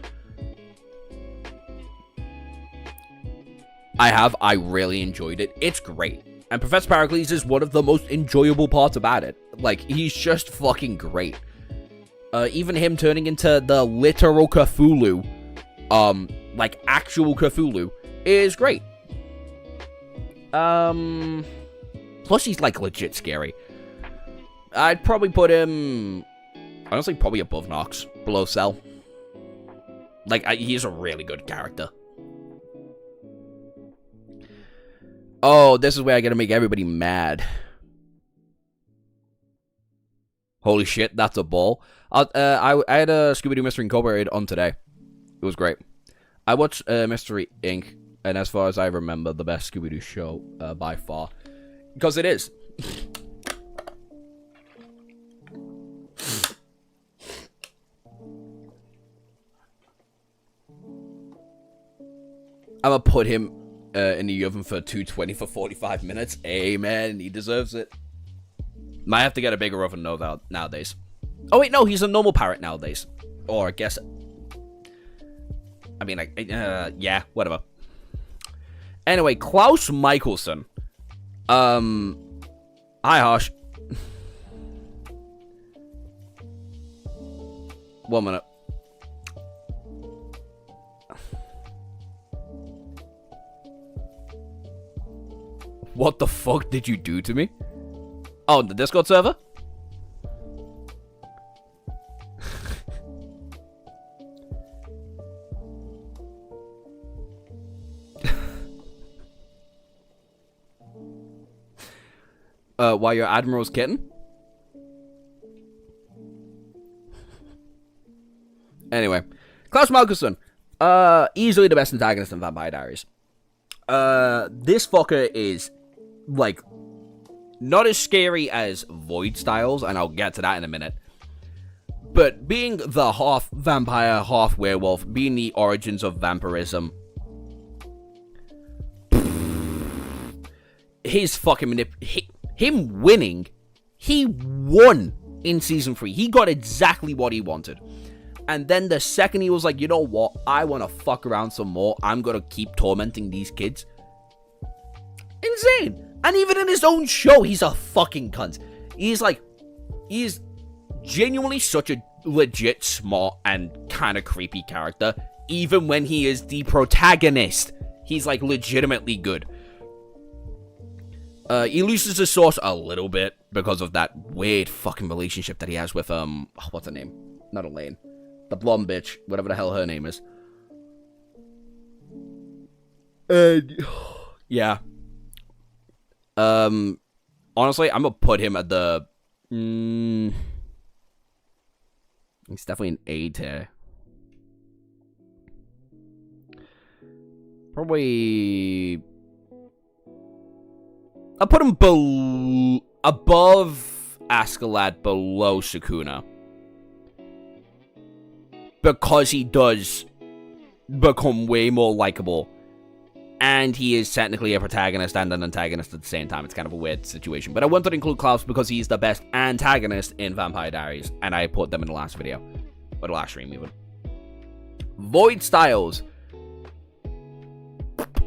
I really enjoyed it. It's great. And Professor Pericles is one of the most enjoyable parts about it. Like, he's just fucking great. Even him turning into the literal Cthulhu, like actual Cthulhu, is great. Plus he's like legit scary. I'd probably put him, honestly, probably above Nox, below Cell. Like, he's a really good character. Oh, this is where I gotta make everybody mad. Holy shit, that's a ball. I had a Scooby-Doo Mystery Incorporated on today. It was great. I watched Mystery Inc., and as far as I remember, the best Scooby-Doo show by far. Because it is. I'm gonna put him in the oven for 220 for 45 minutes. Amen. He deserves it. Might have to get a bigger oven though nowadays. Oh wait, no, he's a normal parrot nowadays. Or I guess. I mean, yeah, whatever. Anyway, Klaus Michelson. Hi, Harsh. 1 minute. What the fuck did you do to me? Oh, the Discord server? Why your Admiral's kitten? Anyway, Klaus Malkuson, easily the best antagonist in Vampire Diaries. This fucker is, like, not as scary as Void Styles, and I'll get to that in a minute. But being the half vampire, half werewolf, being the origins of vampirism, his fucking him winning, he won in Season 3. He got exactly what he wanted. And then the second he was like, you know what, I want to fuck around some more, I'm going to keep tormenting these kids. Insane. And even in his own show, he's a fucking cunt. He's genuinely such a legit smart and kind of creepy character. even when he is the protagonist. He's, like, legitimately good. He loses his source a little bit because of that weird fucking relationship that he has with, what's her name? Not Elaine. The blonde bitch, whatever the hell her name is. Yeah. Honestly, I'm gonna put him at the... he's definitely an A tier. Probably... I'll put him above Askeladd, below Sukuna. Because he does become way more likable. And he is technically a protagonist and an antagonist at the same time. It's kind of a weird situation. But I wanted to include Klaus because he's the best antagonist in Vampire Diaries. And I put them in the last video. Or the last stream, even. Void Styles.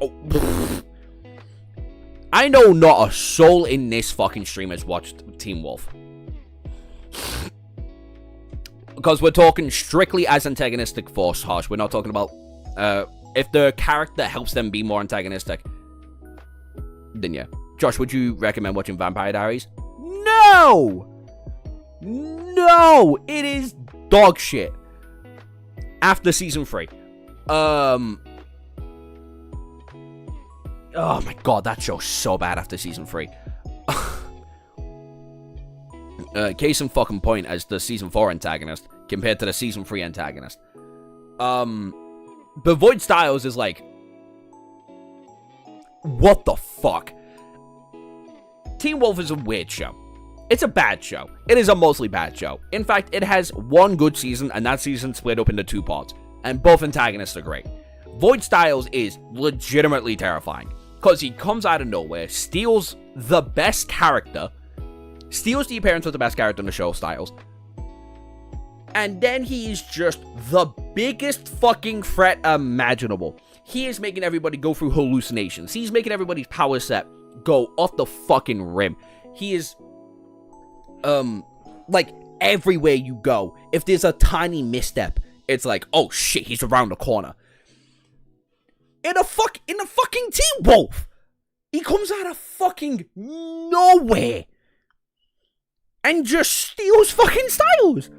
Oh. I know not a soul in this fucking stream has watched Teen Wolf. Because we're talking strictly as antagonistic force, Harsh. We're not talking about... if the character helps them be more antagonistic, then yeah. Josh, would you recommend watching Vampire Diaries? No! No! It is dog shit. After season 3. Oh my god, that show's so bad after season 3. Case in fucking point as the season 4 antagonist compared to the season 3 antagonist. But Void Styles is like... What the fuck? Teen Wolf is a weird show. It's a bad show. It is a mostly bad show. In fact, it has one good season, and that season split up into 2 parts. And both antagonists are great. Void Styles is legitimately terrifying. Because he comes out of nowhere, steals the best character, steals the appearance of the best character in the show, Styles, and then he is just the biggest fucking threat imaginable. He is making everybody go through hallucinations. He's making everybody's power set go off the fucking rim. He is, like, everywhere you go. If there's a tiny misstep, it's like, oh shit, he's around the corner. In a fucking Teen Wolf, he comes out of fucking nowhere and just steals fucking Styles.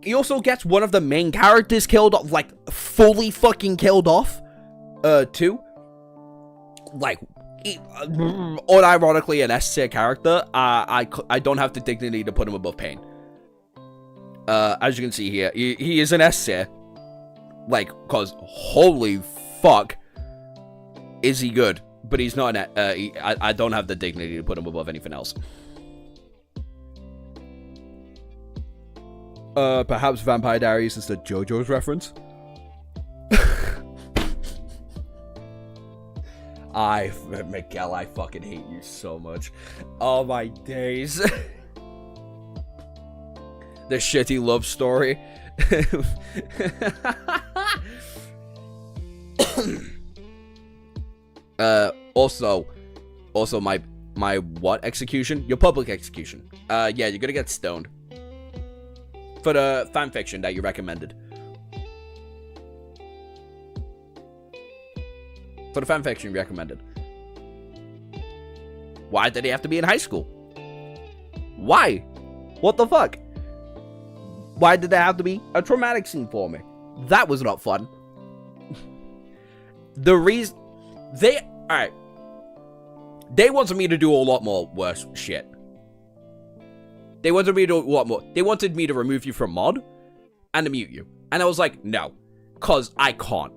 He also gets one of the main characters killed off, like, fully fucking killed off, too. Like, unironically an S-tier character. I don't have the dignity to put him above Pain. As you can see here, he is an S-tier. Like, cause holy fuck, is he good? But he's not an, I don't have the dignity to put him above anything else. Perhaps Vampire Diaries is the JoJo's reference? Miguel, I fucking hate you so much. Oh my days. The shitty love story. Also my what execution? Your public execution. Yeah, you're gonna get stoned. For the fanfiction that you recommended. For the fanfiction you recommended. Why did he have to be in high school? Why? What the fuck? Why did there have to be a traumatic scene for me? That was not fun. The reason... Alright. They wanted me to do a lot more worse shit. They wanted me to do a lot more. They wanted me to remove you from mod and to mute you. And I was like, no. Because I can't.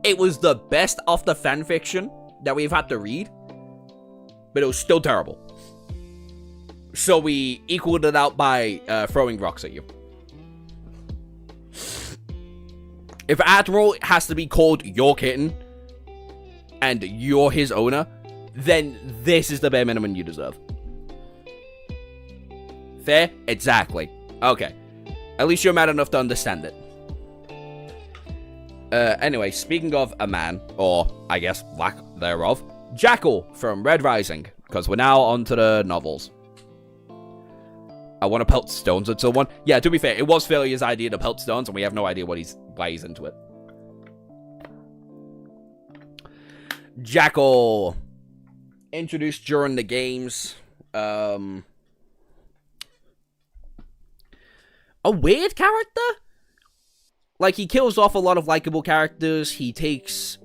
It was the best of the fanfiction that we've had to read. But it was still terrible. So we equaled it out by throwing rocks at you. If Admiral has to be called your kitten, and you're his owner, then this is the bare minimum you deserve. Fair? Exactly. Okay. At least you're mad enough to understand it. Anyway, speaking of a man, or I guess lack thereof, Jackal from Red Rising, because we're now on to the novels. I want to pelt stones at someone. Yeah, to be fair, it was Philia's idea to pelt stones, and we have no idea why he's into it. Jackal. Introduced during the games. A weird character? Like, he kills off a lot of likable characters. He takes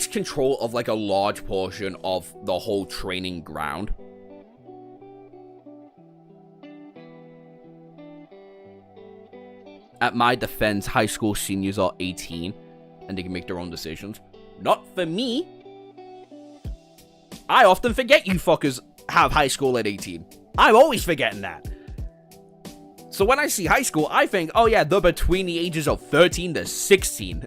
control of, like, a large portion of the whole training ground. At my defense, high school seniors are 18, and they can make their own decisions. Not for me. I often forget you fuckers have high school at 18. I'm always forgetting that. So when I see high school, I think, oh yeah, they're between the ages of 13 to 16.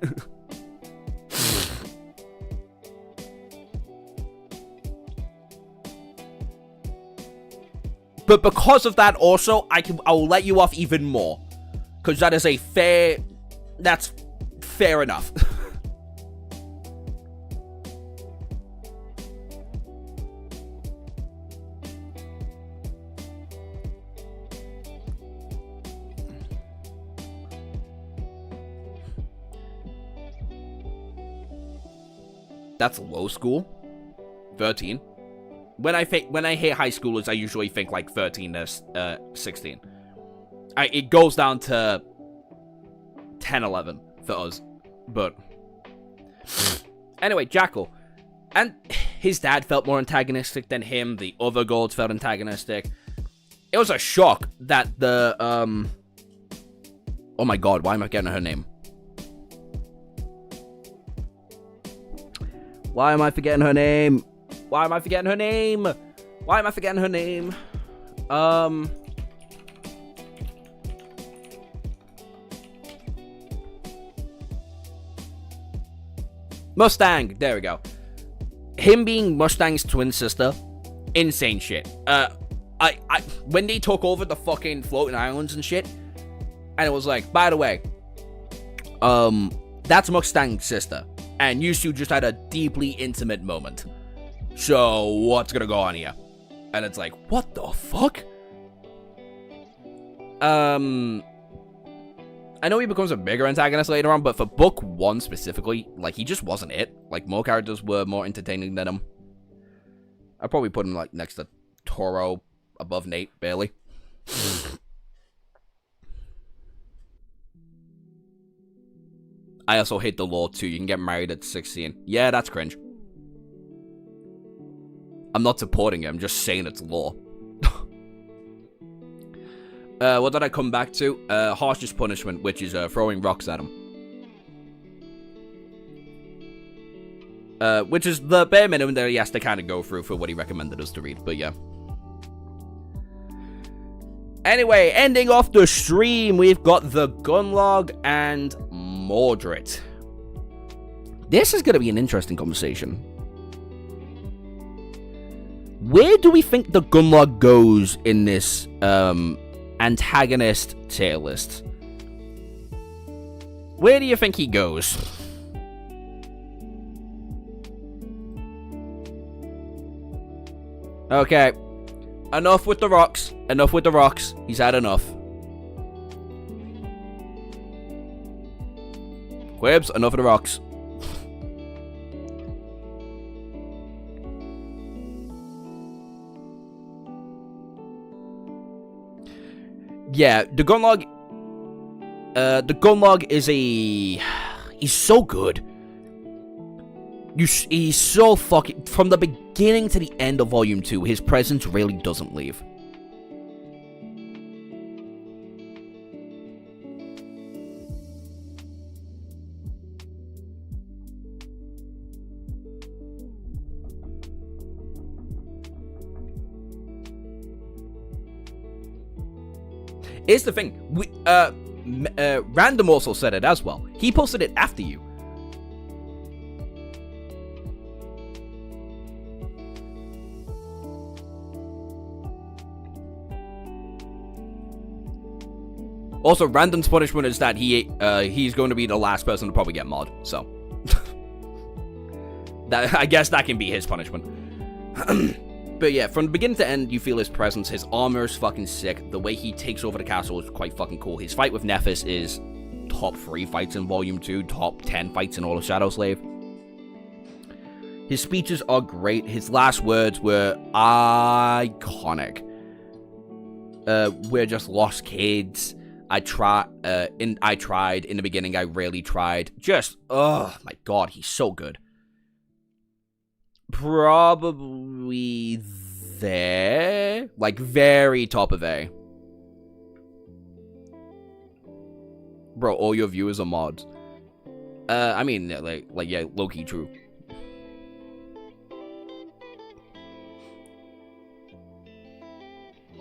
But because of that also, I'll let you off even more. Because that is that's fair enough. That's low school. 13. When I hear high schoolers, I usually think like 13 to 16. It goes down to 10, 11 for us. But anyway, Jackal. And his dad felt more antagonistic than him. The other goals felt antagonistic. It was a shock that the oh my god, why am I getting her name? Why am I forgetting her name? Why am I forgetting her name? Why am I forgetting her name? Mustang. There we go. Him being Mustang's twin sister, insane shit. When they took over the fucking floating islands and shit, and it was like, by the way, that's Mustang's sister. And you two just had a deeply intimate moment. So, what's gonna go on here? And it's like, what the fuck? I know he becomes a bigger antagonist later on, but for book 1 specifically, like, he just wasn't it. Like, more characters were more entertaining than him. I'd probably put him, like, next to Toro, above Nate, barely. I also hate the law, too. You can get married at 16. Yeah, that's cringe. I'm not supporting it. I'm just saying it's law. What did I come back to? Harshest punishment, which is throwing rocks at him. Which is the bare minimum that he has to kind of go through for what he recommended us to read. But yeah. Anyway, ending off the stream, we've got the Gunlog and Mordred. This is going to be an interesting conversation. Where do we think the Gunlog goes in this antagonist tier list? Where do you think he goes? Okay. Enough with the rocks. Enough with the rocks. He's had enough. Kirbs, enough of the rocks. Yeah, the Gunlog. The Gunlog is a. He's so good. He's so fucking... From the beginning to the end of Volume 2, his presence really doesn't leave. Here's the thing. Random also said it as well. He posted it after you. Also, Random's punishment is that he's going to be the last person to probably get mod, so. I guess that can be his punishment. But yeah, from beginning to end, you feel his presence. His armor is fucking sick. The way he takes over the castle is quite fucking cool. His fight with Nephis is top 3 fights in Volume 2, top 10 fights in all of Shadow Slave. His speeches are great. His last words were iconic. We're just lost kids. I tried in the beginning. I really tried. Just, oh my god, he's so good. Probably there, like very top of A. Bro, all your viewers are mods. I mean, like yeah, low-key true.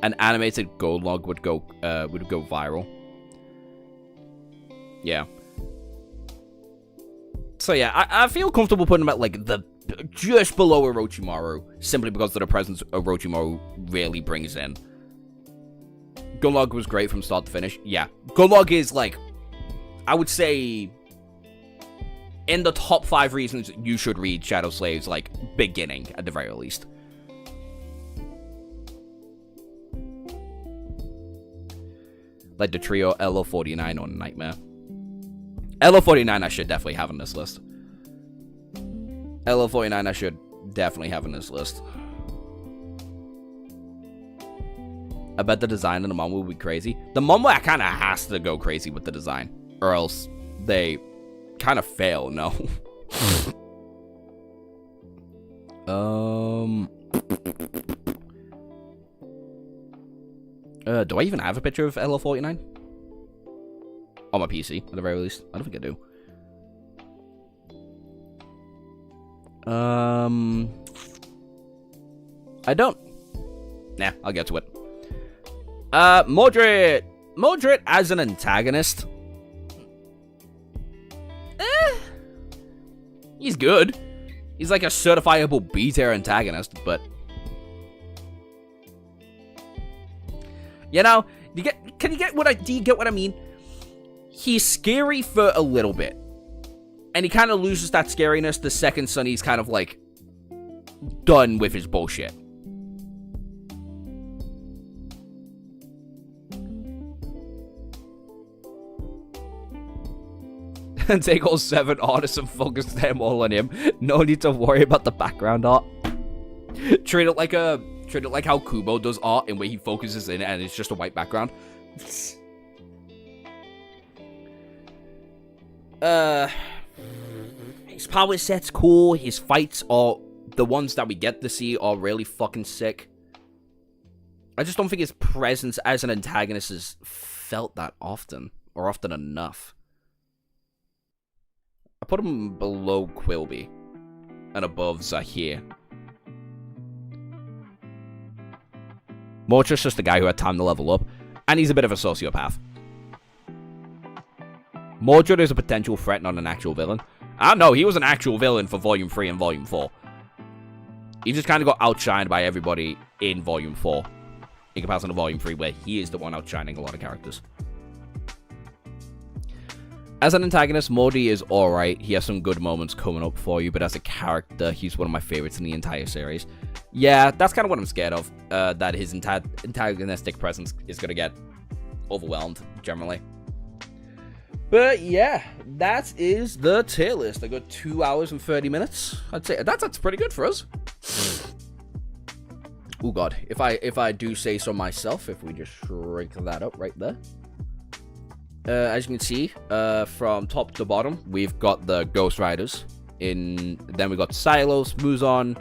An animated gold log would go viral. Yeah. So yeah, I feel comfortable putting him at like the just below Orochimaru, simply because of the presence Orochimaru really brings in. Gold log was great from start to finish. Yeah, gold log is like, I would say, in the top 5 reasons you should read Shadow Slave's like beginning at the very least. Like the trio LO49 or Nightmare. LO49 I should definitely have on this list. LO49 I should definitely have on this list. I bet the design in the manga will be crazy. The manga kind of has to go crazy with the design, or else they kind of fail, no? Do I even have a picture of LO49? On my PC, at the very least. I don't think I do. I don't. Nah, I'll get to it. Mordred as an antagonist. He's good. He's like a certifiable B-tier antagonist, but you know, do you get what I mean? He's scary for a little bit, and he kind of loses that scariness the second Sunny's kind of like done with his bullshit. And take all 7 artists and focus them all on him. No need to worry about the background art. Treat it like how Kubo does art, in where he focuses in and it's just a white background. His power set's cool. His fights are, the ones that we get to see are really fucking sick. I just don't think his presence as an antagonist is felt that often, or often enough. I put him below Quilby and above Zahir. Mortr's just the guy who had time to level up, and he's a bit of a sociopath. Mordred is a potential threat, not an actual villain. I don't know, he was an actual villain for Volume 3 and Volume 4. He just kind of got outshined by everybody in Volume 4, in comparison to Volume 3, where he is the one outshining a lot of characters. As an antagonist, Morty is alright. He has some good moments coming up for you, but as a character, he's one of my favorites in the entire series. Yeah, that's kind of what I'm scared of, that his antagonistic presence is going to get overwhelmed, generally. But yeah, that is the tier list. I got 2 hours and 30 minutes. I'd say that's pretty good for us. Oh god, if I do say so myself, if we just shrink that up right there. As you can see, from top to bottom, we've got the Ghost Riders. Then we got Silos, Muzan,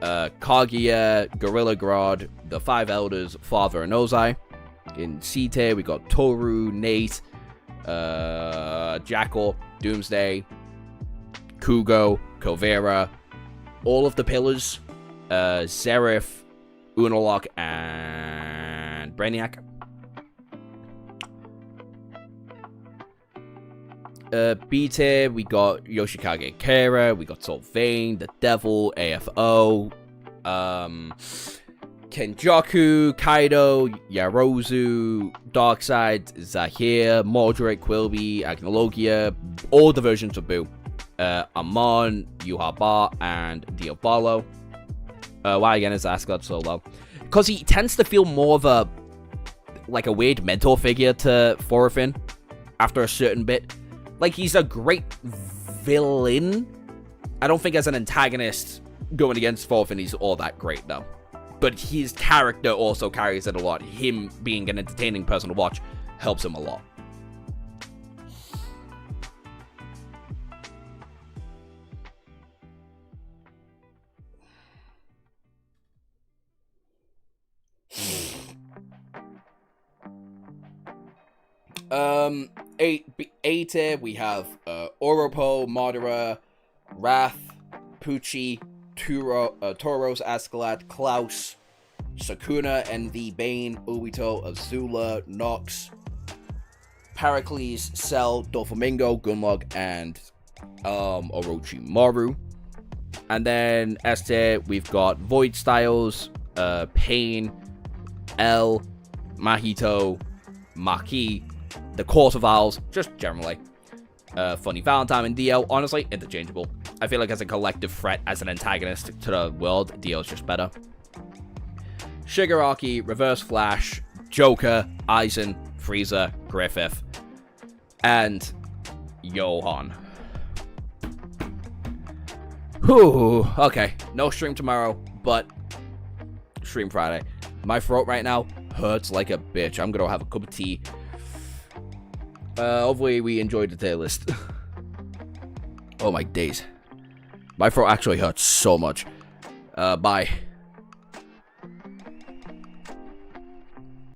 Kaguya, Gorilla Grodd, the 5 Elders, Father and Ozai. In C tier, we got Toru, Nate, Jackal, Doomsday, Kugo, Kovera, all of the Pillars, Seraph, Unalak, and Brainiac. B tier, we got Yoshikage Kara, we got Sylvain, the Devil, AFO, Kenjaku, Kaido, Yarozu, Darkseid, Zahir, Mordred, Quilby, Agnologia, all the versions of Boo, Amon, Yuhaba, and Diavolo. Why again is Asgard so low? Because he tends to feel more of a weird mentor figure to Thorfinn after a certain bit. Like, he's a great villain, I don't think as an antagonist going against Thorfinn he's all that great, though. But his character also carries it a lot. Him being an entertaining person to watch helps him a lot. A tier, we have Oropo, Madara, Wrath, Pucci, Tauros, Askeladd, Klaus, Sukuna, Envy, Bane, Obito, Azula, Nox, Pericles, Cell, Doflamingo, Gunlog, and Orochimaru. And then S tier, we've got Void Styles, Pain, L, Mahito, Maki, the Court of Owls, just generally. Funny Valentine and DL, honestly, interchangeable. I feel like as a collective threat, as an antagonist to the world, DL's just better. Shigaraki, Reverse Flash, Joker, Aizen, Frieza, Griffith, and Johan. Whew, okay, no stream tomorrow, but stream Friday. My throat right now hurts like a bitch. I'm gonna have a cup of tea. Hopefully we enjoyed the tier list. Oh my days. My throat actually hurts so much. Bye.